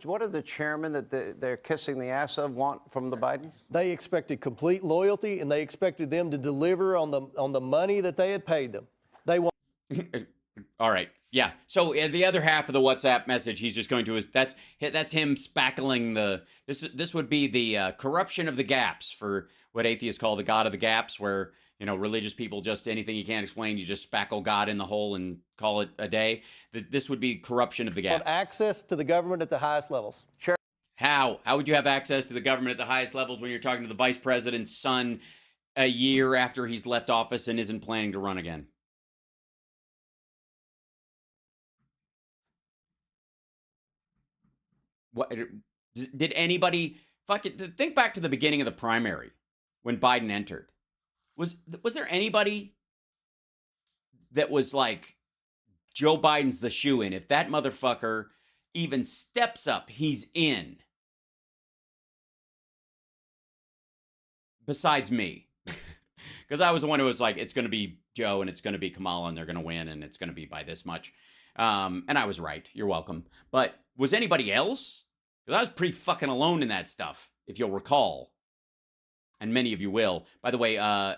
What did the chairman that they're kissing the ass of want from the Bidens? They expected complete loyalty, and they expected them to deliver on the money that they had paid them. They want. All right. Yeah. So the other half of the WhatsApp message, he's just going to that's him spackling the. This would be the corruption of the gaps, for what atheists call the God of the gaps, where religious people just anything you can't explain, you just spackle God in the hole and call it a day. This would be corruption of the gaps. Access to the government at the highest levels. Sure. How would you have access to the government at the highest levels when you're talking to the vice president's son a year after he's left office and isn't planning to run again? What did anybody think back to the beginning of the primary when Biden entered? Was there anybody that was like, Joe Biden's the shoo-in? If that motherfucker even steps up, he's in. Besides me. Because I was the one who was like, it's going to be Joe and it's going to be Kamala and they're going to win and it's going to be by this much. And I was right. You're welcome. But was anybody else? Because I was pretty fucking alone in that stuff, if you'll recall. and many of you will. By the way,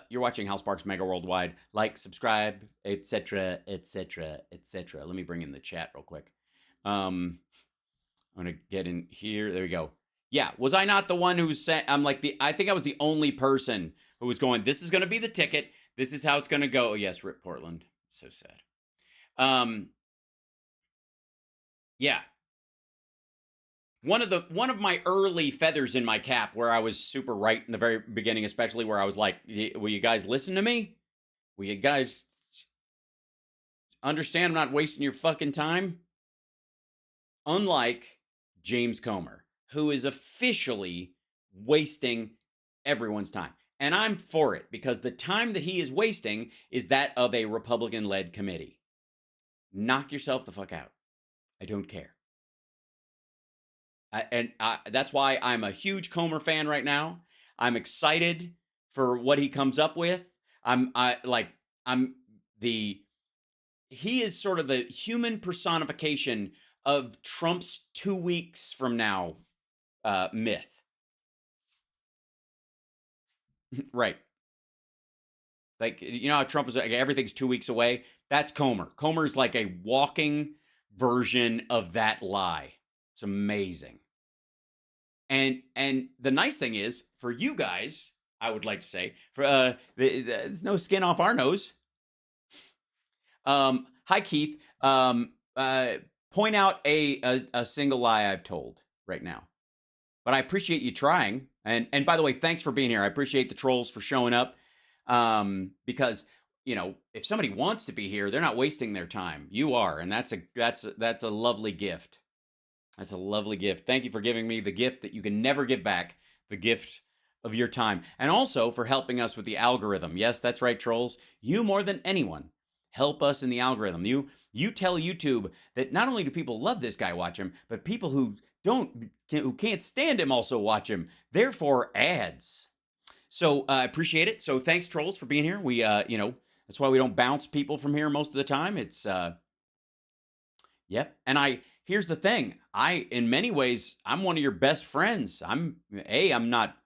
you're watching Hal Sparks Mega Worldwide. Like, subscribe, etc., etc., etc. Let me bring in the chat real quick. I'm gonna get in here. There we go. Yeah, was I not the one who said? I think I was the only person who was going, this is gonna be the ticket. This is how it's gonna go. Oh, yes, Rip Portland. So sad. Yeah. One of my early feathers in my cap, where I was super right in the very beginning, especially where I was like, will you guys listen to me? Will you guys understand I'm not wasting your fucking time? Unlike James Comer, who is officially wasting everyone's time. And I'm for it, because the time that he is wasting is that of a Republican-led committee. Knock yourself the fuck out. I don't care. That's why I'm a huge Comer fan right now. I'm excited for what he comes up with. He is sort of the human personification of Trump's 2 weeks from now myth. Right. Like, you know how Trump was like, everything's 2 weeks away? That's Comer. Comer's like a walking version of that lie. It's amazing. And the nice thing is, for you guys, I would like to say, for there's no skin off our nose. Hi, Keith. Point out a single lie I've told right now. But I appreciate you trying. And by the way, thanks for being here. I appreciate the trolls for showing up. Because, you know, if somebody wants to be here, they're not wasting their time. You are, and that's a lovely gift. That's a lovely gift. Thank you for giving me the gift that you can never give back, the gift of your time. And also for helping us with the algorithm. Yes, that's right, trolls. You more than anyone help us in the algorithm. You tell YouTube that not only do people love this guy, watch him, but people who can't stand him also watch him. Therefore, ads. So I appreciate it. So thanks, trolls, for being here. We, you know, that's why we don't bounce people from here most of the time. It's, yep. And here's the thing. In many ways, I'm one of your best friends. I'm not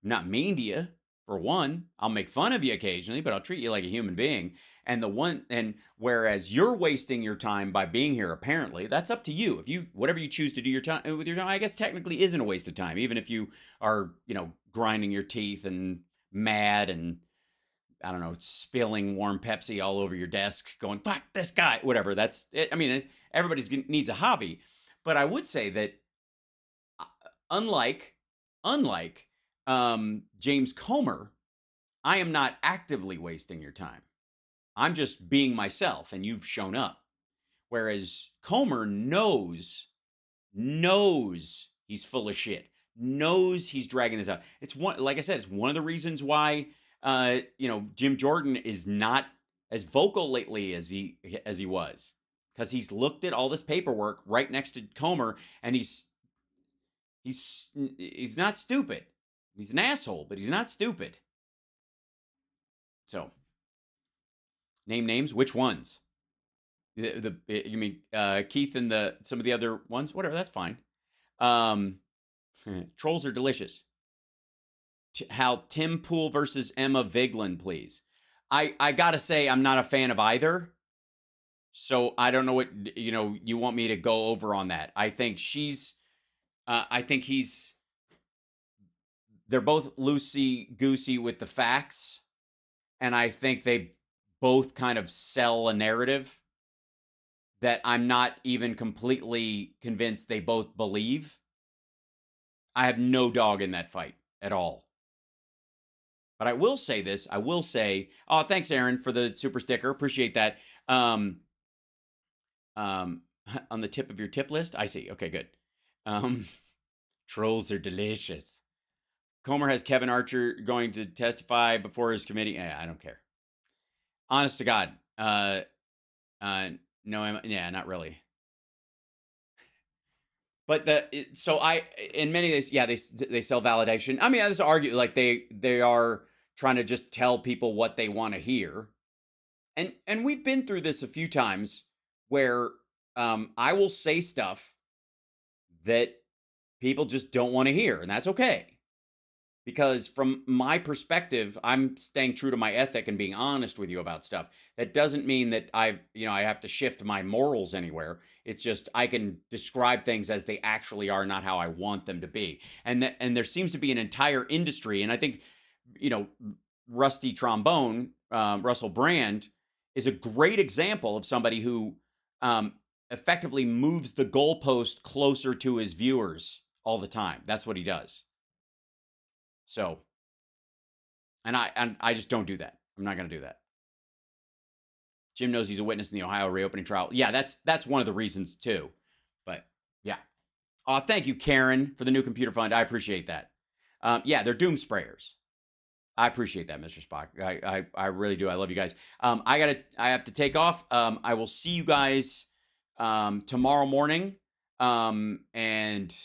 mean to you, for one. I'll make fun of you occasionally, but I'll treat you like a human being. And whereas you're wasting your time by being here, apparently, that's up to you. Whatever you choose to do with your time, I guess technically isn't a waste of time, even if you are, you know, grinding your teeth and mad and, I don't know, spilling warm Pepsi all over your desk, going, fuck this guy, whatever. That's it. I mean, everybody needs a hobby. But I would say that unlike James Comer, I am not actively wasting your time. I'm just being myself, and you've shown up. Whereas Comer knows he's full of shit, knows he's dragging this out. Like I said, it's one of the reasons why, you know, Jim Jordan is not as vocal lately as he was, because he's looked at all this paperwork right next to Comer, and he's not stupid. He's an asshole, but he's not stupid. So, name names. Which ones? You mean Keith and some of the other ones? Whatever. That's fine. Trolls are delicious. Tim Pool versus Emma Vigeland, please. I gotta say, I'm not a fan of either. So I don't know what you want me to go over on that. I think they're both loosey-goosey with the facts, and I think they both kind of sell a narrative that I'm not even completely convinced they both believe. I have no dog in that fight at all. But I will say this. I will say, oh, thanks, Aaron, for the super sticker. Appreciate that. On the tip of your tip list? I see. Okay, good. Trolls are delicious. Comer has Kevin Archer going to testify before his committee. I don't care. Honest to God. No, not really. But in many of these, yeah, they sell validation. I mean, I just argue like they are trying to just tell people what they want to hear. And we've been through this a few times where I will say stuff that people just don't want to hear, and that's okay. because from my perspective, I'm staying true to my ethic and being honest with you about stuff. That doesn't mean that I have to shift my morals anywhere. It's just I can describe things as they actually are, not how I want them to be. And there seems to be an entire industry, and I think, Rusty Trombone, Russell Brand, is a great example of somebody who effectively moves the goalpost closer to his viewers all the time. That's what he does. So, and I just don't do that. I'm not going to do that. Jim knows he's a witness in the Ohio reopening trial. Yeah, that's one of the reasons too. But yeah. Thank you, Karen, for the new computer fund. I appreciate that. Yeah, they're doom sprayers. I appreciate that, Mr. Spock. I really do. I love you guys. I have to take off. I will see you guys tomorrow morning. And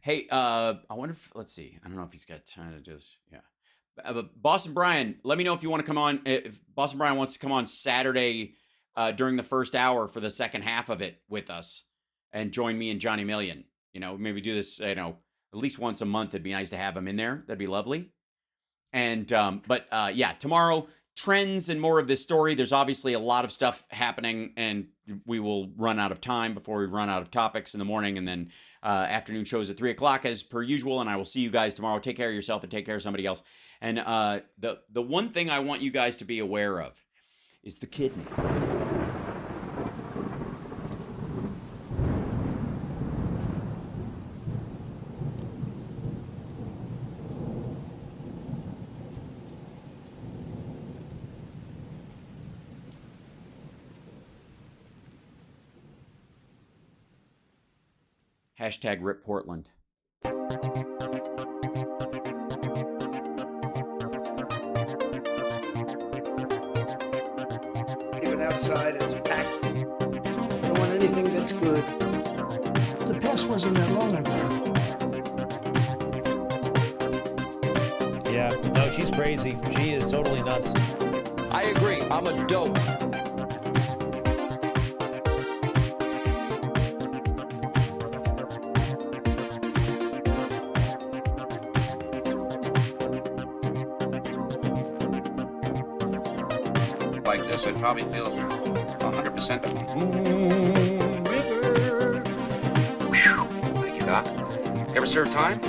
hey, I wonder if, let's see. I don't know if he's got time to just, yeah. But Boston Brian, let me know if you want to come on. If Boston Brian wants to come on Saturday during the first hour for the second half of it with us and join me and Johnny Million. Maybe do this, at least once a month. It'd be nice to have him in there. That'd be lovely. And, yeah, tomorrow, trends and more of this story. There's obviously a lot of stuff happening, and we will run out of time before we run out of topics in the morning, and then afternoon shows at 3 o'clock as per usual. And I will see you guys tomorrow. Take care of yourself and take care of somebody else. And the one thing I want you guys to be aware of is the kidney. Hashtag Rip Portland. Even outside, it's packed. Don't want anything that's good. The past wasn't that long ago. Yeah, no, she's crazy. She is totally nuts. I agree. I'm a dope. Like this, I'd probably feel 100%. Thank you, Doc. You ever serve time?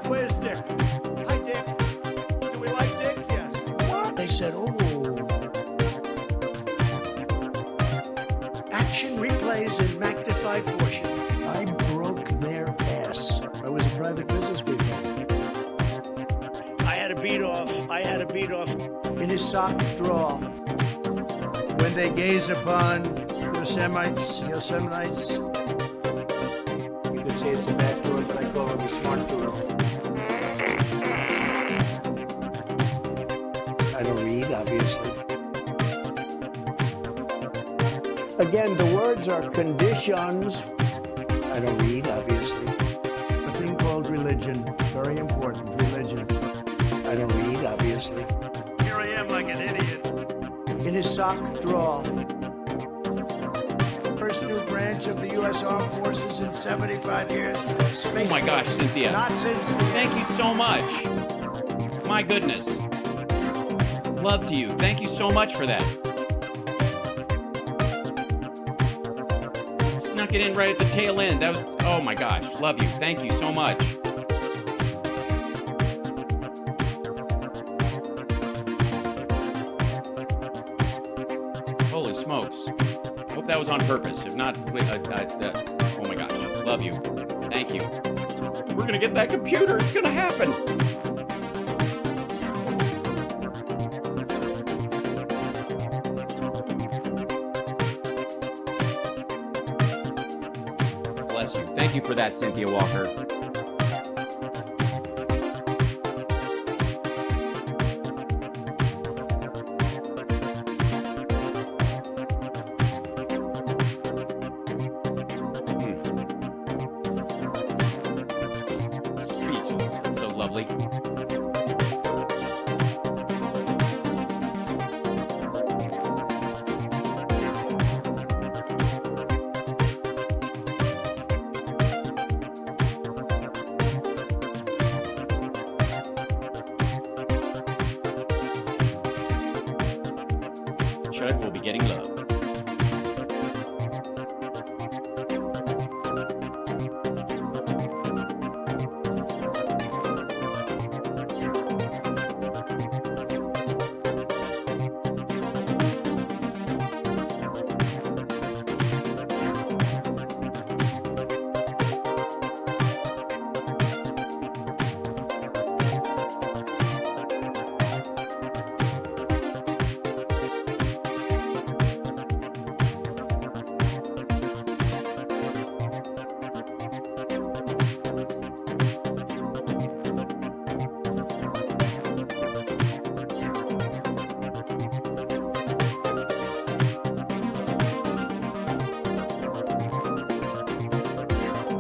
Where's Dick? Hi, Dick. Do we like Dick? Yes. What? They said, oh. Action replays in magnified fortune. I broke their ass. I was a private business people. I had a beat off. In his sock drawer. When they gaze upon Yosemites, you could say it's a bad door, but I call it a smart door. I don't read, obviously. Again, the words are conditions. I don't read, obviously. A thing called religion. Very important. Religion. I don't read, obviously. Here I am like an idiot. In his sock drawer. First new branch of the U.S. Armed Forces in 75 years. Space Oh my gosh, Force. Cynthia. Not since the Thank you so much. My goodness. Love to you. Thank you so much for that. Snuck it in right at the tail end. That was, oh my gosh. Love you. Thank you so much. Holy smokes. Hope that was on purpose. If not, oh my gosh. Love you. Thank you. We're going to get that computer. It's going to happen. Bless you. Thank you for that, Cynthia Walker. Speechless. That's so lovely. chud will be getting love.